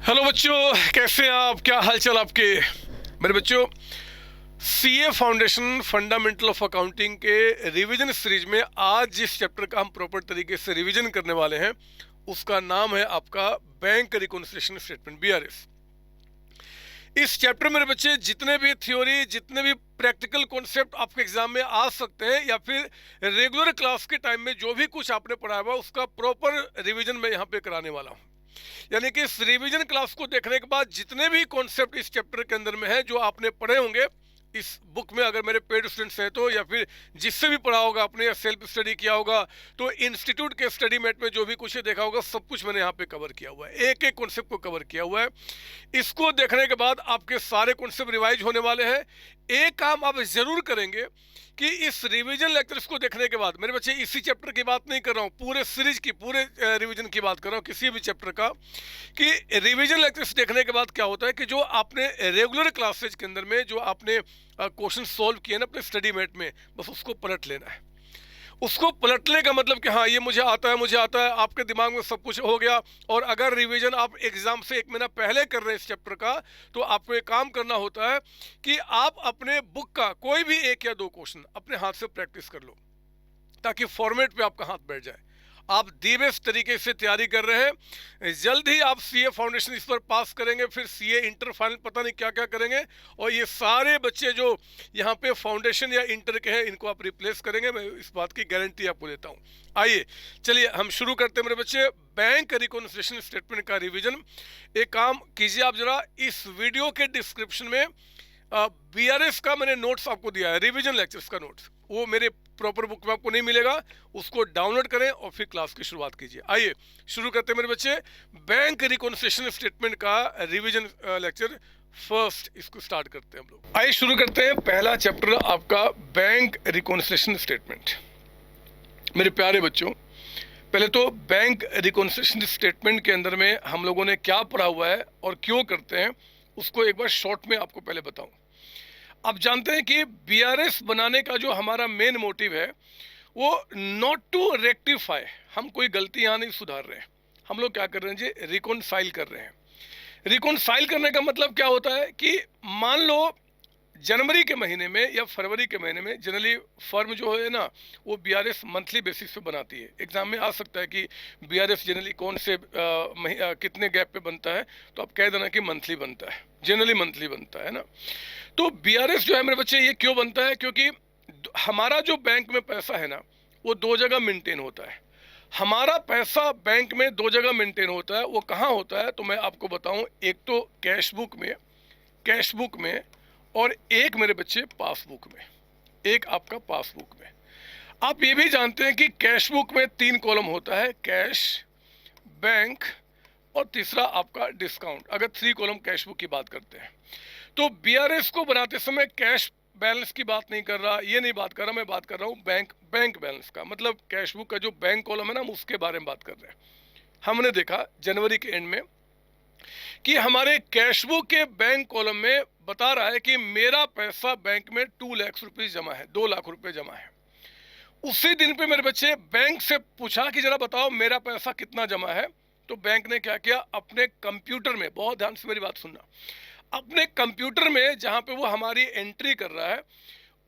Hello बच्चों, कैसे हैं आप? क्या हालचाल आपके? मेरे बच्चों, CA foundation fundamental of accounting के रिवीजन सीरीज में आज जिस चैप्टर का हम प्रॉपर तरीके से रिवीजन करने वाले हैं उसका नाम है आपका बैंक रिकॉन्सिलिएशन स्टेटमेंट, बीआरएस। इस चैप्टर में मेरे बच्चे जितने भी थ्योरी, जितने भी प्रैक्टिकल कॉन्सेप्ट आपके एग्जाम में आ सकते हैं या फिर रेगुलर क्लास के टाइम में जो भी कुछ आपने पढ़ा हुआ उसका प्रॉपर रिवीजन मैं यहाँ पे कराने वाला हूँ। यानी कि इस रिवीजन क्लास को देखने के बाद जितने भी कॉन्सेप्ट इस चैप्टर के अंदर में है जो आपने पढ़े होंगे इस बुक में, अगर मेरे पेड स्टूडेंट्स हैं तो, या फिर जिससे भी पढ़ा होगा आपने या सेल्फ स्टडी किया होगा तो इंस्टीट्यूट के स्टडी मेट में जो भी कुछ देखा होगा सब कुछ मैंने यहाँ पे कवर किया हुआ है, एक एक कॉन्सेप्ट को कवर किया हुआ है। इसको देखने के बाद आपके सारे कॉन्सेप्ट रिवाइज होने वाले हैं। एक काम आप जरूर करेंगे कि इस रिवीजन लेक्चर्स को देखने के बाद, मेरे बच्चे इसी चैप्टर की बात नहीं कर रहा हूँ, पूरे सीरीज की, पूरे रिवीजन की बात कर रहा हूँ, किसी भी चैप्टर का, कि रिवीजन लेक्चर्स देखने के बाद क्या होता है कि जो आपने रेगुलर क्लासेज के अंदर में जो आपने क्वेश्चन सॉल्व किए ना अपने स्टडी मेट में, बस उसको पलट लेना है। उसको पलटने का मतलब कि हाँ ये मुझे आता है, मुझे आता है, आपके दिमाग में सब कुछ हो गया। और अगर रिवीजन आप एग्जाम से 1 महीना पहले कर रहे हैं इस चैप्टर का, तो आपको एक काम करना होता है कि आप अपने बुक का कोई भी 1 या 2 क्वेश्चन अपने हाथ से प्रैक्टिस कर लो ताकि फॉर्मेट पे आपका हाथ बैठ जाए। आप दी बेस्ट तरीके से तैयारी कर रहे हैं, जल्द ही आप सीए फाउंडेशन इस पर पास करेंगे, फिर सीए इंटर फाइनल पता नहीं क्या क्या करेंगे, और ये सारे बच्चे जो यहाँ पे फाउंडेशन या इंटर के हैं इनको आप रिप्लेस करेंगे, मैं इस बात की गारंटी आपको देता हूँ। आइए चलिए हम शुरू करते हैं मेरे बच्चे बैंक रिकॉन्सिलिएशन स्टेटमेंट का रिवीजन। एक काम कीजिए आप जरा, इस वीडियो के डिस्क्रिप्शन में बीआरएस का मैंने नोट्स आपको दिया है, रिवीजन लेक्चर्स का नोट्स, वो मेरे प्रॉपर बुक में आपको नहीं मिलेगा, उसको डाउनलोड करें और फिर क्लास की शुरुआत कीजिए। आइए शुरू करते हैं मेरे बच्चे बैंक रिकॉन्सिलिएशन स्टेटमेंट का रिवीजन लेक्चर फर्स्ट, इसको स्टार्ट करते हैं हम लोग। आइए शुरू करते हैं पहला चैप्टर आपका बैंक रिकॉन्सिलिएशन स्टेटमेंट। मेरे प्यारे बच्चों, पहले तो बैंक रिकॉन्सिलिएशन स्टेटमेंट के अंदर में हम लोगों ने क्या पढ़ा हुआ है और क्यों करते हैं उसको एक बार शॉर्ट में आपको पहले बताऊं। आप जानते हैं कि बीआरएस बनाने का जो हमारा मेन मोटिव है वो नॉट टू रेक्टिफाई, हम कोई गलती यहाँ नहीं सुधार रहे हैं, हम लोग क्या कर रहे हैं जी, रिकॉन्साइल कर रहे हैं। रिकॉन्साइल करने का मतलब क्या होता है कि मान लो जनवरी के महीने में या फरवरी के महीने में जनरली फर्म जो है ना वो बीआरएस मंथली बेसिस पे बनाती है। एग्जाम में आ सकता है कि बीआरएस जनरली कौन से कितने गैप पे बनता है, तो आप कह देना कि मंथली बनता है, जनरली मंथली बनता है ना। तो बीआरएस जो है मेरे बच्चे ये क्यों बनता है, क्योंकि हमारा जो बैंक में पैसा है ना वो 2 जगह मेंटेन होता है। हमारा पैसा बैंक में 2 जगह मेंटेन होता है। वो कहाँ होता है तो मैं आपको बताऊं, एक तो कैश बुक में और एक मेरे बच्चे पासबुक में, एक आपका पासबुक में। आप ये भी जानते हैं कि कैश बुक में 3 कॉलम होता है, कैश, बैंक और तीसरा आपका डिस्काउंट, अगर 3 कॉलम कैश बुक की बात करते हैं। तो बीआरएस को बनाते समय कैश बैलेंस की बात नहीं कर रहा, ये नहीं बात कर रहा, मैं बात कर रहा हूँ बैंक बैलेंस का, मतलब कैश बुक का जो बैंक कॉलम है ना हम उसके बारे में बात कर रहे हैं। हमने देखा जनवरी के एंड में कि हमारे कैश बुक के बैंक कॉलम में बता रहा है कि मेरा पैसा बैंक में 2 लाख रुपए जमा है, 2 लाख रुपए जमा है। उसी दिन पे मेरे बच्चे बैंक से पूछा कि जरा बताओ मेरा पैसा कितना जमा है, तो बैंक ने क्या किया, अपने कंप्यूटर में, बहुत ध्यान से मेरी बात सुनना, अपने कंप्यूटर में जहां पे वो हमारी एंट्री कर रहा है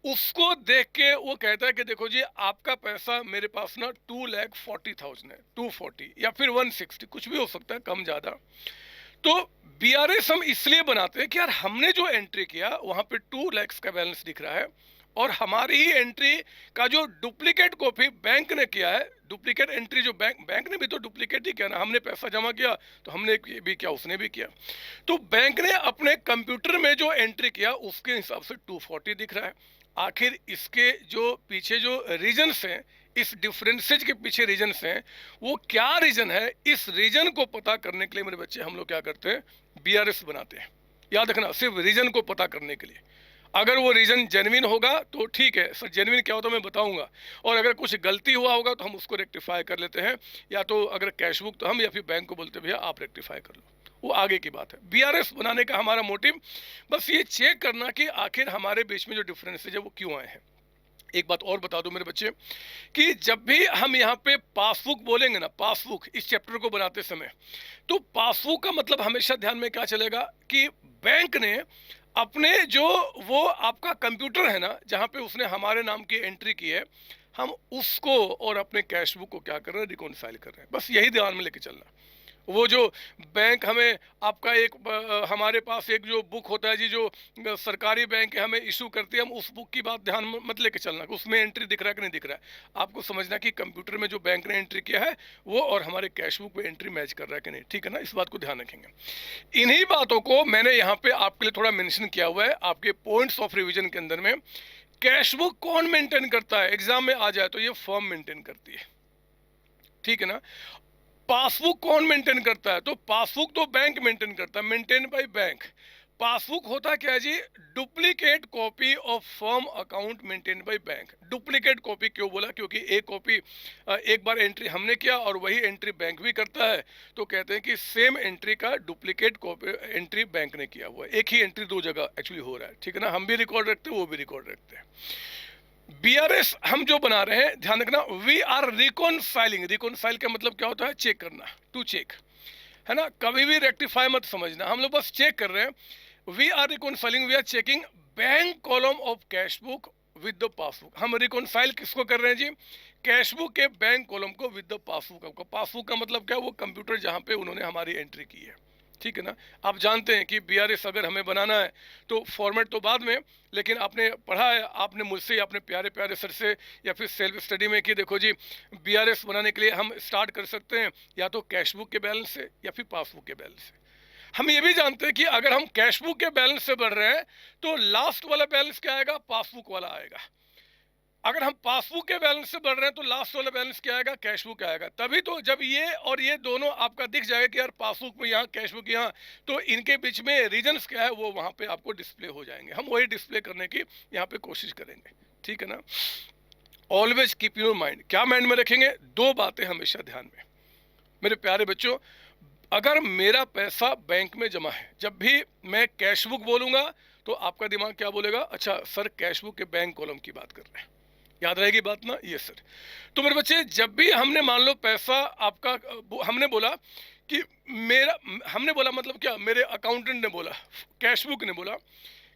उसको देख के वो कहता है कि देखो जी आपका पैसा मेरे पास ना 2,40,000 है, 240 या फिर 160, कुछ भी हो सकता है, कम ज्यादा। तो बीआरएस हम इसलिए बनाते हैं कि यार हमने जो एंट्री किया वहां पे 2 लाख का बैलेंस दिख रहा है और हमारी ही एंट्री का जो डुप्लीकेट कॉपी बैंक ने किया है, डुप्लीकेट एंट्री जो बैंक ने भी तो डुप्लीकेट ही किया ना, हमने पैसा जमा किया तो हमने भी किया, उसने भी किया। तो बैंक ने अपने कंप्यूटर में जो एंट्री किया उसके हिसाब से 240 दिख रहा है। आखिर इसके जो पीछे जो रीजन्स हैं, इस डिफरेंसेज के पीछे रीजन्स हैं, वो क्या रीजन है, इस रीजन को पता करने के लिए मेरे बच्चे हम लोग क्या करते हैं, बीआरएस बनाते हैं। याद रखना, सिर्फ रीजन को पता करने के लिए। अगर वो रीजन जेन्युइन होगा तो ठीक है सर, जेन्युइन क्या होता है मैं बताऊंगा, और अगर कुछ गलती हुआ होगा तो हम उसको रेक्टिफाई कर लेते हैं, या तो अगर कैश बुक तो हम, या फिर बैंक को बोलते भैया आप रेक्टिफाई कर लो, वो आगे की बात है। बीआरएस बनाने का हमारा मोटिव बस ये चेक करना कि आखिर हमारे बीच में जो डिफरेंसेज है वो क्यों आए हैं। एक बात और बता दूं मेरे बच्चे कि जब भी हम यहाँ पे पासबुक बोलेंगे ना, पासबुक इस चैप्टर को बनाते समय, तो पासबुक का मतलब हमेशा ध्यान में क्या चलेगा कि बैंक ने अपने जो वो आपका कंप्यूटर है ना, जहाँ पे उसने हमारे नाम की एंट्री की है, हम उसको और अपने कैश बुक को क्या कर रहे हैं, रिकॉन्साइल कर रहे हैं। बस यही ध्यान में लेके चलना। वो जो बैंक हमें आपका एक हमारे पास एक जो बुक होता है जी, जो सरकारी बैंक है हमें इशू करती है, हम उस बुक की बात ध्यान में मत लेके चलना कि उसमें एंट्री दिख रहा है कि नहीं दिख रहा है। आपको समझना कि कंप्यूटर में जो बैंक ने एंट्री किया है वो और हमारे कैश बुक में एंट्री मैच कर रहा है कि नहीं, ठीक है ना, इस बात को ध्यान रखेंगे। इन्हीं बातों को मैंने यहाँ पे आपके लिए थोड़ा मेंशन किया हुआ है आपके पॉइंट्स ऑफ रिविजन के अंदर में। कैश बुक कौन मेंटेन करता है, एग्जाम में आ जाए तो ये फर्म मेंटेन करती है, ठीक है ना। पासबुक कौन मेंटेन करता है, तो पासबुक तो बैंक मेंटेन करता है, मेंटेन बाय बैंक। पासबुक होता क्या है जी, duplicate copy of firm account maintain by bank. Duplicate copy क्यों बोला, क्योंकि एक कॉपी एक बार एंट्री हमने किया और वही एंट्री बैंक भी करता है, तो कहते हैं कि सेम एंट्री का डुप्लीकेट कॉपी एंट्री बैंक ने किया हुआ है। एक ही एंट्री दो जगह एक्चुअली हो रहा है, ठीक है ना। हम भी रिकॉर्ड रखते हैं, वो भी रिकॉर्ड रखते हैं। बीआरएस हम जो बना रहे हैं, ध्यान रखना, वी आर रिकॉन्साइलिंग। रिकॉन्साइल का मतलब क्या होता है, चेक करना, टू चेक, है ना। कभी भी रेक्टिफाई मत समझना, हम लोग बस चेक कर रहे हैं। We are reconciling, we are checking bank column of cash book with the passbook. हम रिकॉन्साइल किसको कर रहे हैं जी, कैश बुक के बैंक कॉलम को विद द पासबुक। पासबुक का मतलब क्या, वो कंप्यूटर जहां पे उन्होंने हमारी एंट्री की है, ठीक है ना। आप जानते हैं कि बीआरएस अगर हमें बनाना है तो फॉर्मेट तो बाद में, लेकिन आपने पढ़ा है, आपने मुझसे या अपने प्यारे प्यारे सर से या फिर सेल्फ स्टडी में कि देखो जी, बीआरएस बनाने के लिए हम स्टार्ट कर सकते हैं या तो कैश बुक के बैलेंस से या फिर पासबुक के बैलेंस से। हम ये भी जानते हैं कि अगर हम कैश बुक के बैलेंस से बढ़ रहे हैं तो लास्ट वाला बैलेंस क्या आएगा, पासबुक वाला आएगा। अगर हम पासबुक के बैलेंस से बढ़ रहे हैं तो लास्ट वाला बैलेंस क्या आएगा, कैश बुक आएगा। तभी तो जब ये और ये दोनों आपका दिख जाएगा कि यार पासबुक में यहाँ, कैश बुक यहाँ, तो इनके बीच में रीजन्स क्या है वो वहां पे आपको डिस्प्ले हो जाएंगे। हम वही डिस्प्ले करने की यहाँ पे कोशिश करेंगे, ठीक है ना। ऑलवेज कीप योर माइंड, क्या माइंड में रखेंगे, दो बातें हमेशा ध्यान में मेरे प्यारे बच्चों। अगर मेरा पैसा बैंक में जमा है, जब भी मैं कैश बुक बोलूंगा तो आपका दिमाग क्या बोलेगा, अच्छा सर कैश बुक के बैंक कॉलम की बात कर रहे हैं, याद रहेगी बात ना, ये सर। तो मेरे बच्चे, जब भी हमने मान लो पैसा आपका, हमने बोला कि मेरा, हमने बोला मतलब क्या, मेरे अकाउंटेंट ने बोला, कैश बुक ने बोला,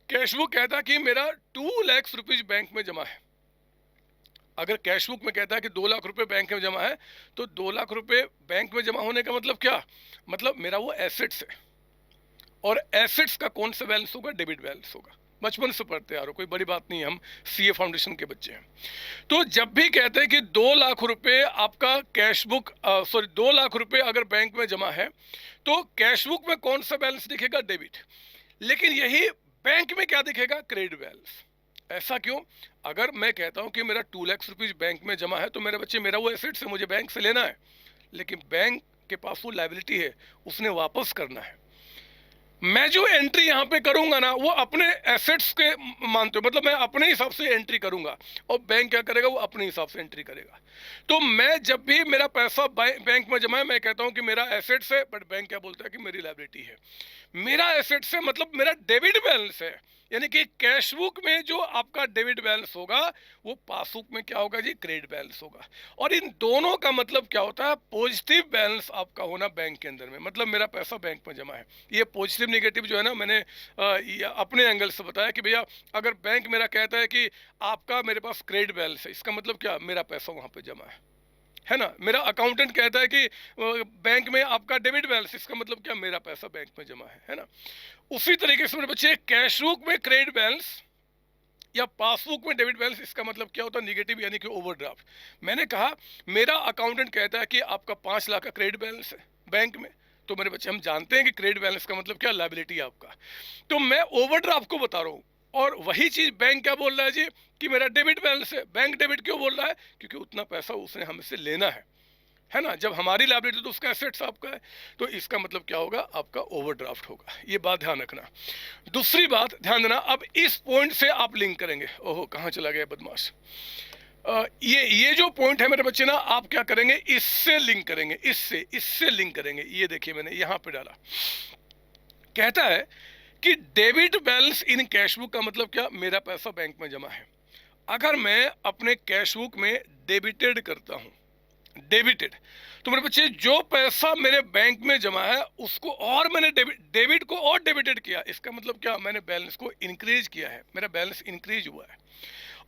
कैश बुक कहता कि मेरा 2 लाख रुपीज बैंक में जमा है। अगर कैश बुक में कहता है कि 2 लाख रुपए बैंक में जमा है, तो 2 लाख रुपए बैंक में जमा होने का मतलब क्या, मतलब मेरा वो एसेट्स है। और एसेट्स का कौन सा बैलेंस होगा, डेबिट बैलेंस होगा। बचपन से पढ़ते आ रहे हो, कोई बड़ी बात नहीं है, हम सीए फाउंडेशन के बच्चे हैं। तो जब भी कहते हैं कि 2 लाख रुपए आपका कैश बुक, सॉरी 2 लाख रुपए अगर बैंक में जमा है, तो कैश बुक में कौन सा बैलेंस दिखेगा, डेबिट। लेकिन यही बैंक में क्या दिखेगा, क्रेडिट बैलेंस। ऐसा क्यों, अगर मैं कहता हूं कि मेरा 2 लाख रुपीज बैंक में जमा है, तो मेरे बच्चे मेरा वो एसेट्स है, मुझे बैंक से लेना है, लेकिन बैंक के पास वो लायबिलिटी है, उसने वापस करना है। मैं जो एंट्री यहाँ पे करूंगा ना, वो अपने एसेट्स के मानते हो, मतलब मैं अपने हिसाब से एंट्री करूंगा और बैंक क्या करेगा, वो अपने हिसाब से एंट्री करेगा। तो मैं जब भी मेरा पैसा बैंक में जमा है, मैं कहता हूं कि मेरा एसेट्स है, बट बैंक क्या बोलता है कि मेरी लायबिलिटी है। मेरा एसेट्स है मतलब मेरा डेबिट बैलेंस है, यानी कि कैश बुक में जो आपका डेबिट बैलेंस होगा वो पासबुक में क्या होगा जी, क्रेडिट बैलेंस होगा। और इन दोनों का मतलब क्या होता है, पॉजिटिव बैलेंस आपका होना बैंक के अंदर में, मतलब मेरा पैसा बैंक में जमा है। ये पॉजिटिव नेगेटिव जो है ना, मैंने ये अपने एंगल से बताया कि भैया अगर बैंक मेरा कहता है कि आपका मेरे पास क्रेडिट बैलेंस है, इसका मतलब क्या, मेरा पैसा वहां पे जमा है ना। मेरा अकाउंटेंट कहता है कि बैंक में आपका डेबिट बैलेंस, इसका मतलब क्या, मेरा पैसा बैंक में जमा है ना। उसी तरीके से मेरे बच्चे, कैश बुक में क्रेडिट बैलेंस या पासबुक में डेबिट बैलेंस, इसका मतलब क्या होता है, निगेटिव, यानी कि ओवरड्राफ्ट। मैंने कहा मेरा अकाउंटेंट कहता है कि आपका 5 लाख का क्रेडिट बैलेंस है बैंक में, तो मेरे बच्चे हम जानते हैं कि क्रेडिट बैलेंस का मतलब क्या, लायबिलिटी आपका। तो मैं ओवरड्राफ्ट को बता रहा हूँ, और वही चीज बैंक क्या बोल रहा है जी, कि मेरा डेबिट बैलेंस है। बैंक डेबिट क्यों बोल रहा है, क्योंकि उतना पैसा उसने हमसे लेना है ना। जब हमारी लायबिलिटी तो उसका एसेट्स आपका है, तो इसका मतलब क्या होगा, आपका ओवरड्राफ्ट होगा। ये बात ध्यान रखना। दूसरी बात ध्यान देना, अब इस पॉइंट से आप लिंक करेंगे, ओहो कहाँ चला गया बदमाश। ये जो पॉइंट है मेरे बच्चे ना, आप क्या करेंगे, इससे लिंक करेंगे, इससे लिंक करेंगे। ये देखिए मैंने यहां पे डाला, कहता है कि डेबिट बैलेंस इन कैश बुक का मतलब क्या, मेरा पैसा बैंक में जमा है। अगर मैं अपने कैश बुक में डेबिटेड करता हूँ, डेबिटेड, तो मेरे बच्चे जो पैसा मेरे बैंक में जमा है उसको और मैंने डेबिट को और डेबिटेड किया, इसका मतलब क्या, मैंने बैलेंस को इंक्रीज किया है, मेरा बैलेंस इंक्रीज हुआ है।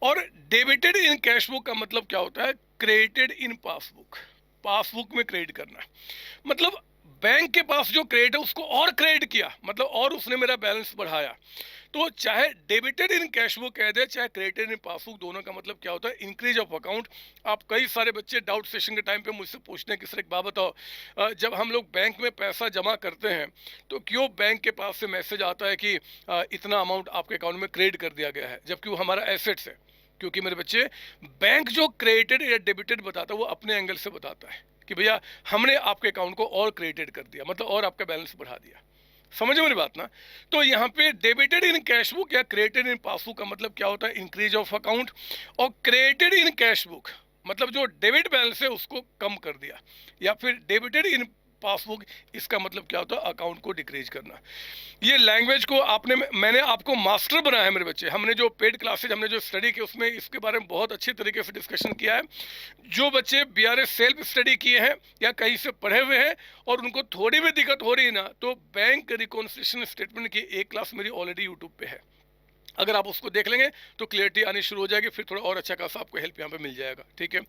और डेबिटेड इन कैश बुक का मतलब क्या होता है, क्रेडिटेड इन पासबुक, पासबुक में क्रेडिट करना, मतलब बैंक के पास जो क्रेडिट है उसको और क्रेडिट किया, मतलब और उसने मेरा बैलेंस बढ़ाया। तो चाहे डेबिटेड इन कैश बुक कह दे चाहे क्रेडिटेड इन पासबुक, दोनों का मतलब क्या होता है, इंक्रीज ऑफ अकाउंट। आप कई सारे बच्चे डाउट सेशन के टाइम पे मुझसे पूछते हैं कि सर एक बात बताओ, जब हम लोग बैंक में पैसा जमा करते हैं तो क्यों बैंक के पास से मैसेज आता है कि इतना अमाउंट आपके अकाउंट में क्रेडिट कर दिया गया है, जबकि वो हमारा एसेट्स है। क्योंकि मेरे बच्चे, बैंक जो क्रेडिटेड या डेबिटेड बताता है वो अपने एंगल से बताता है कि भैया हमने आपके अकाउंट को और क्रेडिटेड कर दिया, मतलब और आपका बैलेंस बढ़ा दिया। समझो मेरी बात ना। तो यहाँ पे डेबिटेड इन कैश बुक या क्रेडिटेड इन पासबुक का मतलब क्या होता है, इंक्रीज ऑफ अकाउंट। और क्रेडिटेड इन कैश बुक मतलब जो डेबिट बैलेंस है उसको कम कर दिया, या फिर डेबिटेड इन पासबुक, इसका मतलब क्या होता है, अकाउंट को डिक्रीज करना। ये लैंग्वेज को मैंने आपको मास्टर बनाया है मेरे बच्चे। हमने जो पेड क्लासेज हमने जो स्टडी की उसमें इसके बारे में बहुत अच्छे तरीके से डिस्कशन किया है। जो बच्चे बीआरएस सेल्फ स्टडी किए हैं या कहीं से पढ़े हुए हैं और उनको थोड़ी भी दिक्कत हो रही है ना, तो बैंक रिकॉन्सिलिएशन स्टेटमेंट की एक क्लास मेरी ऑलरेडी यूट्यूब पे है, अगर आप उसको देख लेंगे तो क्लियरिटी आनी शुरू हो जाएगी, फिर थोड़ा और अच्छा खासा आपको हेल्प यहाँ पे मिल जाएगा। ठीक है,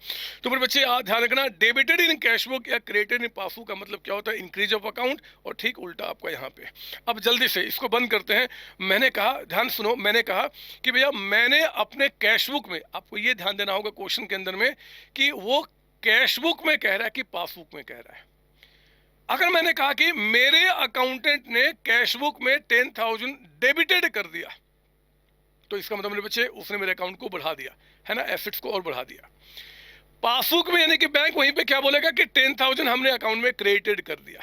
तो मेरे बच्चे ध्यान रखना, डेबिटेड इन कैश बुक या क्रेडिटेड इन पासबुक का मतलब क्या होता है, इंक्रीज ऑफ अकाउंट। और ठीक उल्टा आपका यहाँ पे। अब जल्दी से इसको बंद करते हैं। मैंने कहा, ध्यान सुनो, मैंने कहा कि भैया मैंने अपने कैश बुक में, आपको ये ध्यान देना होगा क्वेश्चन के अंदर में कि वो कैश बुक में कह रहा है कि पासबुक में कह रहा है। अगर मैंने कहा कि मेरे अकाउंटेंट ने कैश बुक में 10,000 डेबिटेड कर दिया, तो इसका मतलब मेरे बच्चे उसने मेरे अकाउंट को बढ़ा दिया है ना, एसेट्स को और बढ़ा दिया। पासबुक में यानी कि बैंक वहीं पे क्या बोलेगा कि 10,000 हमने अकाउंट में क्रेडिटेड कर दिया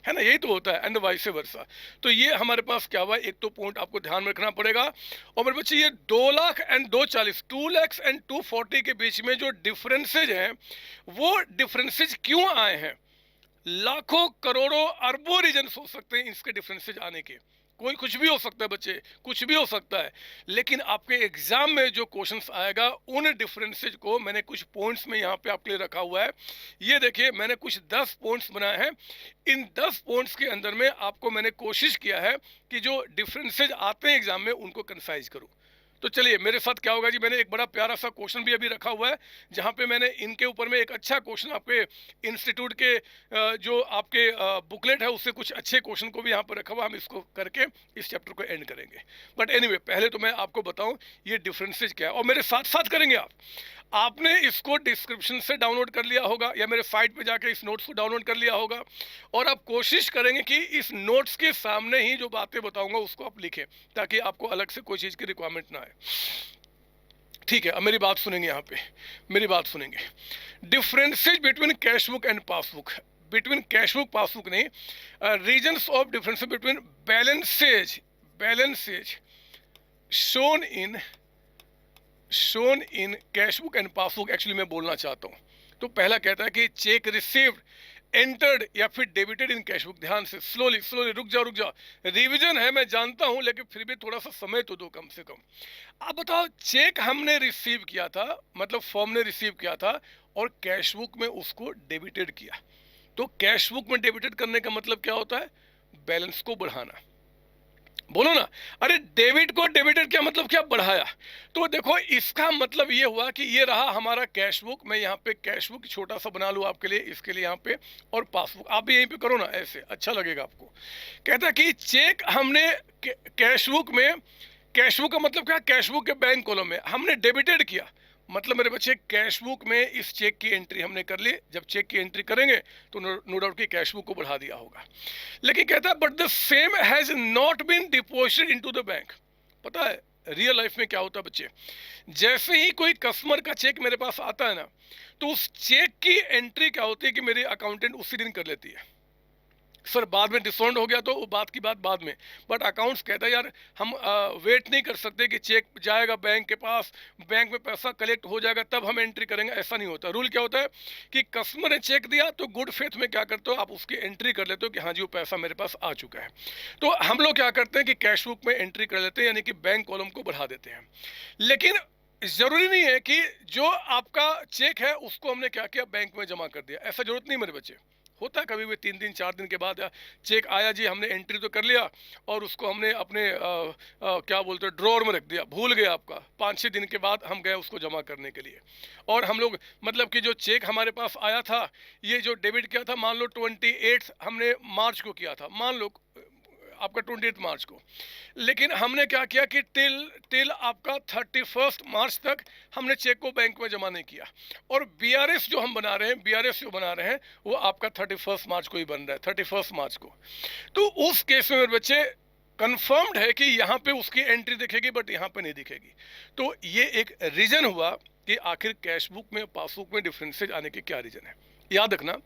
है ना, यही तो होता है, एंड वाइस वर्सा। तो ये हमारे पास क्या हुआ, एक तो पॉइंट आपको ध्यान में रखना पड़ेगा। और मेरे बच्चे ये 2 लाख एंड 240, 2 लाख एंड 240 के बीच में जो डिफरेंसेज हैं, वो डिफरेंसेज क्यों आए हैं, लाखों करोड़ों अरबों रीजन हो सकते हैं इसके डिफरेंसेज आने के, कोई कुछ भी हो सकता है बच्चे, कुछ भी हो सकता है। लेकिन आपके एग्जाम में जो क्वेश्चंस आएगा उन डिफरेंसेज को मैंने कुछ पॉइंट्स में यहाँ पे आपके लिए रखा हुआ है। ये देखिए मैंने कुछ 10 पॉइंट्स बनाए हैं। इन 10 पॉइंट्स के अंदर में आपको मैंने कोशिश किया है कि जो डिफरेंसेज आते हैं एग्जाम में उनको कंसाइज करूँ। तो चलिए मेरे साथ क्या होगा जी, मैंने एक बड़ा प्यारा सा क्वेश्चन भी अभी रखा हुआ है जहाँ पे मैंने इनके ऊपर में एक अच्छा क्वेश्चन आपके इंस्टीट्यूट के जो आपके बुकलेट है उससे कुछ अच्छे क्वेश्चन को भी यहाँ पर रखा हुआ। हम इसको करके इस चैप्टर को एंड करेंगे। बट एनीवे पहले तो मैं आपको बताऊं ये डिफरेंसेज क्या है, और मेरे साथ साथ करेंगे आप। आपने इसको डिस्क्रिप्शन से डाउनलोड कर लिया होगा या मेरे साइट पे जाके इस नोट्स को डाउनलोड कर लिया होगा, और आप कोशिश करेंगे कि इस नोट्स के सामने ही जो बातें बताऊंगा उसको आप लिखें, ताकि आपको अलग से कोई चीज़ की रिक्वायरमेंट ना आए। ठीक है, अब मेरी बात सुनेंगे, यहाँ पे मेरी बात सुनेंगे। Differences between cash book and passbook, between cash book passbook नहीं, reasons of difference between balances shown in cash book and passbook actually मैं बोलना चाहता हूँ। तो पहला कहता है कि चेक रिसीव्ड, एंटर्ड या फिर डेबिटेड इन कैश बुक। ध्यान से, स्लोली स्लोली, रुक जाओ, रिवीजन है मैं जानता हूं, लेकिन फिर भी थोड़ा सा समय तो दो कम से कम। आप बताओ, चेक हमने रिसीव किया था, मतलब फॉर्म ने रिसीव किया था और कैश बुक में उसको डेबिटेड किया। तो कैश बुक में डेबिटेड करने का मतलब क्या होता है, बैलेंस को बढ़ाना। बोलो ना, अरे डेबिट को डेबिटेड क्या मतलब, क्या बढ़ाया। तो देखो इसका मतलब ये हुआ कि ये रहा हमारा कैश बुक। मैं यहाँ पे कैश बुक छोटा सा बना लूँ आपके लिए, इसके लिए यहाँ पे, और पासबुक आप भी यहीं पे करो ना, ऐसे अच्छा लगेगा आपको। कहता कि चेक हमने कैश बुक में, कैश बुक का मतलब क्या, कैश बुक के बैंक कॉलम में हमने डेबिटेड किया, मतलब मेरे बच्चे कैश बुक में इस चेक की एंट्री हमने कर ली। जब चेक की एंट्री करेंगे तो नो डाउट कि कैश बुक को बढ़ा दिया होगा। लेकिन कहता है but the same has not been deposited into the bank. पता है रियल लाइफ में क्या होता है बच्चे, जैसे ही कोई कस्टमर का चेक मेरे पास आता है ना, तो उस चेक की एंट्री क्या होती है कि मेरी अकाउंटेंट उसी दिन कर लेती है। सर बाद में डिस्काउंट हो गया तो वो बात की बात बाद में, बट अकाउंट्स कहता है यार हम वेट नहीं कर सकते कि चेक जाएगा बैंक के पास, बैंक में पैसा कलेक्ट हो जाएगा तब हम एंट्री करेंगे, ऐसा नहीं होता। रूल क्या होता है कि कस्टमर ने चेक दिया तो गुड फेथ में क्या करते हो आप उसकी एंट्री कर लेते हो कि हाँ जी वो पैसा मेरे पास आ चुका है। तो हम लोग क्या करते हैं कि कैश बुक में एंट्री कर लेते हैं, यानी कि बैंक कॉलम को बढ़ा देते हैं। लेकिन जरूरी नहीं है कि जो आपका चेक है उसको हमने क्या किया, बैंक में जमा कर दिया, ऐसा जरूरत नहीं मेरे बच्चे। होता है कभी भी 3 दिन 4 दिन के बाद चेक आया जी, हमने एंट्री तो कर लिया और उसको हमने अपने क्या बोलते हैं ड्रॉर में रख दिया, भूल गए आपका। 5-6 दिन के बाद हम गए उसको जमा करने के लिए, और हम लोग मतलब कि जो चेक हमारे पास आया था, ये जो डेबिट किया था, मान लो 28 हमने मार्च को किया था, मान लो आपका 28 मार्च को, लेकिन हमने क्या किया कि टिल टिल आपका 31 मार्च तक हमने चेक को बैंक में जमा नहीं किया, और बीआरएस जो हम बना रहे हैं, बीआरएस जो बना रहे हैं वो आपका 31 मार्च को ही बन रहा है, 31 मार्च को। तो उस केस में मेरे बच्चे कंफर्म्ड है कि यहाँ पे उसकी एंट्री दिखेगी बट यहाँ पे नहीं दिखेगी। तो ये एक रीजन हुआ कि आखिर कैश बुक में पासबुक में डिफरेंसेज आने के क्या रीजन है। याद रखना,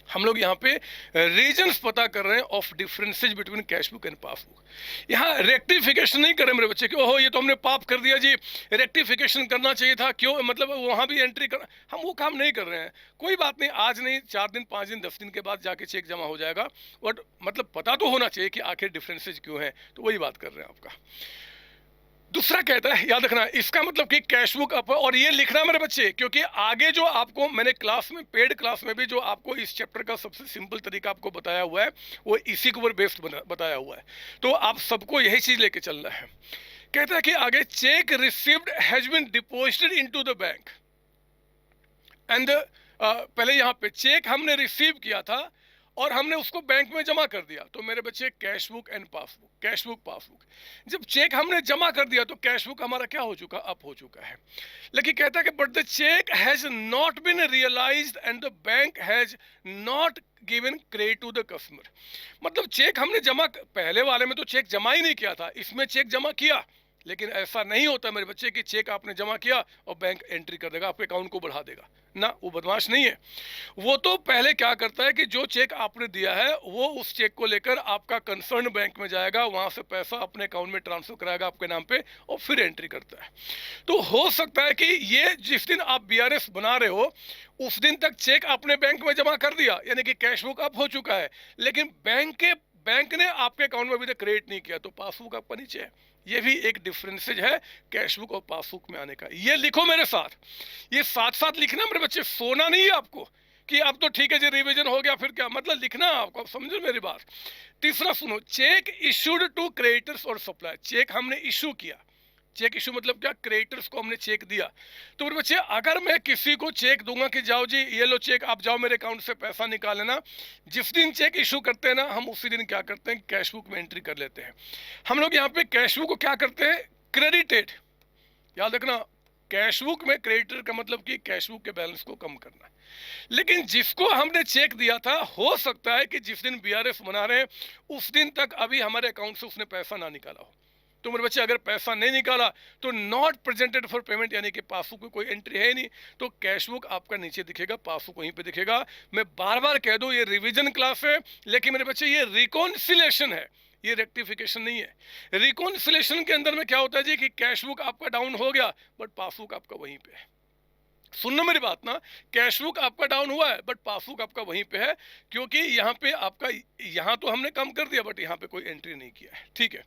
हम लोग यहाँ पे रीजंस पता कर रहे हैं of differences between cash book and passbook. यहाँ रेक्टिफिकेशन नहीं कर रहे मेरे बच्चे कि ओहो ये तो हमने पाप कर दिया जी, रेक्टिफिकेशन करना चाहिए था, क्यों मतलब वहाँ भी एंट्री कर, हम वो काम नहीं कर रहे हैं। कोई बात नहीं, आज नहीं 4 दिन 5 दिन 10 दिन के बाद जाके चेक जमा हो जाएगा, बट मतलब पता तो होना चाहिए कि आखिर डिफरेंसेज क्यों है, तो वही बात कर रहे हैं आपका। दूसरा कहता है, याद रखना, इसका मतलब कि कैश बुक अप, और ये लिखना मेरे बच्चे, क्योंकि आगे जो आपको मैंने क्लास में, पेड क्लास में भी जो आपको इस चैप्टर का सबसे सिंपल तरीका आपको बताया हुआ है वो इसी के ऊपर बेस्ड बताया हुआ है, तो आप सबको यही चीज लेके चलना है। कहता है कि आगे cheque received has been deposited into the bank and पहले यहाँ पे चेक हमने रिसीव किया था और हमने उसको बैंक में जमा कर दिया, तो मेरे बच्चे cash book and passbook, cash book passbook, जब चेक हमने जमा कर दिया तो कैश बुक हमारा क्या हो चुका, अप हो चुका है। लेकिन कहता है कि but the cheque has not been realised and the bank has not given credit to the customer. मतलब चेक हमने जमा, पहले वाले में तो चेक जमा ही नहीं किया था, इसमें चेक जमा किया, लेकिन ऐसा नहीं होता मेरे बच्चे कि चेक आपने जमा किया और बैंक एंट्री कर देगा, आपके अकाउंट को बढ़ा देगा ना, वो बदमाश नहीं है। वो तो पहले क्या करता है कि जो चेक आपने दिया है वो उस चेक को लेकर आपका कंसर्न बैंक में जाएगा, वहां से पैसा अपने अकाउंट में ट्रांसफर कराएगा आपके नाम पे और फिर एंट्री करता है। तो हो सकता है कि ये जिस दिन आप बीआरएस बना रहे हो उस दिन तक चेक आपने बैंक में जमा कर दिया, यानी कि कैश बुक अप हो चुका है, लेकिन बैंक ने आपके अकाउंट में अभी तक क्रेडिट नहीं किया, तो पासबुक आपका नीचे है। ये भी एक डिफरेंसेज है कैश बुक और पासबुक में आने का। ये लिखो मेरे साथ, ये साथ साथ लिखना मेरे बच्चे, सोना नहीं है आपको कि अब तो ठीक है जी रिवीजन हो गया फिर क्या, मतलब लिखना आपको, आप समझो मेरी बात। तीसरा सुनो, चेक इशूड टू क्रेडिटर्स और सप्लायर, चेक हमने इशू किया, चेक इशू मतलब क्या, क्रेडिटर्स को हमने चेक दिया। तो मेरे बच्चे अगर मैं किसी को चेक दूंगा कि जाओ जी ये लो चेक, आप जाओ मेरे अकाउंट से पैसा निकाल लेना, जिस दिन चेक इशू करते हैं ना हम उसी दिन क्या करते हैं, कैश बुक में एंट्री कर लेते हैं। हम लोग यहाँ पे कैश बुक को क्या करते हैं, क्रेडिटेड, याद रखना, कैश बुक में क्रेडिटर का मतलब कि कैश बुक के बैलेंस को कम करना। लेकिन जिसको हमने चेक दिया था हो सकता है कि जिस दिन बीआरएस बना रहे हैं उस दिन तक अभी हमारे अकाउंट से उसने पैसा ना निकाला हो। तो मेरे बच्चे अगर पैसा नहीं निकाला तो नॉट प्रेजेंटेड फॉर पेमेंट, यानी कि पासबुक में कोई एंट्री है ही नहीं, तो कैश बुक आपका नीचे दिखेगा, पासबुक वहीं पे दिखेगा। मैं बार बार कह दूं ये रिवीजन क्लास है, लेकिन मेरे बच्चे ये रिकॉन्सिलेशन है, ये रेक्टिफिकेशन नहीं है। रिकॉन्सिलेशन के अंदर में क्या होता है जी कि कैश बुक आपका डाउन हो गया बट पासबुक आपका वहीं पे है। सुनना मेरी बात ना, कैश बुक आपका डाउन हुआ है बट पासबुक आपका वहीं पे है, क्योंकि यहाँ पे आपका, यहाँ तो हमने कम कर दिया बट यहाँ पे कोई एंट्री नहीं किया है, ठीक है।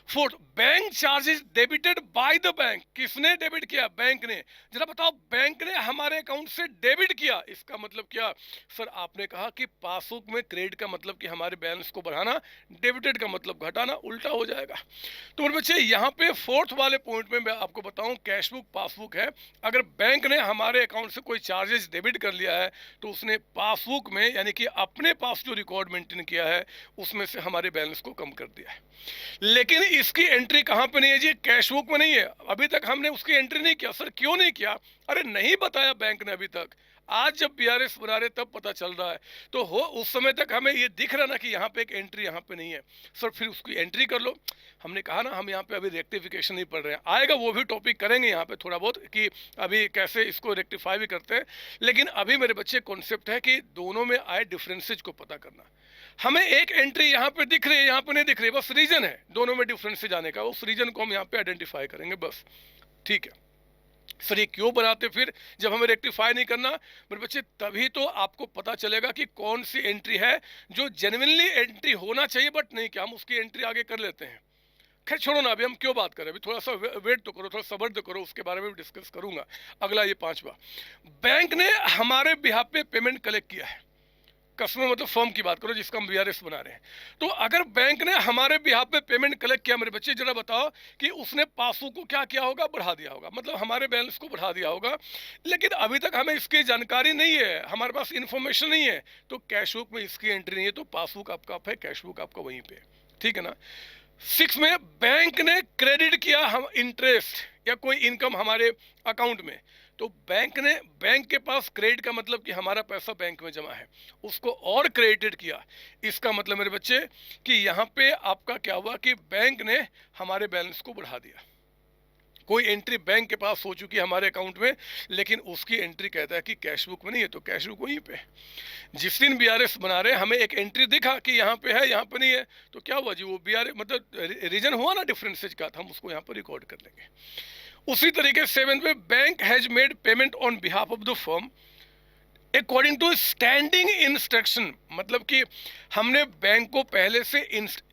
Fourth, bank charges debited bye the bank, किसने डेबिट किया, बैंक ने। जरा बताओ, बैंक ने हमारे अकाउंट से डेबिट किया, इसका मतलब क्या सर, आपने कहा कि पासबुक में क्रेडिट का मतलब कि हमारे बैलेंस को बढ़ाना, डेबिटेड का मतलब घटाना, उल्टा हो जाएगा। तो मेरे बच्चे यहाँ पे फोर्थ वाले पॉइंट में मैं आपको बताऊं, कैश बुक पासबुक है, अगर बैंक ने हमारे अकाउंट से कोई चार्जेस डेबिट कर लिया है तो उसने पासबुक में, यानी कि अपने पास जो रिकॉर्ड मेंटेन किया है उसमें से हमारे बैलेंस को कम कर दिया है। लेकिन इसकी एंट्री कहां पे नहीं है जी, कैश बुक में नहीं है, अभी तक हमने उसकी एंट्री नहीं किया। सर क्यों नहीं किया, अरे नहीं बताया बैंक ने अभी तक, आज जब बीआरएस बना रहे तब पता चल रहा है, तो हो उस समय तक हमें ये दिख रहा ना कि यहाँ पे एक एंट्री यहाँ पे नहीं है। सर फिर उसकी एंट्री कर लो। हमने कहा ना हम यहाँ पे अभी रेक्टिफिकेशन नहीं पढ़ रहे हैं, आएगा वो भी टॉपिक करेंगे यहाँ पे थोड़ा बहुत कि अभी कैसे इसको रेक्टिफाई भी करते हैं, लेकिन अभी मेरे बच्चे कॉन्सेप्ट है कि दोनों में आए डिफरेंसेज को पता करना। हमें एक एंट्री यहाँ पे दिख रही है, यहाँ पे नहीं दिख रही, बस रीजन है दोनों में डिफरेंसेज आने का, उस रीजन को हम यहाँ पे आइडेंटिफाई करेंगे बस, ठीक है। सर ये क्यों बनाते फिर जब हमें रेक्टिफाई नहीं करना, मेरे बच्चे तभी तो आपको पता चलेगा कि कौन सी एंट्री है जो जेन्युइनली एंट्री होना चाहिए बट नहीं, क्या हम उसकी एंट्री आगे कर लेते हैं। खैर छोड़ो ना, अभी हम क्यों बात करें, अभी थोड़ा सा वेट तो करो, थोड़ा सब्र तो करो, उसके बारे में भी डिस्कस करूंगा। अगला ये पांचवा, बैंक ने हमारे बिहाफ पे पेमेंट कलेक्ट किया है। कस्टमर मतलब फर्म की बात करो जिसका हम बीआरएस बना रहे हैं। तो अगर बैंक ने हमारे बिहाफ पे पेमेंट कलेक्ट किया, मेरे बच्चे जरा बताओ कि उसने पासबुक को क्या किया होगा, बढ़ा दिया होगा, मतलब हमारे बैलेंस को बढ़ा दिया होगा। लेकिन अभी तक हमें इसकी जानकारी नहीं है, हमारे पास इंफॉर्मेशन नहीं है, तो कैश बुक में इसकी एंट्री नहीं है, तो पासबुक आपका है, कैश बुक आपका वहीं पे, ठीक है ना। 6 में बैंक ने क्रेडिट किया हम इंटरेस्ट या कोई इनकम हमारे अकाउंट में, तो बैंक के पास क्रेडिट का मतलब कि हमारा पैसा बैंक में जमा है, उसको और क्रेडिट किया। इसका मतलब मेरे बच्चे कि यहाँ पे आपका क्या हुआ कि बैंक ने हमारे बैलेंस को बढ़ा दिया। कोई एंट्री बैंक के पास हो चुकी है हमारे अकाउंट में, लेकिन उसकी एंट्री कहता है कि कैश बुक में नहीं है, तो कैश बुक वहीं पे। जिस दिन बीआरएस बना रहे हैं हमें एक एंट्री दिखा कि यहाँ पे है, यहाँ पे नहीं है, तो क्या हुआ जी, वो बीआरएस मतलब रीजन हुआ ना डिफरेंसेज का, तो हम उसको यहाँ पर रिकॉर्ड कर लेंगे। उसी तरीके 7 में, bank has made payment on behalf of the firm according to standing instruction, मतलब कि हमने बैंक को पहले से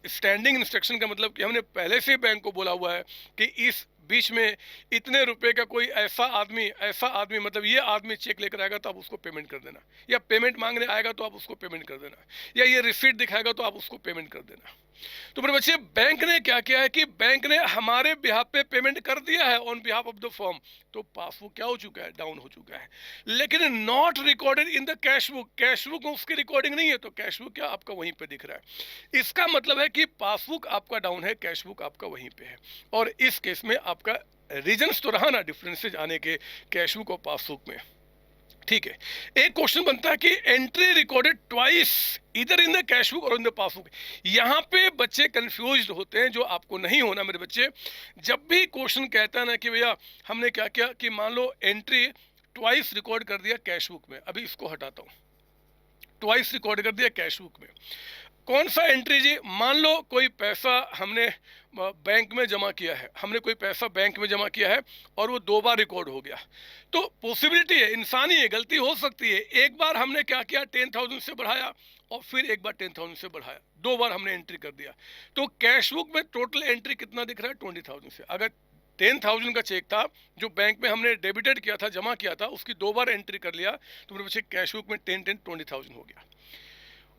स्टैंडिंग इंस्ट्रक्शन का मतलब कि हमने पहले से बैंक को बोला हुआ है कि इस बीच में इतने रुपए का कोई ऐसा आदमी मतलब ये आदमी चेक लेकर आएगा तो आप उसको पेमेंट कर देना, या पेमेंट मांगने आएगा तो आप उसको पेमेंट कर देना, या ये रिसीट दिखाएगा तो आप उसको पेमेंट कर देना। तो मेरे बच्चे बैंक ने क्या किया है कि बैंक ने हमारे बिहाफ पे पेमेंट कर दिया है on behalf of the firm, तो पासबुक क्या हो चुका है, डाउन हो चुका है, लेकिन not recorded in the cash book, cash book में उसकी रिकॉर्डिंग नहीं है, तो कैश बुक क्या आपका वहीं पे दिख रहा है। इसका मतलब है कि पासबुक आपका डाउन है, कैश बुक आपका वहीं पे है। और इस केस में आपका रीजन्स तो रहा ना डिफरेंसेज आने के कैश बुक और पासबुक में, ठीक है। एक क्वेश्चन बनता है कि एंट्री रिकॉर्डेड ट्वाइस इधर इन द कैश बुक और इन द पासबुक। यहां पे बच्चे कंफ्यूज्ड होते हैं, जो आपको नहीं होना मेरे बच्चे। जब भी क्वेश्चन कहता है ना कि भैया हमने क्या किया कि मान लो एंट्री ट्वाइस रिकॉर्ड कर दिया कैश बुक में, अभी इसको हटाता हूं, ट्वाइस रिकॉर्ड कर दिया कैश बुक में, कौन सा एंट्री जी, मान लो कोई पैसा हमने बैंक में जमा किया है, हमने कोई पैसा बैंक में जमा किया है और वो 2 बार रिकॉर्ड हो गया, तो पॉसिबिलिटी है, इंसानी है, गलती हो सकती है। एक बार हमने क्या किया 10,000 से बढ़ाया और फिर एक बार 10,000 से बढ़ाया, 2 बार हमने एंट्री कर दिया, तो कैश बुक में टोटल एंट्री कितना दिख रहा है 20,000 से। अगर 10,000 का चेक था जो बैंक में हमने डेबिटेड किया था, जमा किया था, उसकी 2 बार एंट्री कर लिया, तो मेरे बच्चे कैश बुक में 20,000 हो गया।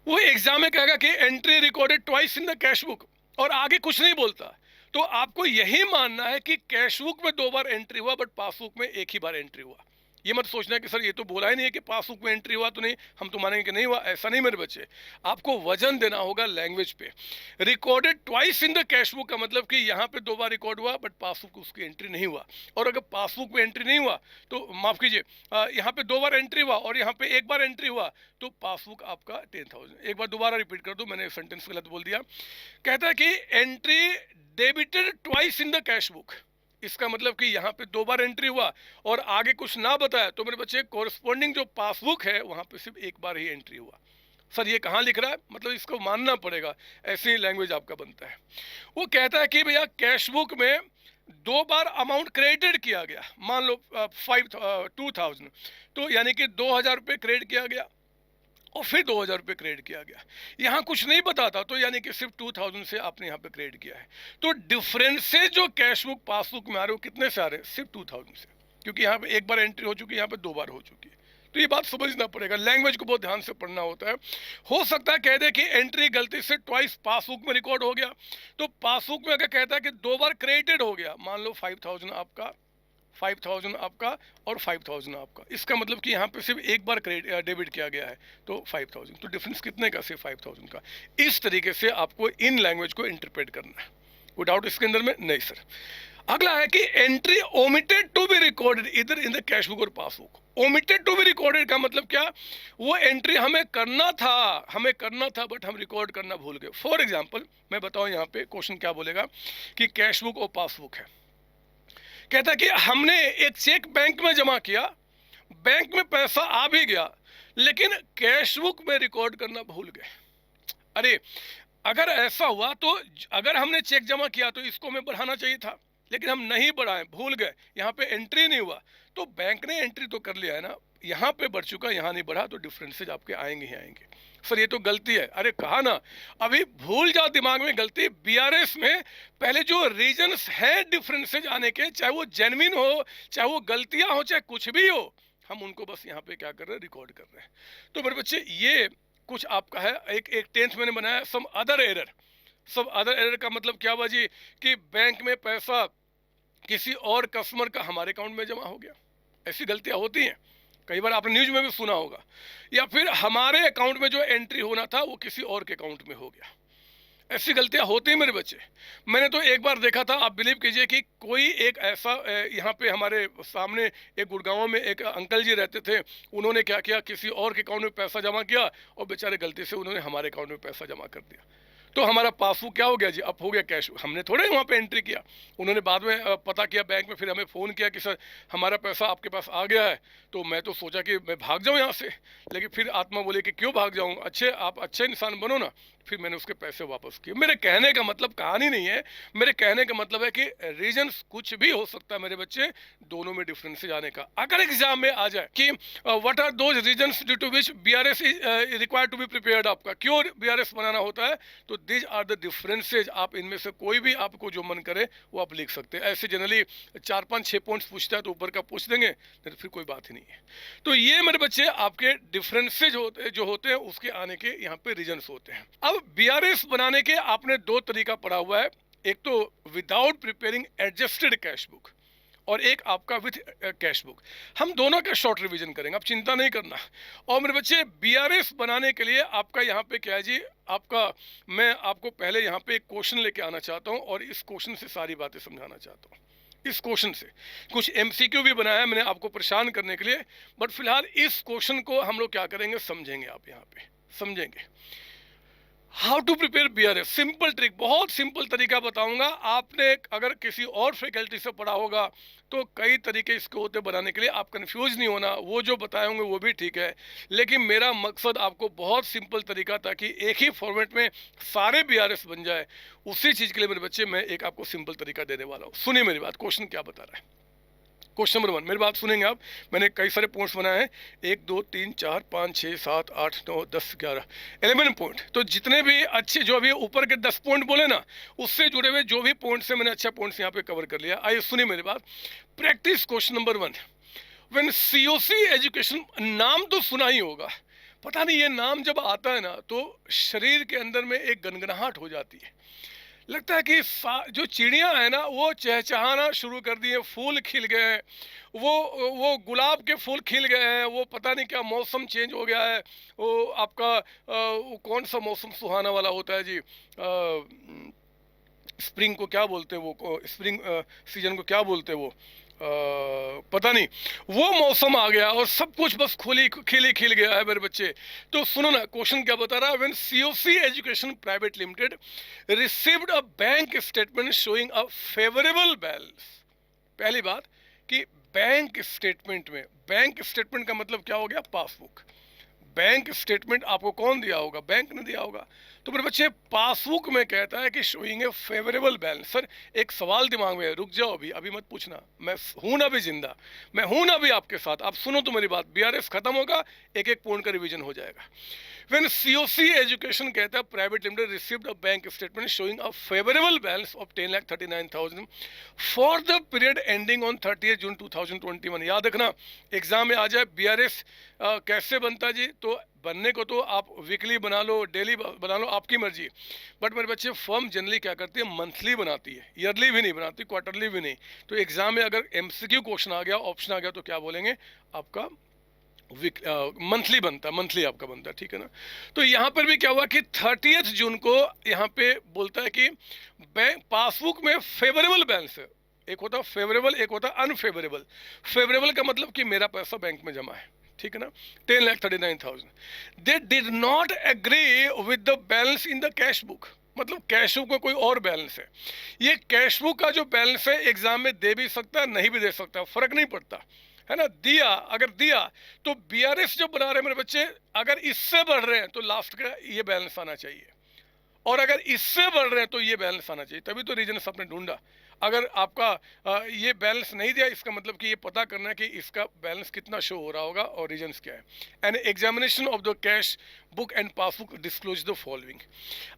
वो एग्जाम में कहेगा कि entry recorded twice in the cash book, और आगे कुछ नहीं बोलता। तो आपको यही मानना है कि कैश बुक में 2 बार एंट्री हुआ बट पासबुक में एक ही बार एंट्री हुआ। ये मत सोचना कि सर ये तो बोला ही नहीं है कि पासबुक में एंट्री हुआ, तो नहीं, हम तो मानेंगे कि नहीं हुआ, ऐसा नहीं मेरे बच्चे। आपको वजन देना होगा लैंग्वेज पे। Recorded twice in the cash book का मतलब कि यहाँ पे 2 बार रिकॉर्ड हुआ बट पासबुक उसकी एंट्री नहीं हुआ, और अगर पासबुक में एंट्री नहीं हुआ तो माफ कीजिए, यहाँ पे 2 बार एंट्री हुआ और यहाँ पे एक बार एंट्री हुआ, तो पासबुक आपका 10,000। एक बार दोबारा रिपीट कर दो, मैंने सेंटेंस गलत बोल दिया। कहता है कि entry debited twice in the cash book, इसका मतलब कि यहाँ पे 2 बार एंट्री हुआ और आगे कुछ ना बताया, तो मेरे बच्चे कोरस्पॉन्डिंग जो पासबुक है वहां पे सिर्फ एक बार ही एंट्री हुआ। सर ये कहाँ लिख रहा है, मतलब इसको मानना पड़ेगा, ऐसी लैंग्वेज आपका बनता है। वो कहता है कि भैया कैश बुक में 2 बार अमाउंट क्रेडिटेड किया गया, मान लो 2,000, तो यानी कि 2,000 रुपये क्रेडिट किया गया और फिर 2,000 रुपये क्रेडिट किया गया। यहाँ कुछ नहीं बताता, तो यानी कि सिर्फ 2,000 से आपने यहाँ पे क्रेडिट किया है। तो डिफरेंसेस जो कैश बुक पासबुक में आ रहे हो कितने से आ रहे हैं, सिर्फ 2,000 से, क्योंकि यहाँ पे एक बार एंट्री हो चुकी है, यहाँ पे 2 बार हो चुकी है। तो ये बात समझना पड़ेगा, लैंग्वेज को बहुत ध्यान से पढ़ना होता है। हो सकता है कह दे कि एंट्री गलती से ट्वाइस पासबुक में रिकॉर्ड हो गया, तो पासबुक में अगर कहता है कि 2 बार क्रेडिटेड हो गया, मान लो 5,000 आपका, 5,000 आपका और 5,000 आपका, इसका मतलब कि यहाँ पे सिर्फ एक बार डेबिट किया गया है, तो 5,000, तो डिफरेंस कितने का, सिर्फ 5,000 का। इस तरीके से आपको इन लैंग्वेज को इंटरप्रेट करना है। कोई डाउट इसके अंदर में? नहीं सर। अगला है कि entry omitted to be recorded इधर इन द कैश बुक और passbook. Omitted to be recorded का मतलब क्या, वो एंट्री हमें करना था बट हम रिकॉर्ड करना भूल गए। फॉर एग्जाम्पल मैं बताऊं, यहाँ पे क्वेश्चन क्या बोलेगा कि कैश बुक और पासबुक है, कहता है कि हमने एक चेक बैंक में जमा किया, बैंक में पैसा आ भी गया, लेकिन कैश बुक में रिकॉर्ड करना भूल गए। अरे अगर ऐसा हुआ तो अगर हमने चेक जमा किया तो इसको हमें बढ़ाना चाहिए था, लेकिन हम नहीं बढ़ाए, भूल गए, यहाँ पे एंट्री नहीं हुआ, तो बैंक ने एंट्री तो कर लिया है ना, यहाँ पे बढ़ चुका, यहाँ नहीं बढ़ा, तो डिफरेंसेज आपके आएंगे ही आएंगे। सर ये तो गलती है, अरे कहा ना, अभी भूल जाओ, दिमाग में गलती। बीआरएस में पहले जो रीजंस हैं डिफरेंसेज आने के, चाहे वो जेन्युइन हो, चाहे वो गलतियां हो, चाहे कुछ भी हो, हम उनको बस यहाँ पे क्या कर रहे हैं, रिकॉर्ड कर रहे हैं। तो मेरे बच्चे ये कुछ आपका है। एक 10th मैंने बनाया सम अदर एरर। सब अदर एरर का मतलब क्या हुआ जी, कि बैंक में पैसा किसी और कस्टमर का हमारे अकाउंट में जमा हो गया। ऐसी गलतियां होती हैं, कई बार आपने न्यूज में भी सुना होगा। या फिर हमारे अकाउंट में जो एंट्री होना था वो किसी और के अकाउंट में हो गया। ऐसी गलतियां होती हैं मेरे बच्चे। मैंने तो एक बार देखा था, आप बिलीव कीजिए कि कोई एक ऐसा यहाँ पे हमारे सामने एक गुड़गांव में एक अंकल जी रहते थे। उन्होंने क्या किया, किसी और के अकाउंट में पैसा जमा किया और बेचारे गलती से उन्होंने हमारे अकाउंट में पैसा जमा कर दिया। तो हमारा पासबुक क्या हो गया जी, अप हो गया कैश। हमने थोड़े वहाँ पे एंट्री किया, उन्होंने बाद में पता किया बैंक में, फिर हमें फ़ोन किया कि सर हमारा पैसा आपके पास आ गया है। तो मैं तो सोचा कि मैं भाग जाऊँ यहाँ से, लेकिन फिर आत्मा बोले कि क्यों भाग जाऊँ, आप अच्छे इंसान बनो ना। फिर मैंने उसके पैसे वापस किए। मेरे कहने का मतलब कहानी नहीं है, मेरे कहने का मतलब है कि रीजंस कुछ भी हो सकता है मेरे बच्चे, दोनों में डिफरेंसेज आने का। अगर एग्जाम में आ जाए कि what are those reasons due to which BRS is required to be prepared, आपका क्यों बीआरएस बनाना होता है, तो दीज आर द डिफरेंसेज। आप इनमें से कोई भी आपको जो मन करे वो आप लिख सकते हैं। ऐसे जनरली 4-5-6 पॉइंट्स पूछता है तो ऊपर का पूछ देंगे, नहीं तो फिर कोई बात ही नहीं है। तो ये मेरे बच्चे आपके डिफरेंसेज जो होते हैं उसके आने के यहाँ पे रीजंस होते हैं। अब बीआरएस बनाने के आपने दो तरीका पढ़ा हुआ है, एक तो without preparing adjusted cash book और एक आपका विथ कैश बुक। हम दोनों का शॉर्ट रिवीजन करेंगे, आप चिंता नहीं करना। और मेरे बच्चे बीआरएस बनाने के लिए आपका यहाँ पे क्या है जी, आपका मैं आपको पहले यहाँ पे एक क्वेश्चन लेके आना चाहता हूँ और इस क्वेश्चन से सारी बातें समझाना चाहता हूँ। इस क्वेश्चन से कुछ एमसीक्यू भी बनाया है मैंने आपको परेशान करने के लिए, बट फिलहाल इस क्वेश्चन को हम लोग क्या करेंगे, समझेंगे। आप यहाँ पे समझेंगे how to prepare BRS. Simple trick, बहुत सिंपल तरीका बताऊंगा। आपने अगर किसी और फैकल्टी से पढ़ा होगा तो कई तरीके इसके होते बनाने के लिए, आप कंफ्यूज नहीं होना। वो जो बताए होंगे वो भी ठीक है, लेकिन मेरा मकसद आपको बहुत सिंपल तरीका, ताकि एक ही फॉर्मेट में सारे बीआरएस बन जाए, उसी चीज़ के लिए मेरे बच्चे मैं एक आपको सिंपल तरीका देने वाला हूँ। सुनिए मेरी बात, क्वेश्चन क्या बता रहा है। क्वेश्चन नंबर 1, मेरी बात सुनेंगे आप। मैंने कई सारे पॉइंट्स बनाए हैं, 1 2 3 4 5 6 7 8 9 10 11 11 पॉइंट। तो जितने भी अच्छे, जो अभी ऊपर के 10 पॉइंट बोले ना, उससे जुड़े हुए जो भी पॉइंट्स हैं मैंने अच्छा पॉइंट्स यहाँ पे कवर कर लिया। आइए सुनिए मेरी बात। Practice question number 1, when COC education, नाम तो सुना ही होगा, पता नहीं ये नाम जब आता है ना तो शरीर के अंदर में एक गनगनाहट हो जाती है। लगता है कि जो चिड़ियां हैं ना वो चहचहाना शुरू कर दिए, फूल खिल गए हैं, वो गुलाब के फूल खिल गए हैं, वो पता नहीं क्या मौसम चेंज हो गया है। वो आपका वो कौन सा मौसम सुहाना वाला होता है जी, स्प्रिंग को क्या बोलते हैं, वो स्प्रिंग सीजन को क्या बोलते हैं, वो पता नहीं, वो मौसम आ गया और सब कुछ बस खिल गया है मेरे बच्चे। तो सुनो ना, क्वेश्चन क्या बता रहा है। When COC education private limited received a bank statement showing a favourable balance. पहली बात कि बैंक स्टेटमेंट में, बैंक स्टेटमेंट का मतलब क्या हो गया, पासबुक। बैंक स्टेटमेंट आपको कौन दिया होगा, बैंक ने दिया होगा। तो मेरे बच्चे पासबुक में कहता है कि शोइंग ए फेवरेबल बैलेंस। सर एक सवाल दिमाग में है, रुक जाओ अभी मत पूछना, मैं हूं ना भी जिंदा, मैं हूं ना भी आपके साथ। आप सुनो तो मेरी बात, बीआरएस खत्म होगा, एक एक पॉइंट का रिवीजन हो जाएगा। When COC एजुकेशन कहता है private limited received a bank statement showing a favourable balance of 10,39,000 for the period ending on 30 जून 2021। याद रखना एग्जाम में आ जाए बीआरएस कैसे बनता है जी, तो बनने को तो आप वीकली बना लो, डेली बना लो, आपकी मर्जी। बट मेरे बच्चे फर्म जनरली क्या करती है, मंथली बनाती है, ईयरली भी नहीं बनाती, क्वार्टरली भी नहीं। तो एग्जाम में अगर एमसीक्यू क्वेश्चन आ गया, ऑप्शन आ गया, तो क्या बोलेंगे, आपका मंथली बनता, मंथली आपका बनता है, ठीक है ना। तो यहाँ पर भी क्या हुआ कि 30 जून को यहाँ पे बोलता है कि बैंक पासबुक में फेवरेबल बैलेंस है, एक होता फेवरेबल, एक होता अनफेवरेबल। फेवरेबल का मतलब कि मेरा पैसा बैंक में जमा है, ठीक है ना, 10,39,000। They did not agree with the balance in the cash book, मतलब कैश बुक में कोई और बैलेंस है। ये कैश बुक का जो बैलेंस है एग्जाम में दे भी सकता है, नहीं भी दे सकता, फर्क नहीं पड़ता, है ना। दिया, अगर दिया तो बीआरएस जो बना रहे हैं मेरे बच्चे, अगर इससे बढ़ रहे हैं तो लास्ट का ये बैलेंस आना चाहिए। और अगर इससे बढ़ रहे हैं तो ये बैलेंस आना चाहिए, तभी तो रीजन आपने ढूंढा। अगर आपका ये बैलेंस नहीं दिया, इसका मतलब कि ये पता करना है कि इसका बैलेंस कितना शो हो रहा होगा और रीजंस क्या है। And examination of the cash book and passbook disclose the following.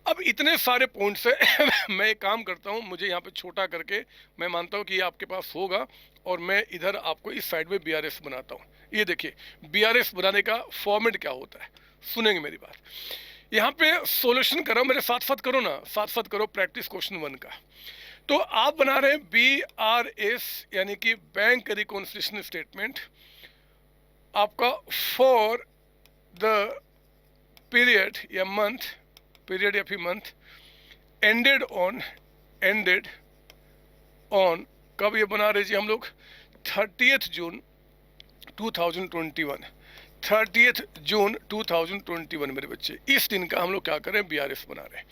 अब इतने सारे पॉइंट्स है मैं एक काम करता हूँ, मुझे यहाँ पे छोटा करके, मैं मानता हूँ कि ये आपके पास होगा, और मैं इधर आपको इस साइड में BRS बनाता हूँ। ये देखिए BRS बनाने का फॉर्मेट क्या होता है, सुनेंगे मेरी बात। यहाँ पे सॉल्यूशन करो, मेरे साथ साथ करो ना, साथ साथ करो प्रैक्टिस क्वेश्चन 1 का। तो आप बना रहे हैं BRS यानी कि बैंक रिकॉन्सिलिएशन स्टेटमेंट आपका फॉर द पीरियड या मंथ, पीरियड या फिर मंथ एंडेड ऑन कब ये बना रहे जी हम लोग 30th जून 2021, 30th जून 2021 मेरे बच्चे, इस दिन का हम लोग क्या करें BRS बना रहे हैं।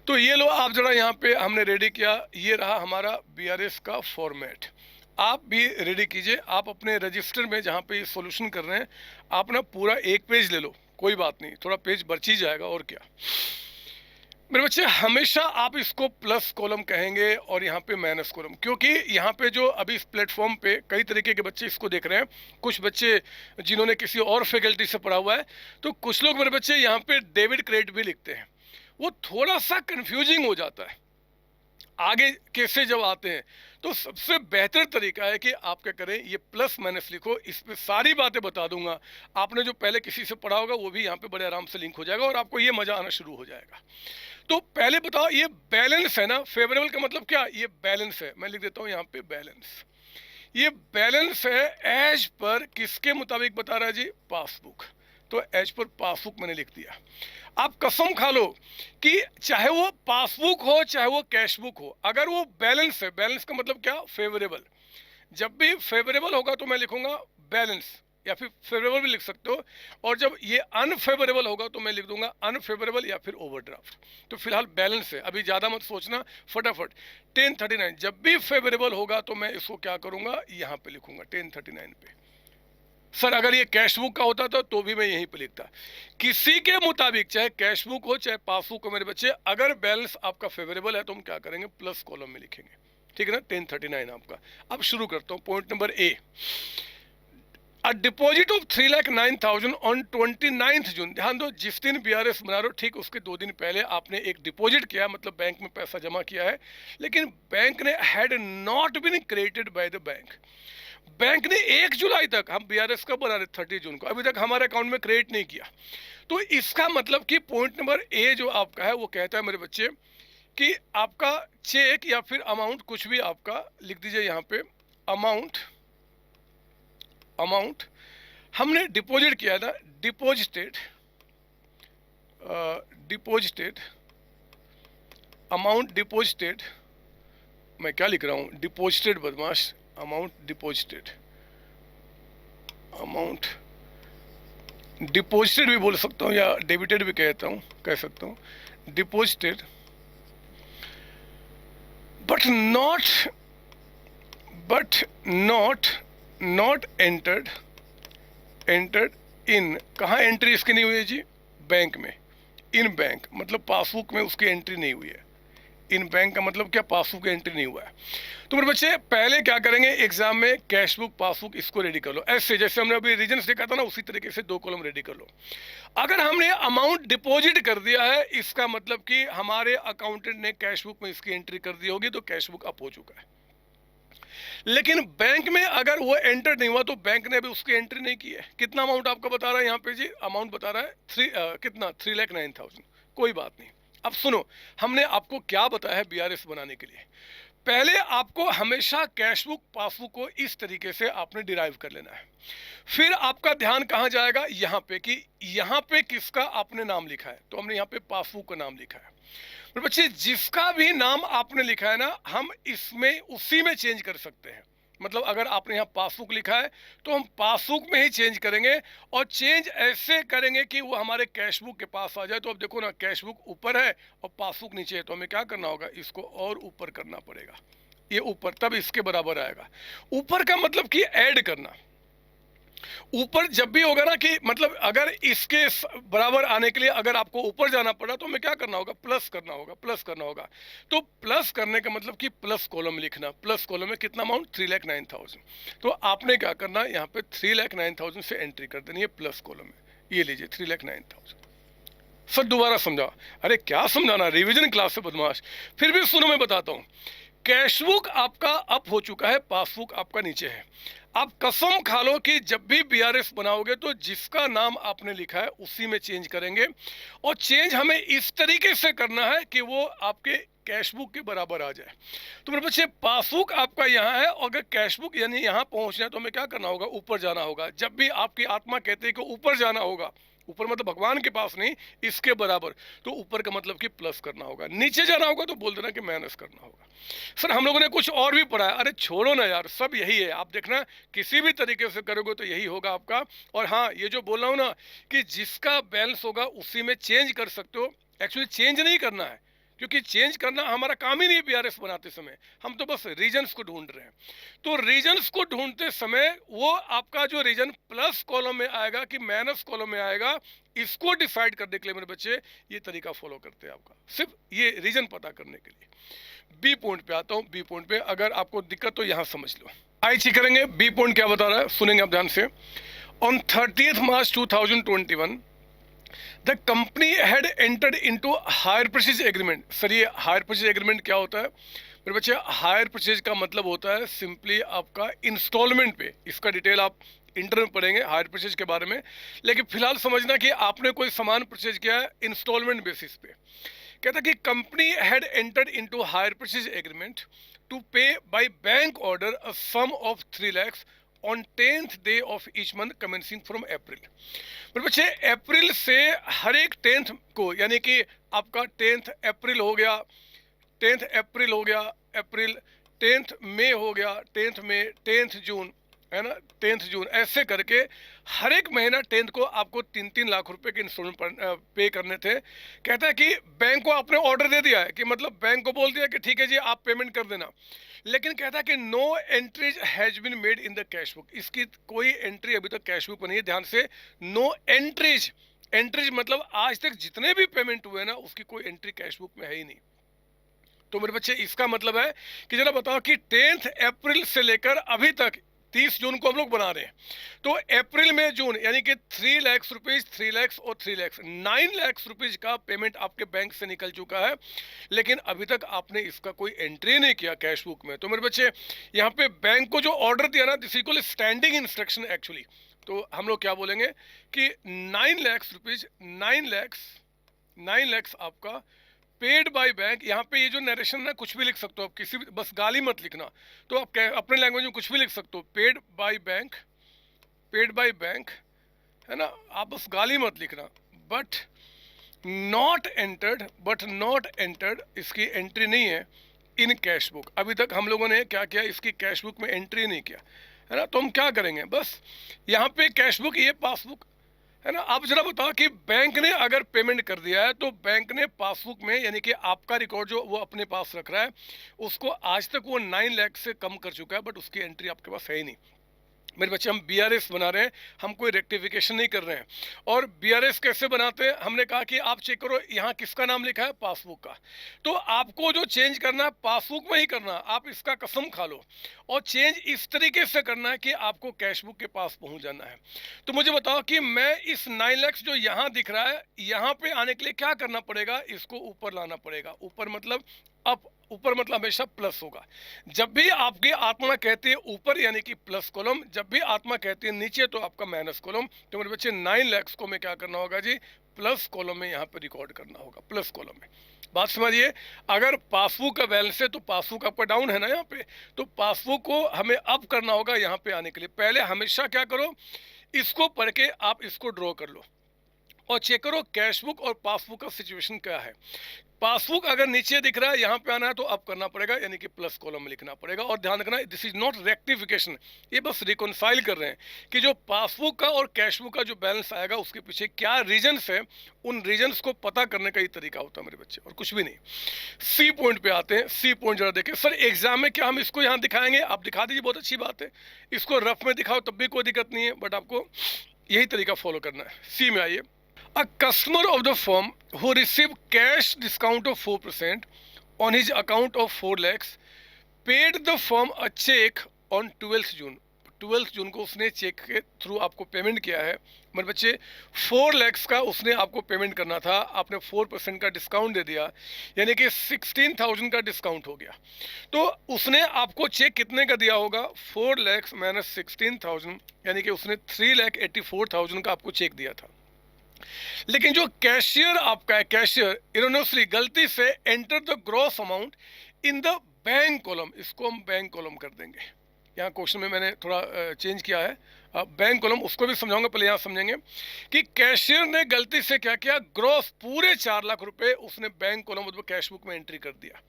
तो ये लो आप जरा यहाँ पे हमने रेडी किया, ये रहा हमारा BRS का फॉर्मेट। आप भी रेडी कीजिए, आप अपने रजिस्टर में जहाँ पे सॉल्यूशन कर रहे हैं आप ना पूरा एक पेज ले लो, कोई बात नहीं, थोड़ा पेज बच ही जाएगा और क्या। मेरे बच्चे हमेशा आप इसको प्लस कॉलम कहेंगे और यहाँ पे माइनस कॉलम, क्योंकि यहाँ पे जो अभी इस प्लेटफॉर्म पे कई तरीके के बच्चे इसको देख रहे हैं। कुछ बच्चे जिन्होंने किसी और फैकल्टी से पढ़ा हुआ है, तो कुछ लोग मेरे बच्चे यहाँ पे डेबिट क्रेडिट भी लिखते हैं, वो थोड़ा सा कंफ्यूजिंग हो जाता है आगे कैसे जब आते हैं। तो सबसे बेहतर तरीका है कि आप क्या करें, ये प्लस माइनस लिखो, इस पे सारी बातें बता दूंगा। आपने जो पहले किसी से पढ़ा होगा वो भी यहाँ पे बड़े आराम से लिंक हो जाएगा और आपको ये मजा आना शुरू हो जाएगा। तो पहले बताओ, ये बैलेंस है ना, फेवरेबल का मतलब क्या, ये बैलेंस है। मैं लिख देता हूँ यहाँ पे बैलेंस, ये बैलेंस है एज पर किसके मुताबिक बता रहा है जी, पासबुक। तो एज पर पासबुक मैंने लिख दिया। आप कसम खा लो कि चाहे वो पासबुक हो चाहे वो कैश बुक हो, अगर वो बैलेंस है, बैलेंस का मतलब क्या, फेवरेबल। जब भी फेवरेबल होगा तो मैं लिखूंगा बैलेंस, या फिर फेवरेबल भी लिख सकते हो, और जब ये अनफेवरेबल होगा तो मैं लिख दूंगा अनफेवरेबल या फिर ओवरड्राफ्ट। तो फिलहाल बैलेंस है, अभी ज़्यादा मत सोचना, फटाफट 1039। जब भी फेवरेबल होगा तो मैं इसको क्या करूंगा, यहाँ पे लिखूंगा 1039 पे। सर अगर ये कैश बुक का होता था तो भी मैं यहीं पे लिखता। किसी के मुताबिक, चाहे कैश बुक हो चाहे पासबुक हो मेरे बच्चे, अगर बैलेंस आपका फेवरेबल है तो हम क्या करेंगे, प्लस कॉलम में लिखेंगे, ठीक है ना। 1039 आपका। अब शुरू करता हूँ, point number A, a deposit of 3,09,000 on 29th जून। ध्यान दो, जिस दिन BRS बना रहे हो ठीक उसके 2 दिन पहले आपने एक डिपॉजिट किया, मतलब बैंक में पैसा जमा किया है, लेकिन बैंक ने had not been credited by the bank. Bank ने 1 जुलाई तक, हम BRS कब बना रहे 30 जून को, अभी तक हमारे अकाउंट में क्रेडिट नहीं किया। तो इसका मतलब कि पॉइंट नंबर ए जो आपका है वो कहता है मेरे बच्चे कि आपका चेक या फिर अमाउंट कुछ भी आपका लिख दीजिए यहाँ पे, अमाउंट हमने डिपॉजिट किया था, डिपॉजिटेड अमाउंट डिपॉजिटेड, मैं क्या लिख रहा हूँ, डिपॉजिटेड बदमाश, अमाउंट डिपॉजिटेड भी बोल सकता हूँ या डेबिटेड भी कह सकता हूँ, deposited but not entered in, कहाँ एंट्री इसकी नहीं हुई है जी, बैंक में। इन बैंक मतलब पासबुक में उसकी एंट्री नहीं हुई है। इन बैंक का मतलब क्या, पासबुक की एंट्री नहीं हुआ है। तो मेरे बच्चे पहले क्या करेंगे, एग्जाम में कैश बुक पासबुक इसको रेडी कर लो, ऐसे जैसे हमने अभी रीजन्स देखा था ना, उसी तरीके से 2 कॉलम रेडी कर लो। अगर हमने अमाउंट डिपॉजिट कर दिया है, इसका मतलब कि हमारे अकाउंटेंट ने कैश बुक में इसकी एंट्री कर दी होगी, तो कैश बुक अप हो चुका है। लेकिन बैंक में अगर वो एंटर नहीं हुआ तो बैंक ने अभी उसकी एंट्री नहीं की है। कितना अमाउंट आपको बता रहा है यहाँ पे जी, अमाउंट बता रहा है कितना, 3,09,000। कोई बात नहीं, अब सुनो, हमने आपको क्या बताया है BRS बनाने के लिए। पहले आपको हमेशा कैश बुक पासबुक को इस तरीके से आपने डिराइव कर लेना है। फिर आपका ध्यान कहाँ जाएगा, यहाँ पे, कि यहाँ पे किसका आपने नाम लिखा है, तो हमने यहाँ पे पासबुक का नाम लिखा है। तो बच्चे जिसका भी नाम आपने लिखा है ना, हम इसमें उसी में चेंज कर सकते हैं। मतलब अगर आपने यहाँ पासबुक लिखा है तो हम पासबुक में ही चेंज करेंगे, और चेंज ऐसे करेंगे कि वो हमारे कैश बुक के पास आ जाए। तो अब देखो ना, कैश बुक ऊपर है और पासबुक नीचे है, तो हमें क्या करना होगा, इसको और ऊपर करना पड़ेगा, ये ऊपर, तब इसके बराबर आएगा। ऊपर का मतलब कि ऐड करना, ऊपर जब भी होगा ना कि मतलब अगर इसके बराबर आने के लिए अगर आपको ऊपर जाना पड़ा तो हमें क्या करना होगा, प्लस करना होगा, प्लस करना होगा। तो प्लस करने का मतलब कि प्लस कॉलम लिखना, प्लस कॉलम में कितना अमाउंट, 3,09,000। तो आपने क्या करना है, यहाँ पे 3,09,000 से एंट्री कर देनी है प्लस कॉलम में। ये लीजिए 3,09,000। सर दोबारा समझा, अरे क्या समझाना, रिवीजन क्लास से बदमाश। फिर भी सुनो मैं बताता हूँ। कैशबुक आपका अप हो चुका है, पासबुक आपका नीचे है। आप कसम खा लो कि जब भी बीआरएस बनाओगे तो जिसका नाम आपने लिखा है उसी में चेंज करेंगे, और चेंज हमें इस तरीके से करना है कि वो आपके कैशबुक के बराबर आ जाए। तो मेरे बच्चे पासबुक आपका यहाँ है, और अगर कैशबुक यानी यहाँ पहुँचना है तो हमें क्या करना होगा, ऊपर जाना होगा। जब भी आपकी आत्मा कहती है कि ऊपर जाना होगा, ऊपर मतलब भगवान के पास नहीं, इसके बराबर, तो ऊपर का मतलब कि प्लस करना होगा। नीचे जाना होगा तो बोल देना कि माइनस करना होगा। सर हम लोगों ने कुछ और भी पढ़ा है, अरे छोड़ो ना यार, सब यही है। आप देखना किसी भी तरीके से करोगे तो यही होगा आपका। और हाँ, ये जो बोल रहा हूँ ना कि जिसका बैलेंस होगा उसी में चेंज कर सकते हो, एक्चुअली चेंज नहीं करना है, क्योंकि चेंज करना हमारा काम ही नहीं है। बीआरएस बनाते समय हम तो बस रीजन्स को ढूंढ रहे हैं। तो रीजन्स को ढूंढते समय वो आपका जो रीजन प्लस कॉलम में आएगा कि माइनस कॉलम में आएगा, इसको डिसाइड करने के लिए मेरे बच्चे ये तरीका फॉलो करते हैं आपका, सिर्फ ये रीजन पता करने के लिए। बी पॉइंट पे आता हूँ। बी पॉइंट पे अगर आपको दिक्कत तो यहाँ समझ लो। आई चेक करेंगे बी पॉइंट क्या बता रहा है, सुनेंगे आप ध्यान से। On 30th March 2021 the company had entered into hire purchase agreement. Sir ये हायर परचेज एग्रीमेंट क्या होता है मेरे बच्चे? हायर परचेज का मतलब होता है सिंपली आपका इंस्टॉलमेंट पे। इसका डिटेल आप इंटर में पढ़ेंगे हायर परचेज के बारे में, लेकिन फिलहाल समझना कि आपने कोई सामान परचेज किया है इंस्टॉलमेंट बेसिस पे। कहता कि company had entered into hire purchase agreement to pay by bank order a sum of 3 lakhs on 10th day of each month commencing from April. मेरे बच्चे अप्रैल से हर एक 10th को, यानी कि आपका 10th अप्रैल हो गया, 10th अप्रैल हो गया, अप्रैल 10th मई हो गया, 10th मई, 10th जून है ना, 10th जून, ऐसे करके हर एक महीना 10th को आपको 3-3 लाख रुपए के इंस्टॉलमेंट पे करने थे। कहता है कि बैंक को आपने ऑर्डर दे दिया है, कि मतलब बैंक को बोल दिया कि ठीक है जी आप पेमेंट कर देना, लेकिन कहता है कि no entries has been made in the cashbook. इसकी कोई एंट्री अभी तक कैशबुक में नहीं है। ध्यान से, नो एंट्रीज, एंट्रीज मतलब आज तक जितने भी पेमेंट हुए ना उसकी कोई एंट्री कैशबुक में है ही नहीं। तो मेरे बच्चे इसका मतलब है कि जरा बताओ कि 10th अप्रैल से लेकर अभी तक 30 जून को हम लोग बना रहे हैं, तो अप्रैल में जून यानी कि 3 लाख रुपीज, 3 लाख और 3 लाख, 9 लाख रुपीज का पेमेंट आपके बैंक से निकल चुका है, लेकिन अभी तक आपने इसका कोई एंट्री नहीं किया कैशबुक में। तो मेरे बच्चे यहाँ पे बैंक को जो ऑर्डर दिया ना, this is standing instruction actually. तो हम लोग क्या बोलेंगे कि 9 लाख रुपीज, 9 लाख आपका पेड बाय बैंक। यहाँ पे ये जो नरेशन है कुछ भी लिख सकते हो आप, किसी भी, बस गाली मत लिखना। तो आप अपने लैंग्वेज में कुछ भी लिख सकते हो, paid by bank, paid by bank है ना, आप बस गाली मत लिखना। But not entered, but not entered, इसकी एंट्री नहीं है इन कैशबुक। अभी तक हम लोगों ने क्या किया, इसकी कैशबुक में एंट्री नहीं किया है ना। तो हम क्या करेंगे, बस यहाँ पे कैशबुक, ये पासबुक है ना। आप जरा बताओ कि बैंक ने अगर पेमेंट कर दिया है तो बैंक ने पासबुक में, यानी कि आपका रिकॉर्ड जो वो अपने पास रख रहा है, उसको आज तक वो 9 लाख से कम कर चुका है, बट उसकी एंट्री आपके पास है ही नहीं। मेरे बच्चे हम बीआरएस बना रहे हैं, हम कोई रेक्टिफिकेशन नहीं कर रहे हैं। और बीआरएस कैसे बनाते हैं, हमने कहा कि आप चेक करो यहाँ किसका नाम लिखा है, पासबुक का। तो आपको जो चेंज करना है पासबुक में ही करना, आप इसका कसम खा लो। और चेंज इस तरीके से करना है कि आपको कैशबुक के पास पहुंच जाना है। तो मुझे बताओ कि मैं इस 9 लाख जो यहाँ दिख रहा है, यहाँ पे आने के लिए क्या करना पड़ेगा, इसको ऊपर लाना पड़ेगा। ऊपर मतलब अप, ऊपर मतलब हमेशा प्लस होगा। जब भी आपकी आत्मा कहती है ऊपर यानी कि प्लस कॉलम, जब भी आत्मा कहती है नीचे तो आपका माइनस कॉलम। तो मेरे बच्चे 9 लाख को मैं क्या करना होगा जी, प्लस कॉलम में यहाँ पे रिकॉर्ड करना होगा, प्लस कॉलम में। बात समझिए, अगर पासबुक का बैलेंस है तो पासबुक आपका डाउन है ना यहाँ पे, तो पासबुक को हमें अप करना होगा यहाँ पे आने के लिए। पहले हमेशा क्या करो, इसको पढ़ के आप इसको ड्रॉ कर लो, और चेक करो कैश बुक और पासबुक का सिचुएशन क्या है। पासबुक अगर नीचे दिख रहा है, यहाँ पे आना है तो अप करना पड़ेगा, यानी कि प्लस कॉलम में लिखना पड़ेगा। और ध्यान रखना, दिस इज नॉट रेक्टिफिकेशन, ये बस रिकॉन्साइल कर रहे हैं कि जो पासबुक का और कैश बुक का जो बैलेंस आएगा उसके पीछे क्या रीजंस है, उन रीजंस को पता करने का ही तरीका होता है मेरे बच्चे, और कुछ भी नहीं। सी पॉइंट पे आते हैं। सी पॉइंट जरा देखें। सर एग्जाम में क्या हम इसको यहाँ दिखाएंगे? आप दिखा दीजिए, बहुत अच्छी बात है। इसको रफ में दिखाओ तब भी कोई दिक्कत नहीं है, बट आपको यही तरीका फॉलो करना है। सी में आइए। A customer of the firm who received cash discount of 4% on his account of 4 lakhs paid the firm a check on 12th June. 12th जून को उसने चेक के थ्रू आपको पेमेंट किया है मेरे बच्चे। 4 lakhs का उसने आपको पेमेंट करना था, आपने 4% का डिस्काउंट दे दिया, यानी कि 16,000 का डिस्काउंट हो गया। तो उसने आपको चेक कितने का दिया होगा? 4 lakhs माइनस 16,000, यानी कि उसने 3,84,000 का आपको चेक दिया था। लेकिन जो कैशियर आपका है, कैशियर इरोनियसली गलती से enter the gross amount in the bank column, इसको हम बैंक कॉलम कर देंगे। यहाँ क्वेश्चन में मैंने थोड़ा चेंज किया है, बैंक कॉलम उसको भी समझाऊंगा, पहले यहाँ समझेंगे कि कैशियर ने गलती से क्या किया, ग्रॉस पूरे 4 लाख रुपए उसने बैंक कॉलम मतलब कैश बुक में एंट्री कर दिया।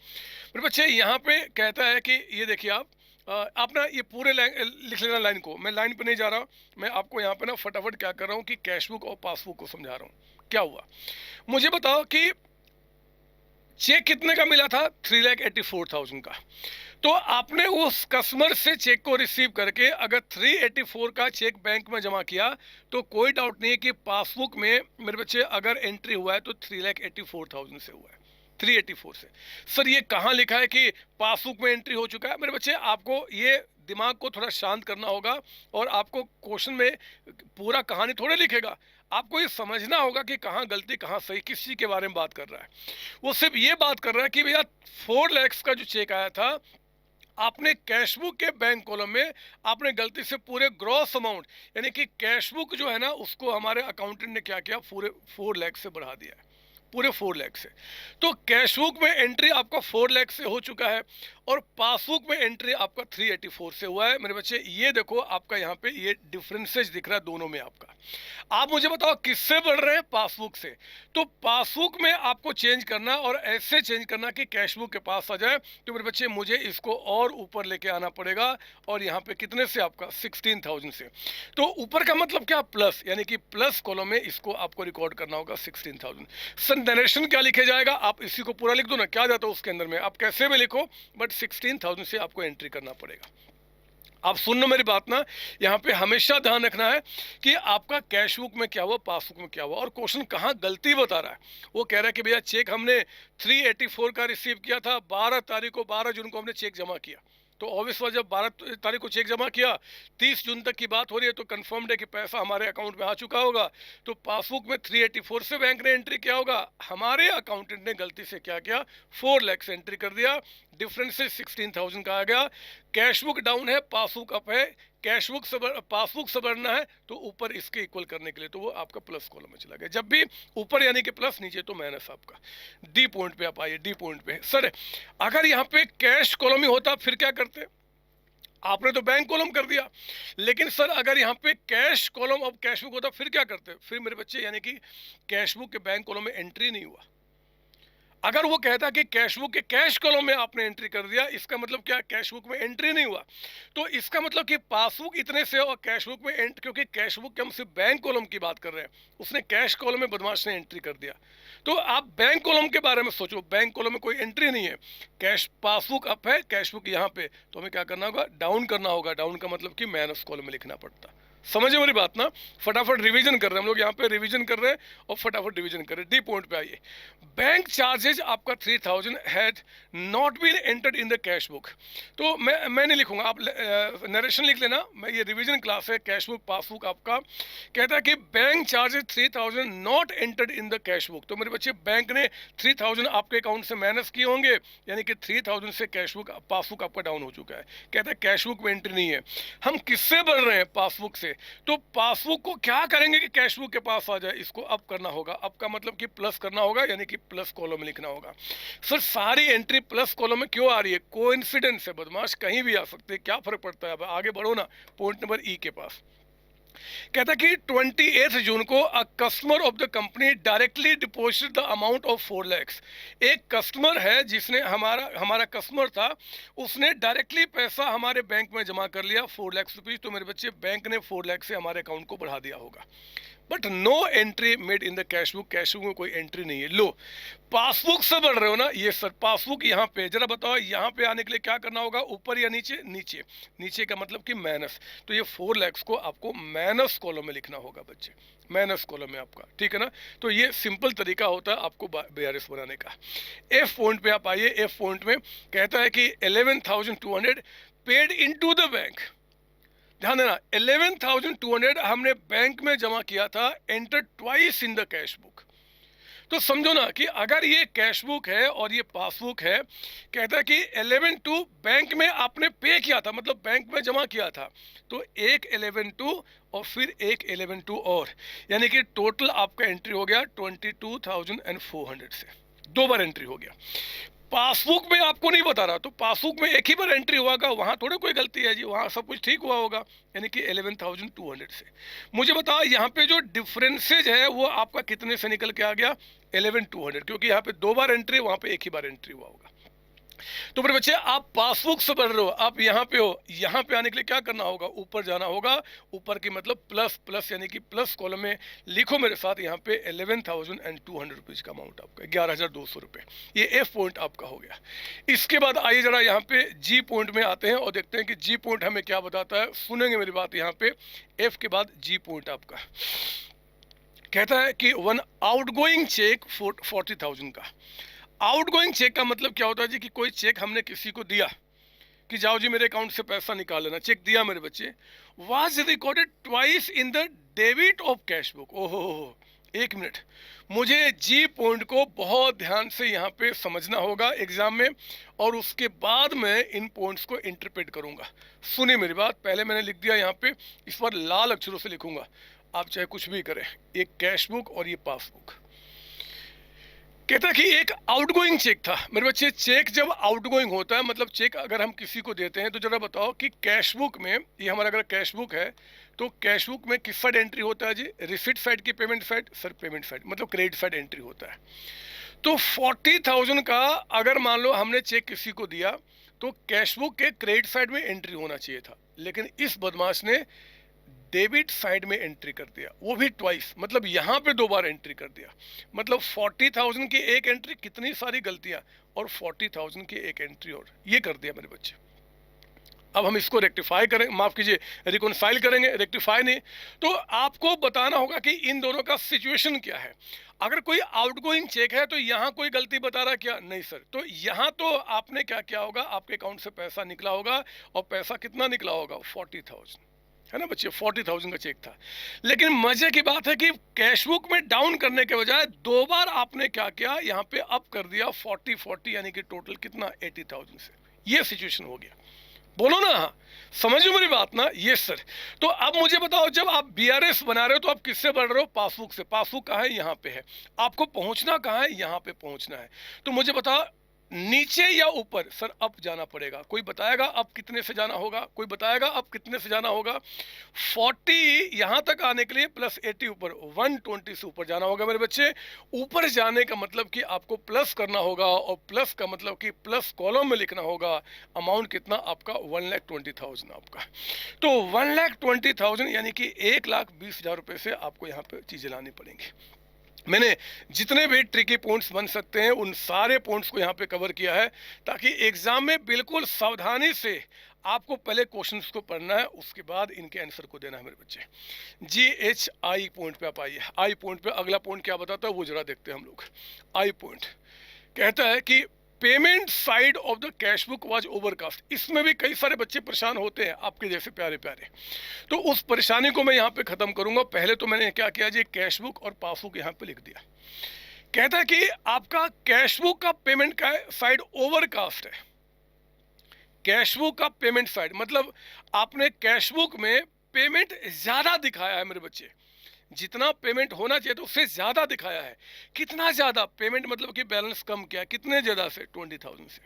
मेरे बच्चे यहाँ पे कहता है कि ये देखिए आप ना ये पूरे लिख लेना लाइन को, मैं लाइन पे नहीं जा रहा, मैं आपको यहाँ पे ना फटाफट क्या कर रहा हूँ कि कैश बुक और पासबुक को समझा रहा हूँ। क्या हुआ मुझे बताओ कि चेक कितने का मिला था? 3,84,000 का। तो आपने उस कस्टमर से चेक को रिसीव करके अगर 384 का चेक बैंक में जमा किया तो कोई डाउट नहीं है कि पासबुक में मेरे बच्चे अगर एंट्री हुआ है तो 3,84,000 से हुआ है, 384 से। सर ये कहाँ लिखा है कि पासबुक में एंट्री हो चुका है? मेरे बच्चे आपको ये दिमाग को थोड़ा शांत करना होगा, और आपको क्वेश्चन में पूरा कहानी थोड़े लिखेगा, आपको ये समझना होगा कि कहाँ गलती कहाँ सही, किस चीज़ के बारे में बात कर रहा है। वो सिर्फ ये बात कर रहा है कि भैया 4 lakhs का जो चेक आया था आपने कैश बुक के बैंक कॉलम में आपने गलती से पूरे ग्रॉस अमाउंट, यानी कि कैश बुक जो है ना उसको हमारे अकाउंटेंट ने क्या किया, पूरे 4 लाख से बढ़ा दिया है, पूरे 4 लाख से। तो कैश बुक में एंट्री आपका 4 लाख से हो चुका है और पासबुक में एंट्री आपका 384 से हुआ है। मेरे बच्चे ये देखो आपका यहाँ पे ये डिफरेंसेस दिख रहा है दोनों में आपका। आप मुझे बताओ किससे बढ़ रहे हैं? पासबुक से। तो पासबुक में आपको चेंज करना और ऐसे चेंज करना कि कैश बुक के पास आ जाए। तो मेरे बच्चे मुझे इसको और ऊपर लेके आना पड़ेगा, और यहाँ पे कितने से? आपका 16,000 से। तो ऊपर का मतलब क्या? प्लस, यानी कि प्लस कॉलम में इसको आपको रिकॉर्ड करना होगा 16,000। सर नरेशन क्या लिखे जाएगा? आप इसी को पूरा लिख दो ना, क्या जाता है उसके अंदर में, आप कैसे भी लिखो, बट 16,000 से आपको एंट्री करना पड़ेगा। आप सुनना मेरी बात ना, यहाँ पे हमेशा ध्यान रखना है कि आपका कैश बुक में क्या हुआ, पासबुक में क्या हुआ, और क्वेश्चन कहाँ गलती बता रहा है। वो कह रहा है कि भैया चेक हमने 384 का रिसीव किया था, 12 तारीख को, 12 जून को हमने चेक जमा किया। तो ऑब्वियसली जब 12 तारीख को चेक जमा किया, 30 जून तक की बात हो रही है, तो कंफर्म्ड है कि पैसा हमारे अकाउंट में आ चुका होगा। तो पासबुक में 384 से बैंक ने एंट्री किया होगा, हमारे अकाउंटेंट ने गलती से क्या किया, 4 लाख से एंट्री कर दिया, डिफरेंस से 16,000 का आ गया। कैश बुक डाउन है, पासबुक अप है, कैश बुक से पासबुक से बढ़ना है तो ऊपर इसके इक्वल करने के लिए तो वो आपका प्लस कॉलम में चला गया। जब भी ऊपर यानी कि प्लस, नीचे तो माइनस आपका। डी पॉइंट पे आप आइए। डी पॉइंट पे सर अगर यहाँ पे कैश कॉलम ही होता फिर क्या करते? आपने तो बैंक कॉलम कर दिया, लेकिन सर अगर यहाँ पे कैश कॉलम और कैश बुक होता फिर क्या करते? फिर मेरे बच्चे यानी कि कैश बुक के बैंक कॉलम में एंट्री नहीं हुआ। अगर वो कहता कि कैश बुक के कैश कॉलम में आपने एंट्री कर दिया, इसका मतलब क्या? कैश बुक में एंट्री नहीं हुआ। तो इसका मतलब कि पासबुक इतने से और कैश बुक में एंट्री, क्योंकि कैश बुक के हम सिर्फ बैंक कॉलम की बात कर रहे हैं, उसने कैश कॉलम में बदमाश ने एंट्री कर दिया। तो आप बैंक कॉलम के बारे में सोचो, बैंक कॉलम में कोई एंट्री नहीं है, कैश पासबुक अप है, कैश बुक यहाँ पे, तो हमें क्या करना होगा? डाउन करना होगा। डाउन का मतलब कि माइनस कॉलम में लिखना पड़ता। समझे मेरी बात ना? फटाफट रिवीजन कर रहे हैं हम लोग, यहाँ पे रिवीजन कर रहे हैं और फटाफट रिवीजन कर रहे हैं। डी पॉइंट पे आइए। बैंक चार्जेज आपका 3,000 had not been entered in the cash book. तो मैं नहीं लिखूंगा, आप नरेशन लिख लेना। मैं ये रिवीजन क्लास है, कैश बुक पासबुक आपका कहता है कि bank charges 3,000 not entered in the cash book. तो मेरे बच्चे बैंक ने 3,000 आपके अकाउंट से माइनस किए होंगे, यानी कि 3,000 से कैश बुक पासबुक आपका डाउन हो चुका है। कहता है कैश बुक में एंट्री नहीं है। हम किससे बढ़ रहे हैं? पासबुक से। तो पासबुक को क्या करेंगे कि कैश बुक के पास आ जाए? इसको अप करना होगा। अप का मतलब कि प्लस करना होगा, यानी कि प्लस कॉलम में लिखना होगा। सर सारी एंट्री प्लस कॉलम में क्यों आ रही है? कोइंसिडेंस है, बदमाश कहीं भी आ सकते हैं, क्या फर्क पड़ता है? अब आगे बढ़ो ना, पॉइंट नंबर ई के पास। कहता है कि 28 जून को a customer of the company directly deposited the amount of 4 lakhs। एक कस्टमर है जिसने हमारा हमारा कस्टमर था, उसने डायरेक्टली पैसा हमारे बैंक में जमा कर लिया 4 लाख रुपीज। तो मेरे बच्चे बैंक ने 4 लाख से हमारे अकाउंट को बढ़ा दिया होगा, but no entry made in the cash book. Cash book में कोई एंट्री नहीं है। लो, पासबुक से बढ़ रहे हो ना? ये सर पासबुक यहाँ पे, जरा बताओ यहाँ पे आने के लिए क्या करना होगा, ऊपर या नीचे? नीचे। नीचे का मतलब कि माइनस। तो ये 4 lakhs को आपको माइनस कॉलम में लिखना होगा बच्चे, माइनस कॉलम में आपका, ठीक है ना? तो ये सिंपल तरीका होता है आपको बीआरएस बनाने का। एफ पॉइंट पे आप आइए। एफ पॉइंट में कहता है कि 11,200 पेड इनटू द बैंक। ध्यान देना, 11,200 हमने बैंक में जमा किया था, enter twice in the cash book. तो समझो ना कि अगर ये कैश बुक है और ये पासबुक है, कहता है कि 11,2 बैंक में आपने पे किया था, मतलब बैंक में जमा किया था, तो एक 11,2 और फिर एक 11,2 और, यानी कि टोटल आपका एंट्री हो गया 22,400 से। 2 बार एंट्री हो गया। पासबुक में आपको नहीं बता रहा, तो पासबुक में एक ही बार एंट्री हुआ होगा, वहां थोड़े कोई गलती है जी, वहां सब कुछ ठीक हुआ होगा, यानी कि 11,200 से। मुझे बताओ यहाँ पे जो डिफरेंसेज है वो आपका कितने से निकल के आ गया? 11,200, क्योंकि यहाँ पे 2 बार एंट्री, वहां पे एक ही बार एंट्री हुआ होगा। तो मेरे बच्चे, आप पासबुक से पढ़ रहे हो, आप यहाँ पे हो, यहाँ पे आने के लिए क्या करना होगा? ऊपर जाना होगा। ऊपर की मतलब प्लस, प्लस यानी कि प्लस कॉलम में लिखो मेरे साथ यहाँ पे 11,200 रुपीज का अमाउंट आपका, 11,200 रुपये। ये एफ पॉइंट आपका हो गया। इसके बाद आइए जरा यहाँ पे जी पॉइंट में आते हैं और देखते हैं कि जी पॉइंट हमें क्या बताता है। सुनेंगे मेरी बात यहाँ पे, एफ के बाद जी पॉइंट आपका कहता है कि वन आउटगोइंग चेक 40,000 का। आउटगोइंग चेक का मतलब क्या होता है जी? कि कोई चेक हमने किसी को दिया कि जाओ जी मेरे अकाउंट से पैसा निकाल लेना, चेक दिया मेरे बच्चे, was recorded twice in the debit of cash book. ओहो, एक मिनट, मुझे जी पॉइंट को बहुत ध्यान से यहाँ पे समझना होगा एग्जाम में, और उसके बाद मैं इन पॉइंट्स को इंटरप्रेट करूंगा। सुनिए मेरी बात, पहले मैंने लिख दिया यहाँ पे, इस पर लाल अक्षरों से लिखूंगा, आप चाहे कुछ भी करें। एक कैश बुक और ये पासबुक। कहता कि एक आउटगोइंग चेक था मेरे बच्चे। चेक जब आउटगोइंग होता है, मतलब चेक अगर हम किसी को देते हैं, तो जरा बताओ कि कैश बुक में, ये हमारा अगर कैश बुक है, तो कैश बुक में किस साइड एंट्री होता है जी? रिसिट साइड की payment side? Sir payment side, मतलब क्रेडिट साइड एंट्री होता है। तो 40,000 का अगर मान लो हमने चेक किसी को दिया, तो कैश बुक के क्रेडिट साइड में एंट्री होना चाहिए था, लेकिन इस बदमाश ने डेबिट साइड में एंट्री कर दिया, वो भी ट्वाइस, मतलब यहाँ पे 2 बार एंट्री कर दिया। मतलब 40,000 की एक एंट्री, कितनी सारी गलतियां, और 40,000 की एक एंट्री और ये कर दिया मेरे बच्चे। अब हम इसको रेक्टिफाई करें, माफ कीजिए रिकॉन्साइल करेंगे, रेक्टिफाई नहीं। तो आपको बताना होगा कि इन दोनों का सिचुएशन क्या है। अगर कोई आउटगोइंग चेक है तो यहाँ कोई गलती बता रहा क्या? नहीं सर। तो यहाँ तो आपने क्या किया होगा, आपके अकाउंट से पैसा निकला होगा, और पैसा कितना निकला होगा? 40,000, है ना बच्चे? 40,000 का चेक था। लेकिन मजे की बात है कि कैश बुक में डाउन करने के बजाय 2 बार आपने क्या किया, यहाँ पे अप कर दिया 40, यानी कि टोटल कितना? 80,000 से। ये सिचुएशन हो गया। बोलो ना, समझो मेरी बात ना? ये सर। तो अब मुझे बताओ, जब आप बीआरएस बना रहे हो तो आप किससे बढ़ रहे हो? पासबुक से। पासबुक कहाँ है? यहाँ पे है। आपको पहुंचना कहाँ है? यहाँ पे पहुंचना है। तो मुझे बताओ, नीचे या ऊपर? सर अप जाना पड़ेगा। कोई बताएगा अप कितने से जाना होगा? कोई बताएगा अप कितने से जाना होगा? 40 यहां तक आने के लिए प्लस 80 ऊपर, 120 से ऊपर जाना होगा मेरे बच्चे। ऊपर जाने का मतलब कि आपको प्लस करना होगा, और प्लस का मतलब कि प्लस कॉलम में लिखना होगा। अमाउंट कितना आपका? 1,20,000 आपका। तो 1,20,000 यानी कि 1,20,000 रुपए से आपको यहाँ पे चीजें लानी पड़ेंगी। मैंने जितने भी ट्रिकी पॉइंट्स बन सकते हैं उन सारे पॉइंट्स को यहाँ पे कवर किया है, ताकि एग्जाम में बिल्कुल सावधानी से आपको पहले क्वेश्चंस को पढ़ना है, उसके बाद इनके आंसर को देना है मेरे बच्चे। GHI पॉइंट पे आप आइए। आई पॉइंट पे अगला पॉइंट क्या बताता है वो जरा देखते हैं हम लोग। आई पॉइंट कहता है कि payment side of the cash book was overcast. इसमें भी कई सारे बच्चे परेशान होते हैं, आपके जैसे प्यारे प्यारे। तो उस परेशानी को मैं यहाँ पे खत्म करूंगा। पहले तो मैंने क्या किया जी, कैश बुक और पासबुक यहाँ पे लिख दिया। कहता है कि आपका कैश बुक का पेमेंट का साइड ओवरकास्ट है। कैश बुक का पेमेंट साइड मतलब आपने कैश बुक में पेमेंट ज्यादा दिखाया है मेरे बच्चे, जितना पेमेंट होना चाहिए तो उससे ज़्यादा दिखाया है। कितना ज़्यादा पेमेंट, मतलब कि बैलेंस कम किया, कितने ज़्यादा से? 20,000 से।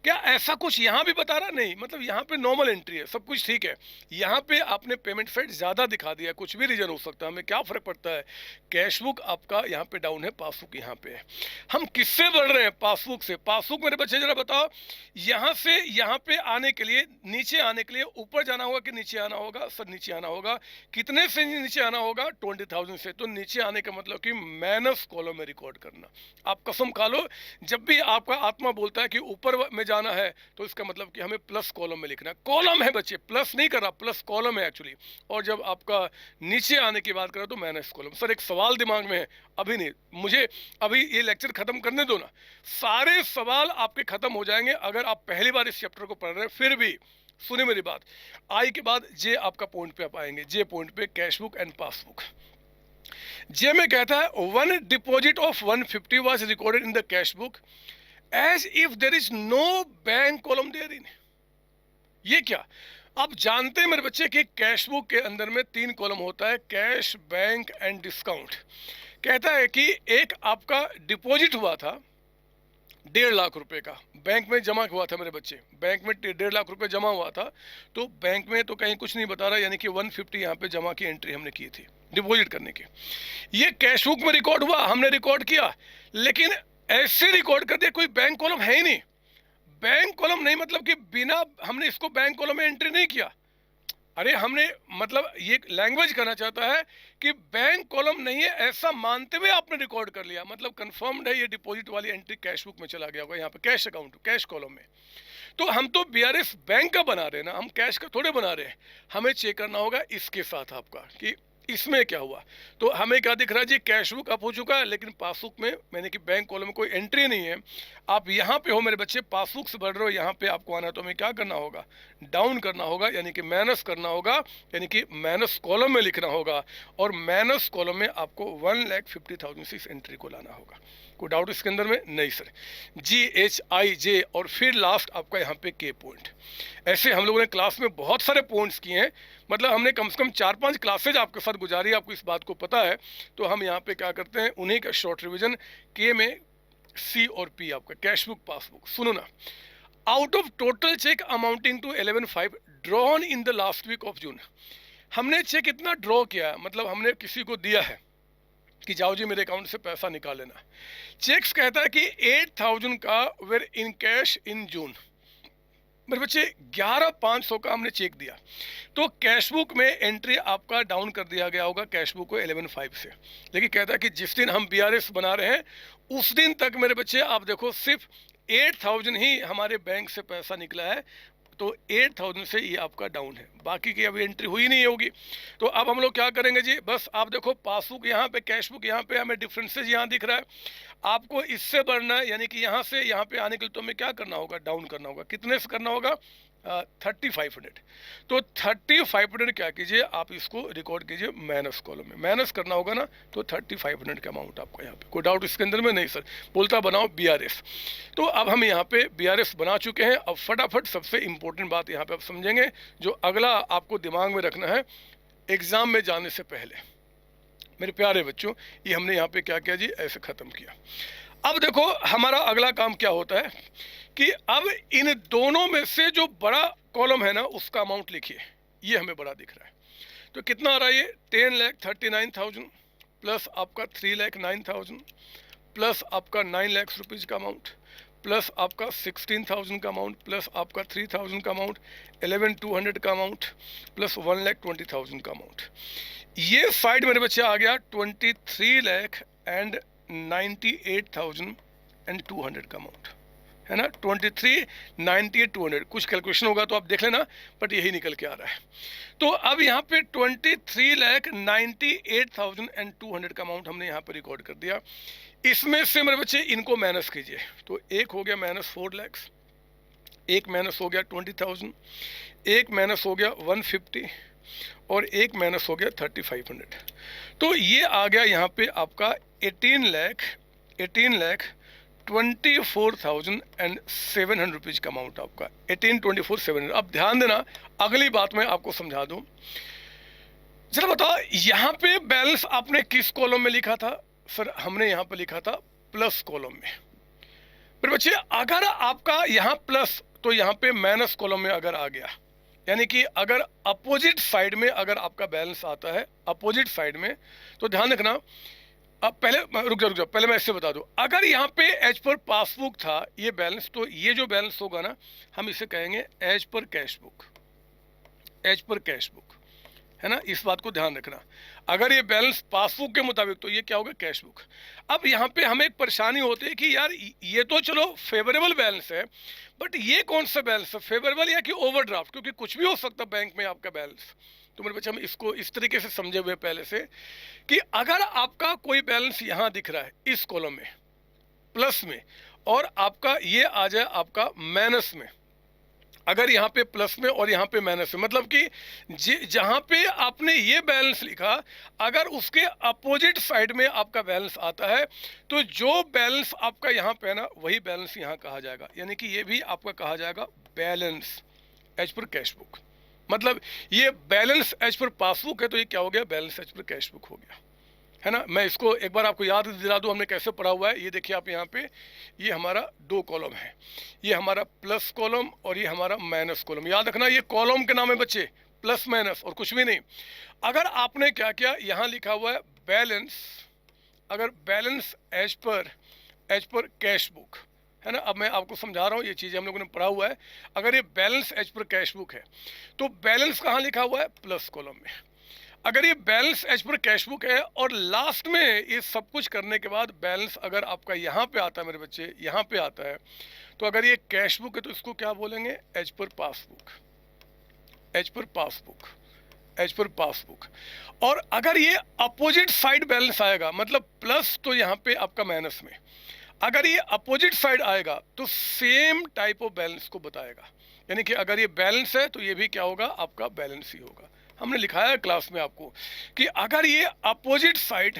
क्या ऐसा कुछ यहाँ भी बता रहा? नहीं, मतलब यहाँ पे नॉर्मल एंट्री है, सब कुछ ठीक है। यहाँ पे आपने पेमेंट साइड ज़्यादा दिखा दिया, कुछ भी रीजन हो सकता है, हमें क्या फ़र्क पड़ता है। कैश बुक आपका यहाँ पे डाउन है, पासबुक यहाँ पे है। हम किससे बढ़ रहे हैं? पासबुक से। पासबुक मेरे बच्चे जरा बताओ, यहाँ से यहाँ पे आने के लिए, नीचे आने के लिए ऊपर जाना होगा कि नीचे आना होगा? सर नीचे आना होगा। कितने से नीचे आना होगा? 20,000 से। तो नीचे आने का मतलब कि माइनस कॉलम में रिकॉर्ड करना। आप कसम खा लो, जब भी आपका आत्मा बोलता है कि ऊपर में जाना है तो इसका मतलब कि हमें प्लस कॉलम में लिखना है। कॉलम है बच्चे, प्लस नहीं कर रहा, प्लस कॉलम है एक्चुअली। और जब आपका नीचे आने की बात करें तो माइनस कॉलम। सर एक सवाल दिमाग में है, अभी नहीं, मुझे अभी ये लेक्चर खत्म करने दो ना, सारे सवाल आपके खत्म हो जाएंगे अगर आप पहली बार इस चैप्टर को पढ़ रहे हैं। फिर भी सुनिए मेरी बात, आई के बाद जे आपका पॉइंट पे आप आएंगे। जे पॉइंट पे cash book and passbook. J में कहता है one deposit of 150 was recorded in the cash book as if there is no bank column there in. ये क्या? आप जानते हैं मेरे बच्चे कि कैश बुक के अंदर में 3 कॉलम होता है, कैश, बैंक एंड डिस्काउंट। कहता है कि एक आपका डिपॉजिट हुआ था 1.5 लाख रुपए का, बैंक में जमा हुआ था मेरे बच्चे, बैंक में 1.5 लाख रुपए जमा हुआ था। तो बैंक में तो कहीं कुछ नहीं बता रहा, यानी कि 150 यहाँ पे जमा की एंट्री हमने की थी डिपॉजिट करने की। ये कैश बुक में रिकॉर्ड हुआ, हमने रिकॉर्ड किया, लेकिन ऐसे रिकॉर्ड कर दिया कोई बैंक कॉलम है ही नहीं। बैंक कॉलम नहीं मतलब कि बिना हमने इसको बैंक कॉलम में एंट्री नहीं किया। अरे हमने, मतलब ये लैंग्वेज कहना चाहता है कि बैंक कॉलम नहीं है ऐसा मानते हुए आपने रिकॉर्ड कर लिया, मतलब कंफर्म्ड है ये डिपॉजिट वाली एंट्री कैश बुक में चला गया होगा, यहाँ पे कैश अकाउंट, कैश कॉलम में। तो हम तो बीआरएस बैंक का बना रहे हैं ना, हम कैश का थोड़े बना रहे हैं। हमें चेक करना होगा इसके साथ आपका कि इसमें क्या हुआ। तो हमें क्या दिख रहा है जी, कैश बुक अप हो चुका है, लेकिन पासबुक में मैंने कि बैंक कॉलम में कोई एंट्री नहीं है। आप यहाँ पे हो मेरे बच्चे, पासबुक से बढ़ रहे हो, यहाँ पे आपको आना है, तो हमें क्या करना होगा? डाउन करना होगा, यानी कि माइनस करना होगा, यानी कि माइनस कॉलम में लिखना होगा। और माइनस कॉलम में आपको 1,50,000 से इस एंट्री को लाना होगा। कोई डाउट इसके अंदर में? नहीं सर। GHIJ और फिर लास्ट आपका यहाँ पे के पॉइंट। ऐसे हम लोगों ने क्लास में बहुत सारे पॉइंट्स किए हैं, मतलब हमने कम से कम 4-5 क्लासेज आपके साथ गुजारी, आपको इस बात को पता है। तो हम यहाँ पे क्या करते हैं, उन्हीं का शॉर्ट रिविजन। के में C और P आपका कैश बुक, पासबुक। सुनो ना, out of total cheque amounting to 11,500 drawn in the last week of June. हमने चेक इतना ड्रॉ किया, मतलब हमने किसी को दिया है कि जाओ जी मेरे अकाउंट से पैसा निकाल लेना। चेक्स कहता है कि 8,000 का वेर इन कैश इन जून। मेरे बच्चे 11,500 का हमने चेक दिया, तो कैश बुक में एंट्री आपका डाउन कर दिया गया होगा कैश बुक को 11,500 से। लेकिन कहता है कि जिस दिन हम बीआरएस बना रहे हैं उस दिन तक मेरे बच्चे आप देखो सिर्फ 8,000 ही हमारे बैंक से पैसा निकला है। तो 8,000 से ये आपका डाउन है, बाकी की अभी एंट्री हुई नहीं होगी। तो अब हम लोग क्या करेंगे जी, बस आप देखो पासबुक यहाँ पे, कैश बुक यहाँ पे, हमें डिफरेंसेज यहाँ दिख रहा है। आपको इससे बढ़ना है, यानी कि यहाँ से यहाँ पे आने के लिए तो हमें क्या करना होगा? डाउन करना होगा। कितने से करना होगा? 3,500। तो 3,500 क्या कीजिए, आप इसको रिकॉर्ड कीजिए माइनस कॉलम में, माइनस करना होगा ना। तो 3,500 का अमाउंट आपका यहाँ पे। कोई डाउट इसके अंदर में? नहीं सर। बोलता बनाओ बीआरएस। तो अब हम यहाँ पे बीआरएस बना चुके हैं। अब फटाफट सबसे इंपॉर्टेंट बात यहाँ पे आप समझेंगे, जो अगला आपको दिमाग में रखना है एग्जाम में जाने से पहले। मेरे प्यारे बच्चों, ये हमने यहाँ पे क्या किया जी, ऐसे खत्म किया। अब देखो हमारा अगला काम क्या होता है कि अब इन दोनों में से जो बड़ा कॉलम है ना उसका अमाउंट लिखिए। ये हमें बड़ा दिख रहा है, तो कितना आ रहा है ये? 10,39,000 प्लस आपका 3,09,000 प्लस आपका 9 लाख रुपीज़ का अमाउंट प्लस आपका 16,000 का अमाउंट प्लस आपका 3,000 का अमाउंट 11,200 का अमाउंट प्लस 1,20,000 का अमाउंट। ये साइड मेरे बच्चे आ गया 23,98,200 का अमाउंट, है ना। 23,98,200 कुछ कैलकुलेशन होगा तो आप देख लेना, बट यही निकल के आ रहा है। तो अब यहाँ पे 23,98,200 का अमाउंट हमने यहाँ पे रिकॉर्ड कर दिया। इसमें से मेरे बच्चे इनको माइनस कीजिए, तो एक हो गया माइनस 4 लाख, एक माइनस हो गया 20,000, एक माइनस हो गया 150 और एक माइनस हो गया 3,500। तो ये आ गया यहाँ पे आपका 18,24,700 रुपीज़ का अमाउंट आपका 18,24,700। अब ध्यान देना, अगली बात मैं आपको समझा दूँ। चलो बताओ, यहाँ पे बैलेंस आपने किस कॉलम में लिखा था? सर हमने यहाँ पे लिखा था प्लस कॉलम में। फिर बच्चे अगर आपका यहाँ प्लस तो यहाँ पे माइनस कॉलम में अगर आ गया, यानी कि अगर अपोजिट साइड में अगर आपका बैलेंस आता है अपोजिट साइड में, तो ध्यान रखना। अब पहले रुक जाओ, पहले मैं इससे बता दूं, अगर यहाँ पे एज पर पासबुक था ये बैलेंस, तो ये जो बैलेंस होगा ना, हम इसे कहेंगे as per cash book. As per cash book है ना, इस बात को ध्यान रखना। अगर ये बैलेंस पासबुक के मुताबिक तो ये क्या होगा? Cash book. अब यहाँ पे हमें एक परेशानी होती है कि यार ये तो चलो फेवरेबल बैलेंस है, बट ये कौन सा बैलेंस है, फेवरेबल या कि ओवरड्राफ्ट? क्योंकि कुछ भी हो सकता है बैंक में आपका बैलेंस। तो मेरे बच्चे हम इसको इस तरीके से समझे हुए पहले से कि अगर आपका कोई बैलेंस यहाँ दिख रहा है इस कॉलम में प्लस में, और आपका ये आ जाए आपका माइनस में, अगर यहाँ पे प्लस में और यहाँ पे माइनस में, मतलब कि जहाँ पे आपने ये बैलेंस लिखा अगर उसके अपोजिट साइड में आपका बैलेंस आता है, तो जो बैलेंस आपका यहाँ पे है ना वही बैलेंस यहाँ कहा जाएगा, यानी कि ये भी आपका कहा जाएगा balance as per cash book. मतलब ये बैलेंस एज पर पासबुक है तो ये क्या हो गया? Balance as per cash book हो गया, है ना। मैं इसको एक बार आपको याद दिला दूं हमने कैसे पढ़ा हुआ है। ये देखिए आप यहाँ पे, ये हमारा दो कॉलम है, ये हमारा प्लस कॉलम और ये हमारा माइनस कॉलम। याद रखना ये कॉलम के नाम है बच्चे, प्लस माइनस और कुछ भी नहीं। अगर आपने क्या किया, यहाँ लिखा हुआ है बैलेंस, अगर balance as per cash book है ना। अब मैं आपको समझा रहा हूँ, ये चीज़ें हम लोगों ने पढ़ा हुआ है। अगर ये balance as per cash book है तो बैलेंस कहाँ लिखा हुआ है? प्लस कॉलम में। अगर ये balance as per cash book है और लास्ट में ये सब कुछ करने के बाद बैलेंस अगर आपका यहाँ पे आता है मेरे बच्चे, यहाँ पे आता है, तो अगर ये कैश बुक है तो इसको क्या बोलेंगे? As per passbook. As per passbook, as per passbook. और अगर ये अपोजिट साइड बैलेंस आएगा, मतलब प्लस तो यहाँ पे आपका माइनस में, अगर ये अपोजिट साइड आएगा तो सेम टाइप ऑफ बैलेंस को बताएगा। यानी कि अगर ये बैलेंस है तो ये भी क्या होगा? आपका बैलेंस ही होगा। हमने लिखाया है क्लास में आपको कि अगर ये अपोजिट साइड,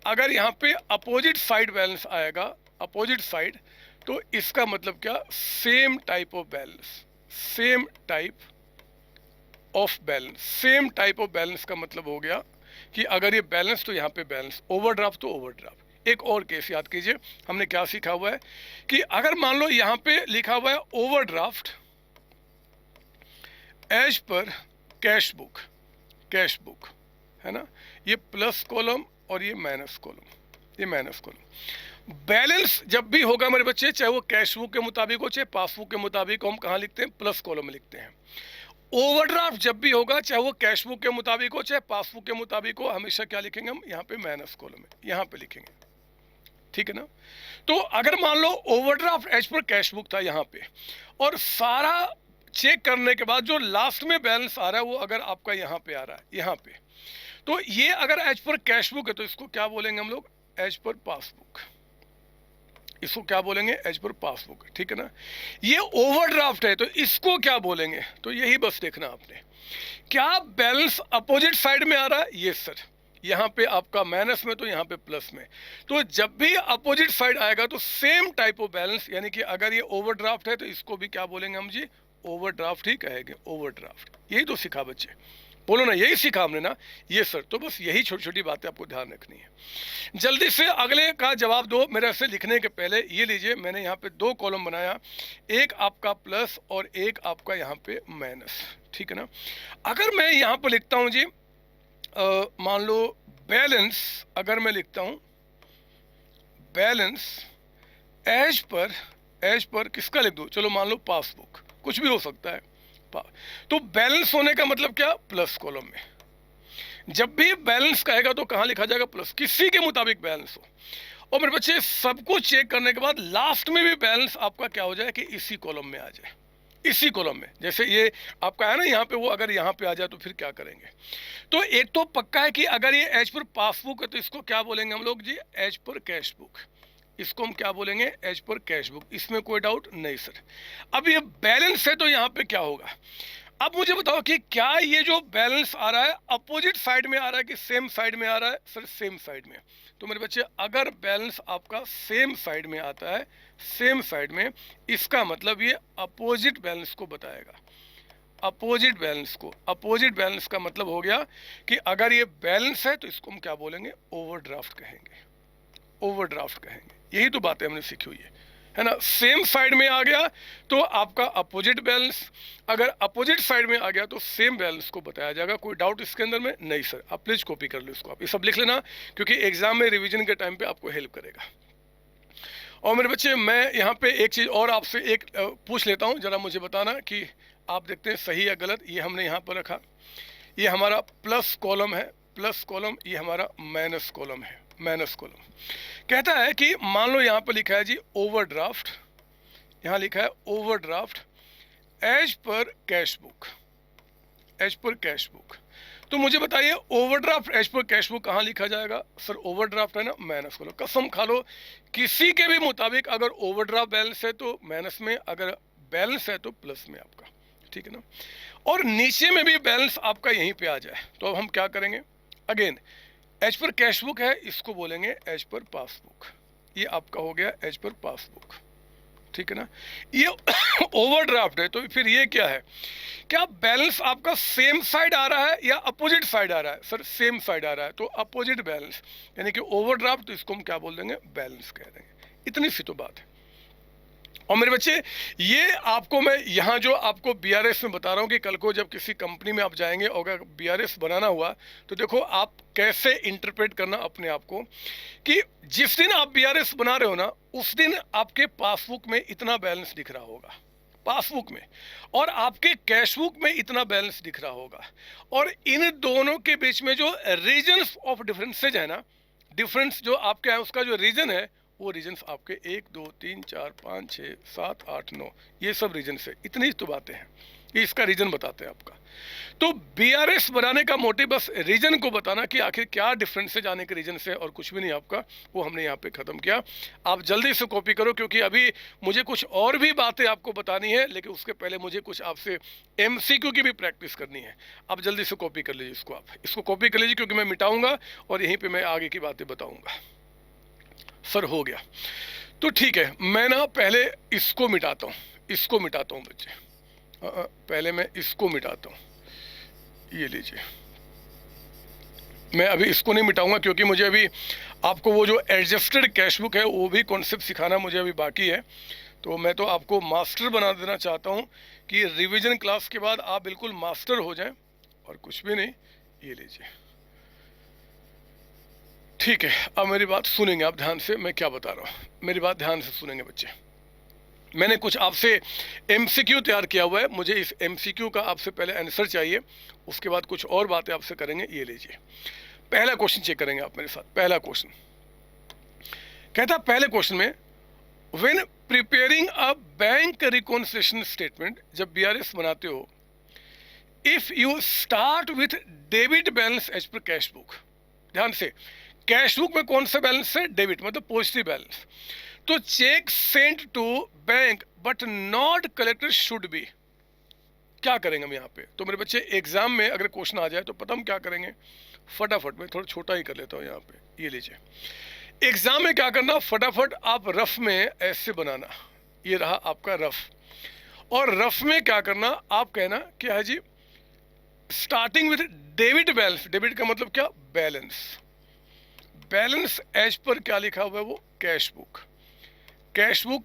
अगर यहाँ पे अपोजिट साइड बैलेंस आएगा, अपोजिट साइड, तो इसका मतलब क्या? Same type of balance, same type of balance. Same type of balance का मतलब हो गया कि अगर ये बैलेंस तो यहाँ पे बैलेंस, ओवरड्राफ्ट तो ओवरड्राफ्ट। एक और केस याद कीजिए, हमने क्या सीखा हुआ है कि अगर मान लो यहाँ पे लिखा हुआ है overdraft as per cash book, cash book है ना, ये प्लस कॉलम और ये माइनस कॉलम, ये माइनस कॉलम। बैलेंस जब भी होगा मेरे बच्चे, चाहे वो कैश बुक के मुताबिक हो चाहे पासबुक के मुताबिक हो, हम कहाँ लिखते हैं? प्लस कॉलम में लिखते हैं। ओवरड्राफ्ट जब भी होगा, चाहे वो कैश बुक के मुताबिक हो चाहे पासबुक के मुताबिक हो, हमेशा क्या लिखेंगे हम? यहाँ पे माइनस कॉलम में, यहाँ पे लिखेंगे, ठीक है ना। तो अगर मान लो overdraft as per cash book था यहाँ पे, और सारा चेक करने के बाद जो लास्ट में बैलेंस आ रहा है वो अगर आपका यहाँ पे आ रहा है, यहाँ पे, तो ये अगर एज पर कैश बुक है तो इसको क्या बोलेंगे हम लोग? As per passbook. इसको क्या बोलेंगे? एज पर पासबुक, ठीक है ना। ये ओवरड्राफ्ट है तो इसको क्या बोलेंगे? तो यही बस देखना आपने, क्या बैलेंस अपोजिट साइड में आ रहा है? ये सर, यहाँ पे आपका माइनस में तो यहाँ पे प्लस में। तो जब भी अपोजिट साइड आएगा तो सेम टाइप ऑफ बैलेंस, यानी कि अगर ये ओवरड्राफ्ट है तो इसको भी क्या बोलेंगे हम जी? ओवरड्राफ्ट ही कहेंगे, ओवरड्राफ्ट। यही तो सीखा बच्चे, बोलो ना, यही सीखा हमने ना। ये सर, तो बस यही छोटी छोटी बातें आपको ध्यान रखनी है। जल्दी से अगले का जवाब दो मेरे ऐसे लिखने के पहले। ये लीजिए, मैंने यहाँ पे दो कॉलम बनाया, एक आपका प्लस और एक आपका यहाँ पे माइनस, ठीक है ना। अगर मैं यहाँ पर लिखता हूँ जी, मान लो बैलेंस, अगर मैं लिखता हूँ बैलेंस एज पर किसका लिख दूँ? चलो मान लो पासबुक, कुछ भी हो सकता है। तो बैलेंस होने का मतलब क्या? प्लस कॉलम में। जब भी बैलेंस कहेगा तो कहाँ लिखा जाएगा? प्लस, किसी के मुताबिक बैलेंस हो। और मेरे बच्चे सब कुछ चेक करने के बाद लास्ट में भी बैलेंस आपका क्या हो जाए कि इसी कॉलम में आ जाए, इसी कॉलम में। जैसे ये आपका है ना यहाँ पे, वो अगर यहाँ पे आ जाए तो फिर क्या करेंगे? तो एक तो पक्का है कि अगर ये एज पर पासबुक है तो इसको क्या बोलेंगे हम लोग जी? As per cash book. इसको हम क्या बोलेंगे? As per cash book. इसमें कोई डाउट नहीं सर। अब ये बैलेंस है तो यहाँ पे क्या होगा? अब मुझे बताओ कि क्या ये जो बैलेंस आ रहा है अपोजिट साइड में आ रहा है कि सेम साइड में आ रहा है? सर सेम साइड में। तो मेरे बच्चे अगर बैलेंस आपका सेम साइड में आता है, सेम साइड में, इसका मतलब ये अपोजिट बैलेंस को बताएगा। अपोजिट बैलेंस को। अपोजिट बैलेंस का मतलब हो गया कि अगर ये बैलेंस है तो इसको हम क्या बोलेंगे, ओवरड्राफ्ट कहेंगे, ओवरड्राफ्ट कहेंगे। यही तो बातें हमने सीखी हुई है ना। सेम साइड में आ गया तो आपका अपोजिट बैलेंस, अगर अपोजिट साइड में आ गया तो सेम बैलेंस को बताया जाएगा। कोई डाउट इसके अंदर में? नहीं सर। आप प्लीज कॉपी कर लो इसको, आप ये सब लिख लेना, क्योंकि एग्जाम में रिवीजन के टाइम पे आपको हेल्प करेगा। और मेरे बच्चे, मैं यहाँ पे एक चीज़ और आपसे एक पूछ लेता हूँ, जरा मुझे बताना कि आप देखते हैं सही या गलत। ये हमने यहाँ पर रखा, ये हमारा प्लस कॉलम है, प्लस कॉलम, ये हमारा माइनस कॉलम है, माइनस कॉलम। कहता है कि मान लो यहाँ पर लिखा है जी ओवरड्राफ्ट, यहाँ लिखा है overdraft as per cash book, as per cash book. तो मुझे बताइए overdraft as per cash book कहाँ लिखा जाएगा? सर ओवरड्राफ्ट है ना, माइनस करो। कसम खा लो, किसी के भी मुताबिक अगर ओवरड्राफ्ट बैलेंस है तो माइनस में, अगर बैलेंस है तो प्लस में आपका, ठीक है ना। और नीचे में भी बैलेंस आपका यहीं पे आ जाए तो अब हम क्या करेंगे? Again as per cash book है, इसको बोलेंगे एज पर पासबुक। ये आपका हो गया एज पर पासबुक, ठीक है ना। ये ओवरड्राफ्ट है, तो फिर ये क्या है? क्या बैलेंस आपका सेम साइड आ रहा है या अपोजिट साइड आ रहा है? सर सेम साइड आ रहा है, तो अपोजिट बैलेंस, यानी कि ओवरड्राफ्ट, तो इसको हम क्या बोल देंगे? बैलेंस कह देंगे। इतनी सी तो बात है। और मेरे बच्चे, ये आपको मैं यहाँ जो आपको बीआरएस में बता रहा हूँ कि कल को जब किसी कंपनी में आप जाएंगे और अगर बीआरएस बनाना हुआ तो देखो आप कैसे इंटरप्रेट करना अपने आप को, कि जिस दिन आप बीआरएस बना रहे हो ना, उस दिन आपके पासबुक में इतना बैलेंस दिख रहा होगा, पासबुक में, और आपके कैश बुक में इतना बैलेंस दिख रहा होगा। और इन दोनों के बीच में जो रीजन्स ऑफ डिफरेंसेज है ना, डिफरेंस जो आपके है उसका जो रीजन है, वो रीजन्स आपके 1 2 3 4 5 6 7 8 9, ये सब रीजन से। इतनी तो बातें हैं, ये इसका रीजन बताते हैं आपका। तो बीआरएस बनाने का मोटिव बस रीजन को बताना कि आखिर क्या डिफरेंस है जाने के रीजन से, और कुछ भी नहीं आपका, वो हमने यहाँ पे खत्म किया। आप जल्दी से कॉपी करो, क्योंकि अभी मुझे कुछ और भी बातें आपको बतानी है, लेकिन उसके पहले मुझे कुछ आपसे एमसीक्यू की भी प्रैक्टिस करनी है। आप जल्दी से कॉपी कर लीजिए इसको, आप इसको कॉपी कर लीजिए, क्योंकि मैं मिटाऊंगा और यहीं पर मैं आगे की बातें बताऊंगा। सर हो गया, तो ठीक है, मैं ना पहले इसको मिटाता हूँ, इसको मिटाता हूँ बच्चे, पहले मैं इसको मिटाता हूँ। ये लीजिए, मैं अभी इसको नहीं मिटाऊंगा, क्योंकि मुझे अभी आपको वो जो एडजस्टेड कैश बुक है वो भी कॉन्सेप्ट सिखाना मुझे अभी बाकी है। तो मैं तो आपको मास्टर बना देना चाहता हूँ कि रिवीजन क्लास के बाद आप बिल्कुल मास्टर हो जाएं, और कुछ भी नहीं। ये लीजिए, ठीक है। अब मेरी बात सुनेंगे आप ध्यान से, मैं क्या बता रहा हूँ, मेरी बात ध्यान से सुनेंगे बच्चे। मैंने कुछ आपसे एमसीक्यू तैयार किया हुआ है, मुझे इस एमसीक्यू का आपसे पहले आंसर चाहिए, उसके बाद कुछ और बातें आपसे करेंगे। ये लीजिए, पहला क्वेश्चन चेक करेंगे आप मेरे साथ। पहला क्वेश्चन कहता है, पहले क्वेश्चन में, when preparing a bank reconciliation statement, जब बीआरएस बनाते हो, if you start with debit balance as per cash book, ध्यान से, कैश बुक में कौन सा बैलेंस है? डेबिट, मतलब पॉजिटिव बैलेंस। तो cheque sent to bank but not collected should be, क्या करेंगे हम यहाँ पे? तो मेरे बच्चे, एग्जाम में अगर क्वेश्चन आ जाए तो पता हम क्या करेंगे? फटाफट में थोड़ा छोटा ही कर लेता हूँ यहाँ पे। ये लीजिए, एग्जाम में क्या करना, फटाफट आप रफ में ऐसे बनाना, ये रहा आपका रफ, और रफ में क्या करना, आप कहना क्या है जी, starting with debit balance, debit का मतलब क्या? बैलेंस, बैलेंस एज पर क्या लिखा हुआ है? वो कैश बुक, कैश बुक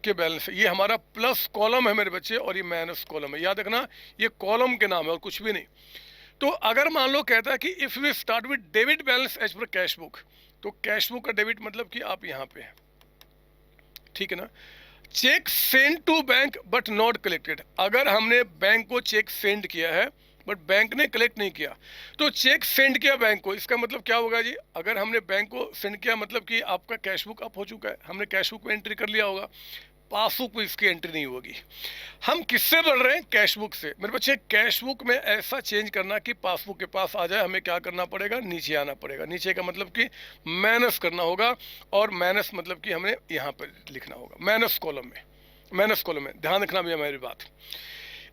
के बैलेंस। ये हमारा प्लस कॉलम है मेरे बच्चे, और ये माइनस कॉलम है, याद रखना, ये कॉलम के नाम है और कुछ भी नहीं। तो अगर मान लो कहता है कि if we start with debit balance as per cash book, तो कैश बुक का डेबिट मतलब कि आप यहाँ पे हैं, ठीक है ना। Cheque send to bank but not collected, अगर हमने बैंक को चेक सेंड किया है बट बैंक ने कलेक्ट नहीं किया, तो चेक सेंड किया बैंक को, इसका मतलब क्या होगा जी? अगर हमने बैंक को सेंड किया मतलब कि आपका कैश बुक अप हो चुका है, हमने कैश बुक में एंट्री कर लिया होगा, पासबुक में इसकी एंट्री नहीं होगी। हम किससे बढ़ रहे हैं? कैश बुक से। मेरे बच्चे, कैश बुक में ऐसा चेंज करना कि पासबुक के पास आ जाए, हमें क्या करना पड़ेगा? नीचे आना पड़ेगा। नीचे का मतलब कि माइनस करना होगा, और माइनस मतलब कि हमें यहाँ पर लिखना होगा माइनस कॉलम में, माइनस कॉलम में। ध्यान रखना भैया मेरी बात।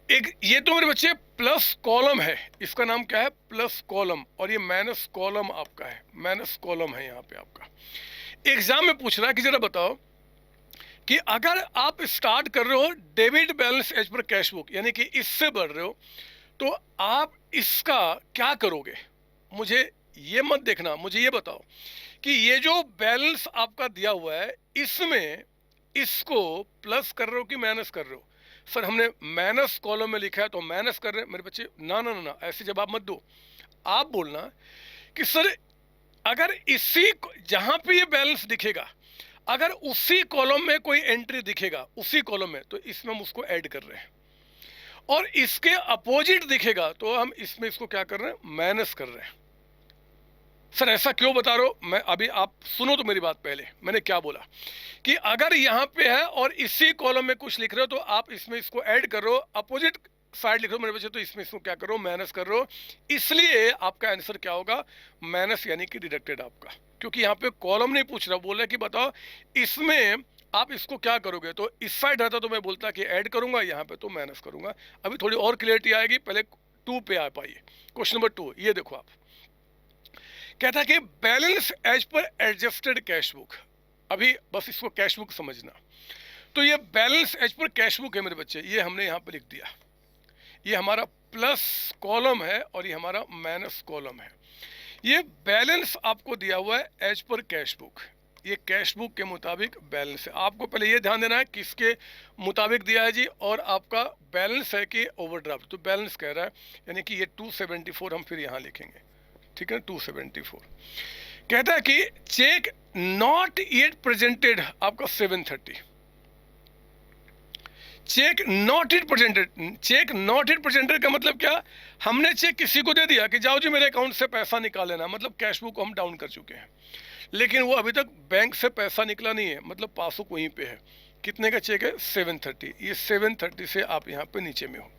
एक ये तो मेरे बच्चे प्लस कॉलम है, इसका नाम क्या है? प्लस कॉलम, और ये माइनस कॉलम आपका है, माइनस कॉलम है यहाँ पे आपका। एग्जाम में पूछ रहा है कि जरा बताओ कि अगर आप स्टार्ट कर रहे हो debit balance as per cash book, यानी कि इससे बढ़ रहे हो, तो आप इसका क्या करोगे? मुझे ये मत देखना, मुझे ये बताओ कि ये जो बैलेंस आपका दिया हुआ है, इसमें इसको प्लस कर रहे हो कि माइनस कर रहे हो? सर हमने माइनस कॉलम में लिखा है तो माइनस कर रहे हैं। मेरे बच्चे ना ना ना ना, ऐसे जवाब मत दो। आप बोलना कि सर अगर इसी जहां पे ये बैलेंस दिखेगा, अगर उसी कॉलम में कोई एंट्री दिखेगा उसी कॉलम में, तो इसमें हम उसको ऐड कर रहे हैं, और इसके अपोजिट दिखेगा तो हम इसमें इसको क्या कर रहे हैं? माइनस कर रहे हैं। सर ऐसा क्यों बता रहे हो? मैं अभी, आप सुनो तो मेरी बात पहले, मैंने क्या बोला कि अगर यहाँ पे है और इसी कॉलम में कुछ लिख रहे हो तो आप इसमें इसको ऐड कर रहे हो, अपोजिट साइड लिख रहे हो मेरे बच्चे, तो इसमें इसको क्या कर रहे हो? माइनस कर रहे हो। इसलिए आपका आंसर क्या होगा? माइनस, यानी कि डिडक्टेड आपका, क्योंकि यहाँ पे कॉलम नहीं पूछ रहा, बोल रहा है कि बताओ इसमें आप इसको क्या करोगे। तो इस साइड रहता तो मैं बोलता कि ऐड करूंगा, यहाँ पे तो माइनस करूंगा। अभी थोड़ी और क्लियरिटी आएगी, पहले 2 पे आ पाइए। क्वेश्चन नंबर 2 ये देखो, आप कहता है कि balance as per adjusted cash book. अभी बस इसको कैश बुक समझना। तो ये balance as per cash book है मेरे बच्चे, ये हमने यहाँ पे लिख दिया। ये हमारा प्लस कॉलम है और ये हमारा माइनस कॉलम है। ये बैलेंस आपको दिया हुआ है एज पर कैश बुक, ये कैश बुक के मुताबिक बैलेंस है। आपको पहले ये ध्यान देना है किसके मुताबिक दिया है जी, और आपका बैलेंस है कि ओवरड्राफ्ट। तो बैलेंस कह रहा है, यानी कि ये 274 हम फिर यहाँ लिखेंगे, ठीक है, 274। कहता है कि चेक नॉट येट प्रेजेंटेड, आपका 730। Cheque not yet presented, cheque not yet presented का मतलब क्या? हमने चेक किसी को दे दिया कि जाओ जी मेरे अकाउंट से पैसा निकाल लेना, मतलब कैश बुक को हम डाउन कर चुके हैं, लेकिन वो अभी तक बैंक से पैसा निकला नहीं है, मतलब पासबुक वहीं पे है। कितने का चेक है? 730। ये 730 से आप यहाँ पे नीचे में हो।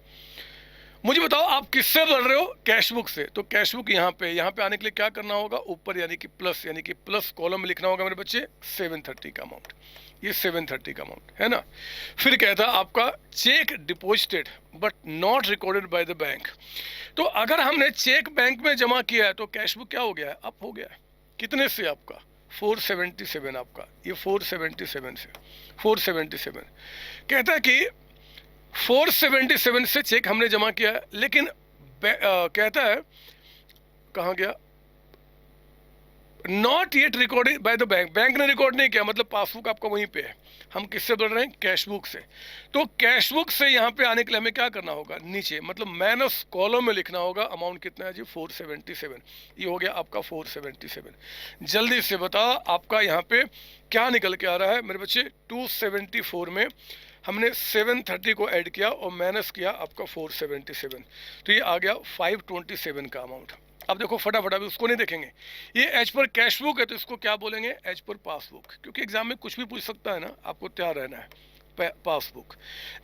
मुझे बताओ आप किससे बढ़ रहे हो? कैश बुक से। तो कैश बुक यहाँ पे आने के लिए क्या करना होगा? ऊपर यानी कि प्लस कॉलम में लिखना होगा मेरे बच्चे 730 का अमाउंट। ये 730 का अमाउंट है ना। फिर कहता है आपका check deposited but not recorded by the bank. तो अगर हमने चेक बैंक में जमा किया है तो कैश बुक क्या हो गया है? अप हो गया है। कितने से? आपका 477। आपका ये 477 से 477 कहता है कि 477 से चेक हमने जमा किया है, लेकिन कहता है कहाँ गया? Not yet recorded by the bank. Bank ने रिकॉर्ड नहीं किया, मतलब पासबुक आपका वहीं पे है। हम किससे बढ़ रहे हैं? कैश बुक से। तो कैश बुक से यहाँ पे आने के लिए हमें क्या करना होगा? नीचे मतलब माइनस कॉलम में लिखना होगा अमाउंट कितना है जी? 477। ये हो गया आपका 477। जल्दी से बताओ आपका यहाँ पे क्या निकल के आ रहा है मेरे बच्चे? 274 में हमने 730 को ऐड किया और माइनस किया आपका 477, तो ये आ गया 527 का अमाउंट। अब देखो फटाफट, अभी उसको नहीं देखेंगे। ये एज पर कैश बुक है तो इसको क्या बोलेंगे? एज पर पासबुक, क्योंकि एग्जाम में कुछ भी पूछ सकता है ना, आपको तैयार रहना है। पासबुक।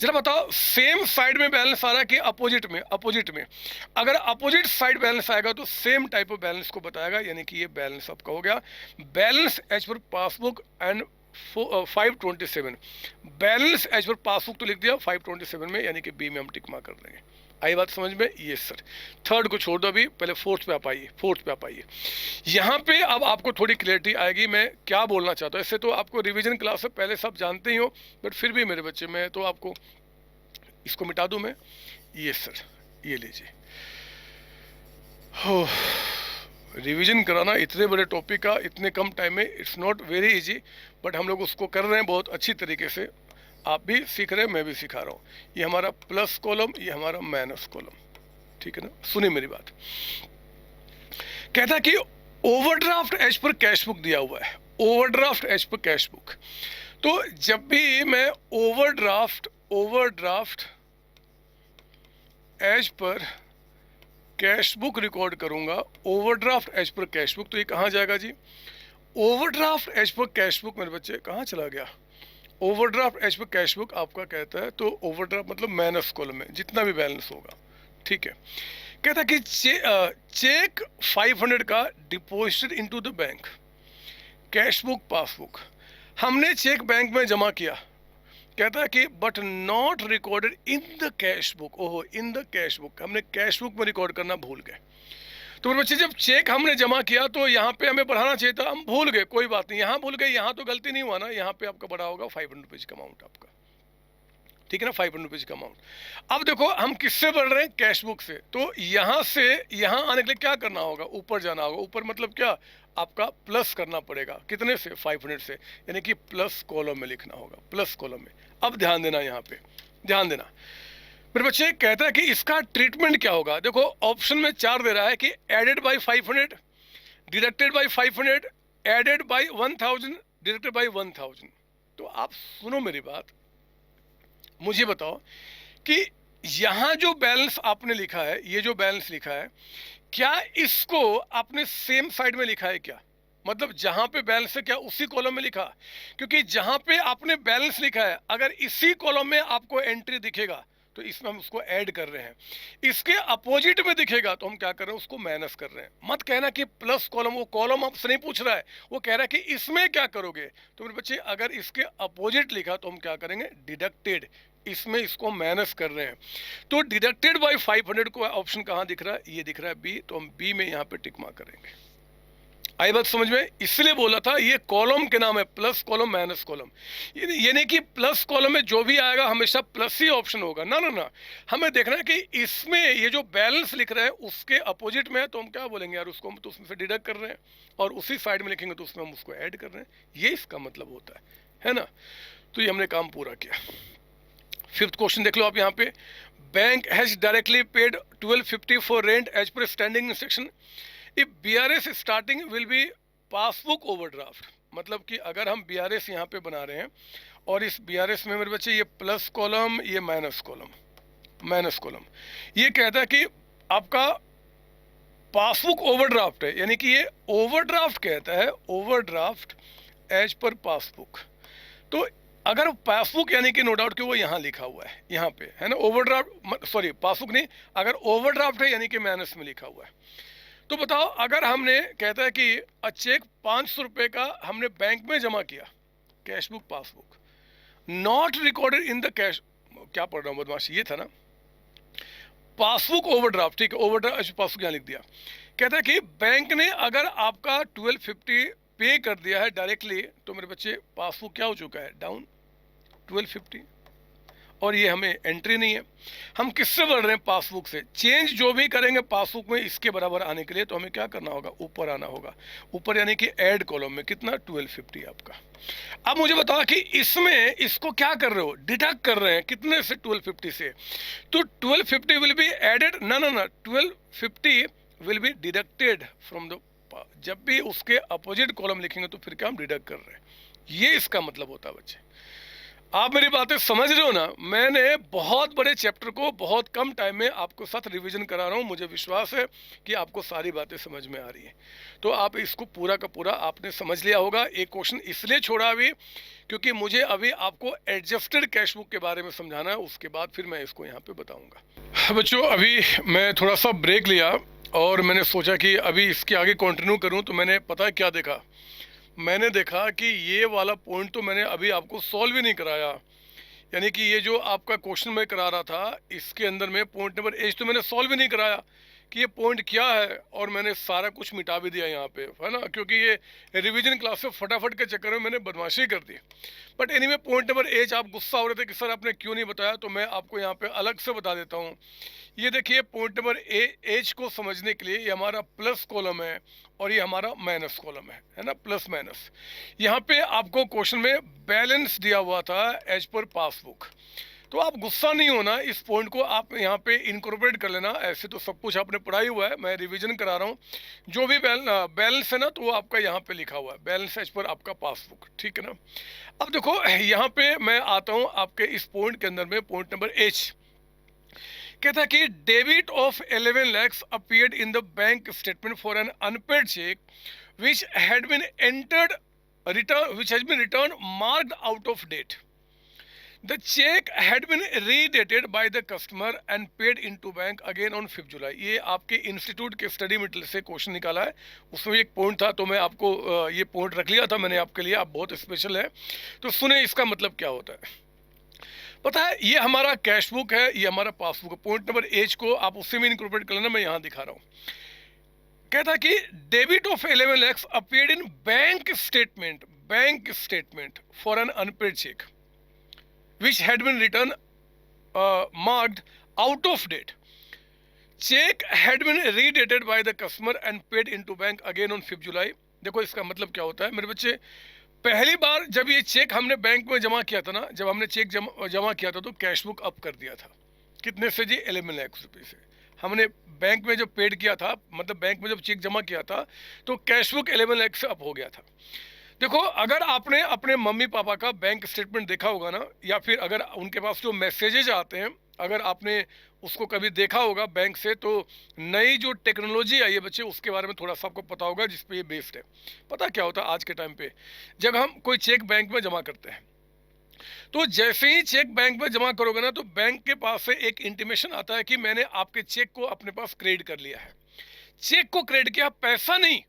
जरा बताओ सेम साइड में बैलेंस आ रहा है कि अपोजिट में? अपोजिट में। अगर अपोजिट साइड बैलेंस आएगा तो सेम टाइप ऑफ बैलेंस को बताएगा, यानी कि ये बैलेंस आपका हो गया balance as per passbook and 527। Balance as per passbook तो लिख दिया 527 में, यानी कि बी में हम टिक मार्क कर देंगे। आई बात समझ में? ये सर थर्ड को छोड़ दो, अभी पहले फोर्थ पे आप आइए। यहाँ पे अब आपको थोड़ी क्लियरिटी आएगी मैं क्या बोलना चाहता हूँ। ऐसे तो आपको रिवीजन क्लास से पहले सब जानते ही हो, बट फिर भी मेरे बच्चे, मैं तो आपको इसको मिटा दूं मैं। ये सर ये लीजिए, हो रिवीजन कराना इतने बड़े टॉपिक का इतने कम टाइम में, it's not very easy, but हम लोग उसको कर रहे हैं बहुत अच्छी तरीके से। आप भी सीख रहे हैं, मैं भी सिखा रहा हूँ। ये हमारा प्लस कॉलम, ये हमारा माइनस कॉलम, ठीक है ना। सुनिए मेरी बात। कहता है कि overdraft as per cash book दिया हुआ है, overdraft as per cash book. तो जब भी मैं overdraft as per cash book record करूंगा, overdraft as per cash book, तो ये कहाँ जाएगा जी? Overdraft as per cash book मेरे बच्चे कहाँ चला गया? Overdraft as per cash book आपका कहता है, तो ओवरड्राफ्ट मतलब माइनस कॉलम में जितना भी बैलेंस होगा, ठीक है। कहता है कि चेक 500 का deposited into the bank, cash book passbook. हमने चेक बैंक में जमा किया, कहता है कि but not recorded in the cash book. ओहो, इन द कैश बुक, हमने कैश बुक में रिकॉर्ड करना भूल गए। तो मेरे बच्चे जब चेक हमने जमा किया तो यहाँ पे हमें बढ़ाना चाहिए था, हम भूल गए, कोई बात नहीं, यहाँ भूल गए, यहाँ तो गलती नहीं हुआ ना, यहाँ पे आपका बड़ा होगा 500 रुपीज का अमाउंट आपका, ठीक है ना, 500 रुपीज का अमाउंट। अब देखो हम किससे बढ़ रहे हैं, कैश बुक से। तो यहाँ से यहाँ आने के लिए क्या करना होगा, ऊपर जाना होगा। ऊपर मतलब क्या, आपका प्लस करना पड़ेगा, कितने से, 500 से, यानी कि प्लस कॉलम में लिखना होगा, प्लस कॉलम में। अब ध्यान देना, यहाँ पे ध्यान देना मेरे बच्चे, कहता है कि इसका ट्रीटमेंट क्या होगा। देखो ऑप्शन में 4 दे रहा है कि added by 500, deducted by 500, added by 1000, deducted by 1000। तो आप सुनो मेरी बात, मुझे बताओ कि यहाँ जो बैलेंस आपने लिखा है, ये जो बैलेंस लिखा है, क्या इसको आपने सेम साइड में लिखा है क्या, मतलब जहां पे बैलेंस है क्या उसी कॉलम में लिखा। क्योंकि जहां पे आपने बैलेंस लिखा है अगर इसी कॉलम में आपको एंट्री दिखेगा तो इसमें हम उसको ऐड कर रहे हैं, इसके अपोजिट में दिखेगा तो हम क्या कर रहे हैं, उसको माइनस कर रहे हैं। मत कहना कि प्लस कॉलम, वो कॉलम आपसे नहीं पूछ रहा है, वो कह रहा है कि इसमें क्या करोगे। तो मेरे बच्चे अगर इसके अपोजिट लिखा तो हम क्या करेंगे, डिडक्टेड, इसमें इसको माइनस कर रहे हैं। तो डिडक्टेड बाई 500 को ऑप्शन कहाँ दिख रहा है, ये दिख रहा है बी, तो हम बी में यहाँ पे टिक मार्क करेंगे। आई बात समझ में, इसलिए बोला था ये कॉलम के नाम है, प्लस कॉलम माइनस कॉलम। ये नहीं कि प्लस कॉलम में जो भी आएगा हमेशा प्लस ही ऑप्शन होगा, ना ना ना, हमें देखना है कि इसमें ये जो बैलेंस लिख रहे हैं उसके अपोजिट में है तो हम क्या बोलेंगे, यार उसको हम तो उसमें से डिडक्ट कर रहे हैं, और उसी साइड में लिखेंगे तो उसमें हम उसको ऐड कर रहे हैं, ये इसका मतलब होता है ना। तो ये हमने काम पूरा किया। 5th क्वेश्चन देख लो आप यहाँ पे, bank has directly paid 1250 for rent as per standing instruction, if BRS starting will be passbook overdraft. मतलब कि अगर हम BRS यहाँ पे बना रहे हैं और इस BRS में मेरे बच्चे ये प्लस कॉलम, ये माइनस कॉलम, माइनस कॉलम, ये कहता है कि आपका पासबुक ओवरड्राफ्ट है, यानी कि ये ओवरड्राफ्ट कहता है, ओवरड्राफ्ट एज पर पासबुक। तो अगर पासबुक यानी कि नो डाउट कि वो यहाँ लिखा हुआ है, यहाँ पे है ना, ओवरड्राफ्ट, सॉरी पासबुक नहीं, अगर ओवरड्राफ्ट है यानी कि माइनस में लिखा हुआ है। तो बताओ अगर हमने, कहता है कि चेक 500 रुपये का हमने बैंक में जमा किया, cash book passbook, not recorded in the cash, क्या पढ़ रहा हूँ बदमाश, ये था ना, पासबुक ओवरड्राफ्ट, ठीक है, ओवरड्राफ्ट पासबुक यहाँ लिख दिया। कहता है कि बैंक ने अगर आपका 1250 पे कर दिया है डायरेक्टली तो मेरे बच्चे पासबुक क्या हो चुका है, डाउन 1250, और ये हमें एंट्री नहीं है। हम किससे बढ़ रहे हैं, पासबुक से। चेंज जो भी करेंगे पासबुक में इसके बराबर आने के लिए तो हमें क्या करना होगा, ऊपर आना होगा, ऊपर यानी कि ऐड कॉलम में कितना, 1250 आपका। अब मुझे बताओ कि इसमें इसको क्या कर रहे हो, डिडक्ट कर रहे हैं, कितने से, 1250 से। तो 1250 विल बी एडेड, ना ना ना, 1250 will be deducted from the, जब भी उसके अपोजिट कॉलम लिखेंगे तो फिर क्या हम डिडक्ट कर रहे हैं, ये इसका मतलब होता है बच्चे। आप मेरी बातें समझ रहे हो ना, मैंने बहुत बड़े चैप्टर को बहुत कम टाइम में आपको साथ रिवीजन करा रहा हूँ, मुझे विश्वास है कि आपको सारी बातें समझ में आ रही हैं। तो आप इसको पूरा का पूरा आपने समझ लिया होगा। एक क्वेश्चन इसलिए छोड़ा अभी क्योंकि मुझे अभी आपको एडजस्टेड कैश बुक के बारे में समझाना है, उसके बाद फिर मैं इसको यहाँ पे बताऊँगा। बच्चों अभी मैं थोड़ा सा ब्रेक लिया और मैंने सोचा कि अभी इसके आगे कंटिन्यू करूँ, तो मैंने पता क्या देखा, मैंने देखा कि ये वाला पॉइंट तो मैंने अभी आपको सॉल्व ही नहीं कराया, यानी कि ये जो आपका क्वेश्चन मैं करा रहा था इसके अंदर में पॉइंट नंबर एच तो मैंने सॉल्व ही नहीं कराया कि ये पॉइंट क्या है, और मैंने सारा कुछ मिटा भी दिया यहाँ पे, है ना, क्योंकि ये रिवीजन क्लास में फटाफट के चक्कर में मैंने बदमाशी कर दी। But anyway point number H आप गुस्सा हो रहे थे कि सर आपने क्यों नहीं बताया, तो मैं आपको यहाँ पे अलग से बता देता हूँ। ये देखिए पॉइंट नंबर एच को समझने के लिए ये हमारा प्लस कॉलम है और ये हमारा माइनस कॉलम है ना, प्लस माइनस। यहाँ पे आपको क्वेश्चन में बैलेंस दिया हुआ था एज पर पासबुक, तो आप गुस्सा नहीं होना, इस पॉइंट को आप यहाँ पे इनकॉर्पोरेट कर लेना। ऐसे तो सब कुछ आपने पढ़ा ही हुआ है, मैं रिवीजन करा रहा हूँ। जो भी बैलेंस है ना तो वो आपका यहाँ पे लिखा हुआ है, बैलेंस एज पर आपका पासबुक, ठीक है ना। अब देखो यहाँ पे मैं आता हूँ आपके इस पॉइंट के अंदर में, पॉइंट नंबर एच कहता है कि debit of 11 lakhs appeared in the bank statement for an unpaid check which had been entered which has been returned marked out of date. The check had been redated by the customer and paid into bank again on 5th July. ये आपके institute के study material से question निकाला है, उसमें एक point था तो मैं आपको ये पॉइंट रख लिया था मैंने आपके लिए, आप बहुत स्पेशल है। तो सुने इसका मतलब क्या होता है। पता है ये हमारा कैश बुक है, ये हमारा पासबुक है। पॉइंट नंबर एच को आप उससे भी इनकॉर्पोरेट कर लेना, मैं यहाँ दिखा रहा हूँ। कहता कि debit of 11 lakhs appeared in bank statement for an unpaid cheque which had been return marked out of date. Cheque had been redated by the customer and paid into bank again on 5 July. देखो इसका मतलब क्या होता है मेरे बच्चे, पहली बार जब ये चेक हमने बैंक में जमा किया था ना, जब हमने चेक जमा किया था तो कैश बुक अप कर दिया था. कितने से जी? 11 लाख रुपए से. हमने बैंक में जब पेड किया था, मतलब बैंक में जब चेक जमा किया था तो कैश बुक 11 लाख से अप हो गया था. देखो अगर आपने अपने मम्मी पापा का बैंक स्टेटमेंट देखा होगा ना, या फिर अगर उनके पास जो मैसेजेज आते हैं अगर आपने उसको कभी देखा होगा बैंक से, तो नई जो टेक्नोलॉजी आई है बच्चे उसके बारे में थोड़ा सा आपको पता होगा जिस पे ये बेस्ड है. पता क्या होता है आज के टाइम पे, जब हम कोई चेक बैंक में जमा करते हैं तो जैसे ही चेक बैंक में जमा करोगे ना तो बैंक के पास से एक इंटीमेशन आता है कि मैंने आपके चेक को अपने पास क्रेडिट कर लिया है. चेक को क्रेडिट किया, पैसा नहीं.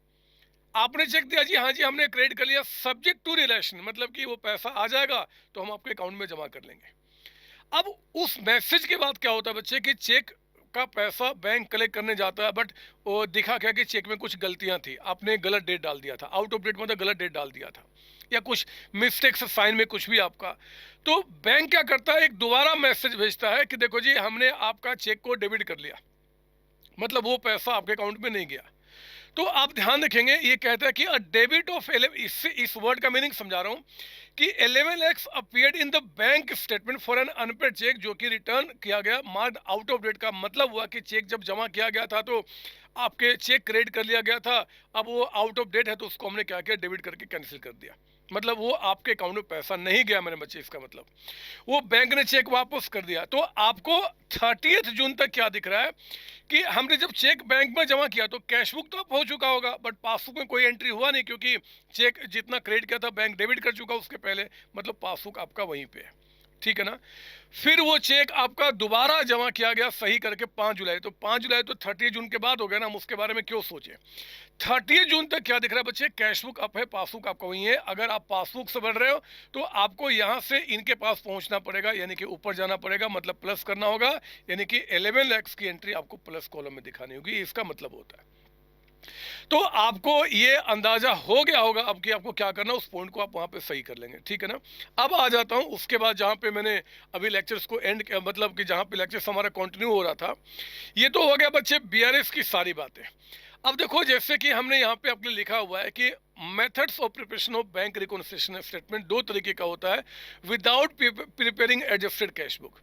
आपने चेक दिया जी, हाँ जी हमने क्रेडिट कर लिया, सब्जेक्ट टू रिलेशन, मतलब कि वो पैसा आ जाएगा तो हम आपके अकाउंट में जमा कर लेंगे. अब उस मैसेज के बाद क्या होता है बच्चे कि चेक का पैसा बैंक कलेक्ट करने जाता है, बट वो दिखा क्या कि चेक में कुछ गलतियां थी, आपने गलत डेट डाल दिया था, आउट ऑफ डेट मतलब गलत डेट डाल दिया था, या कुछ मिस्टेक्स साइन में कुछ भी आपका. तो बैंक क्या करता है, एक दोबारा मैसेज भेजता है कि देखो जी हमने आपका चेक को डेबिट कर लिया, मतलब वो पैसा आपके अकाउंट में नहीं गया. तो आप ध्यान रखेंगे ये कहता है कि अ डेबिट ऑफ 11, इससे इस वर्ड का मीनिंग समझा रहा हूं कि 11 lakhs appeared in the bank statement for an unpaid cheque, जो कि रिटर्न किया गया मार्क्ड आउट ऑफ डेट. का मतलब हुआ कि चेक जब जमा किया गया था तो आपके चेक क्रेडिट कर लिया गया था, अब वो आउट ऑफ डेट है तो उसको हमने क्या किया, डेबिट करके कैंसिल कर दिया. मतलब वो आपके अकाउंट में पैसा नहीं गया मेरे बच्चे, इसका मतलब वो बैंक ने चेक वापस कर दिया. तो आपको 30 जून तक क्या दिख रहा है कि हमने जब चेक बैंक में जमा किया तो कैश बुक तो हो चुका होगा, बट पासबुक में कोई एंट्री हुआ नहीं क्योंकि चेक जितना क्रेडिट किया था बैंक डेबिट कर चुका उसके पहले, मतलब पासबुक आपका वहीं पे है. ठीक है ना. फिर वो चेक आपका दोबारा जमा किया गया सही करके 5 जुलाई. तो 5 जुलाई तो 30 जून के बाद हो गया ना, हम उसके बारे में क्यों सोचे. 30 जून तक क्या दिख रहा है बच्चे, कैश बुक अप है, पासबुक आपका वही है. अगर आप पासबुक से बढ़ रहे हो तो आपको यहाँ से इनके पास पहुंचना पड़ेगा, यानी कि ऊपर जाना पड़ेगा, मतलब प्लस करना होगा, यानी कि 11 lakhs की एंट्री आपको प्लस कॉलम में दिखानी होगी. इसका मतलब होता है. तो आपको ये अंदाजा हो गया होगा अब कि आपको क्या करना, उस पॉइंट को आप वहां पे सही कर लेंगे. ठीक है ना. अब आ जाता हूं उसके बाद जहां पे मैंने अभी लेक्चर्स को एंड किया, मतलब कि जहां पे लेक्चर्स हमारा कंटिन्यू हो रहा था. ये तो हो गया बच्चे बीआरएस की सारी बातें. अब देखो जैसे कि हमने यहाँ पे अपने लिखा हुआ है कि methods of preparation of bank reconciliation statement दो तरीके का होता है. Without preparing adjusted cash book.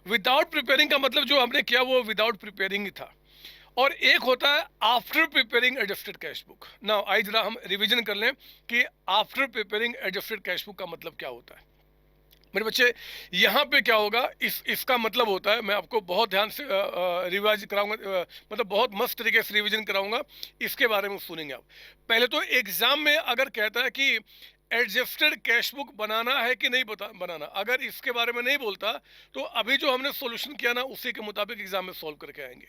Without preparing का मतलब जो हमने किया वो विदाउट प्रिपेयरिंग ही था, और एक होता है after preparing adjusted cash book. Now I जरा हम रिवीजन कर लें कि after preparing adjusted cash book का मतलब क्या होता है मेरे बच्चे. यहाँ पे क्या होगा, इसका मतलब होता है, मैं आपको बहुत ध्यान से रिवाइज कराऊंगा, मतलब बहुत मस्त तरीके से रिवीजन कराऊंगा, इसके बारे में सुनेंगे आप. पहले तो एग्जाम में अगर कहता है कि एडजस्टेड कैश बुक बनाना है कि नहीं बनाना, अगर इसके बारे में नहीं बोलता तो अभी जो हमने सॉल्यूशन किया ना उसी के मुताबिक एग्जाम में सॉल्व करके आएंगे.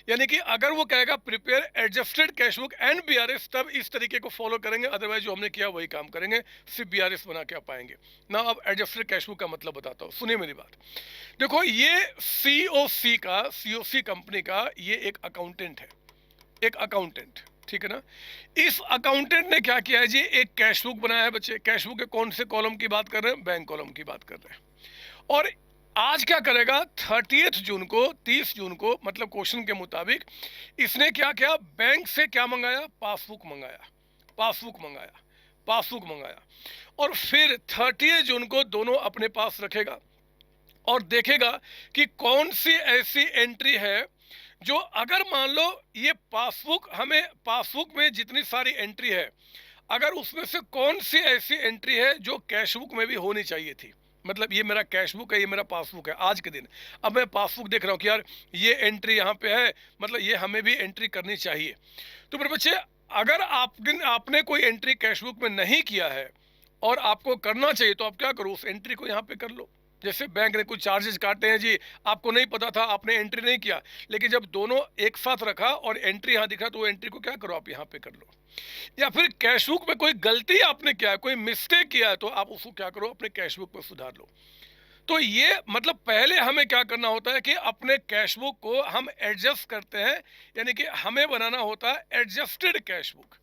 यानी कि अगर वो कहेगा prepare adjusted cash book and BRS, तब इस तरीके को फॉलो करेंगे, अदरवाइज जो हमने किया वही काम करेंगे, सिर्फ बीआरएस बना के आप पाएंगे ना. अब एडजस्टेड कैश बुक का मतलब बताता हूँ, सुनिए मेरी बात. देखो ये सीओसी कंपनी का ये एक अकाउंटेंट है, एक अकाउंटेंट. ठीक है ना. इस अकाउंटेंट ने क्या किया है जी, एक कैश बुक बनाया है बच्चे. कैश बुक के कौन से कॉलम की बात कर रहे हैं, बैंक कॉलम की बात कर रहे हैं. और आज क्या करेगा, 30 जून को, 30 जून को, मतलब क्वेश्चन के मुताबिक इसने क्या किया, बैंक से क्या मंगाया, पासबुक मंगाया, पासबुक मंगाया, पासबुक मंगाया. और फिर 30 जून को दोनों अपने पास रखेगा और देखेगा कि कौन सी ऐसी एंट्री है जो, अगर मान लो ये पासबुक, हमें पासबुक में जितनी सारी एंट्री है, अगर उसमें से कौन सी ऐसी एंट्री है जो कैश बुक में भी होनी चाहिए थी. मतलब ये मेरा कैश बुक है, ये मेरा पासबुक है आज के दिन. अब मैं पासबुक देख रहा हूँ कि यार ये एंट्री यहाँ पे है, मतलब ये हमें भी एंट्री करनी चाहिए. तो मेरे बच्चे अगर आपने कोई एंट्री कैश बुक में नहीं किया है और आपको करना चाहिए तो आप क्या करो, उस एंट्री को यहाँ पे कर लो. जैसे बैंक ने कुछ चार्जेस काटे हैं जी, आपको नहीं पता था, आपने एंट्री नहीं किया, लेकिन जब दोनों एक साथ रखा और एंट्री यहाँ दिखा तो वो एंट्री को क्या करो, आप यहाँ पे कर लो. या फिर कैश बुक में कोई गलती आपने किया है, कोई मिस्टेक किया है, तो आप उसको क्या करो, अपने कैश बुक पर सुधार लो. तो ये मतलब पहले हमें क्या करना होता है कि अपने कैश बुक को हम एडजस्ट करते हैं, यानी कि हमें बनाना होता है एडजस्टेड कैश बुक।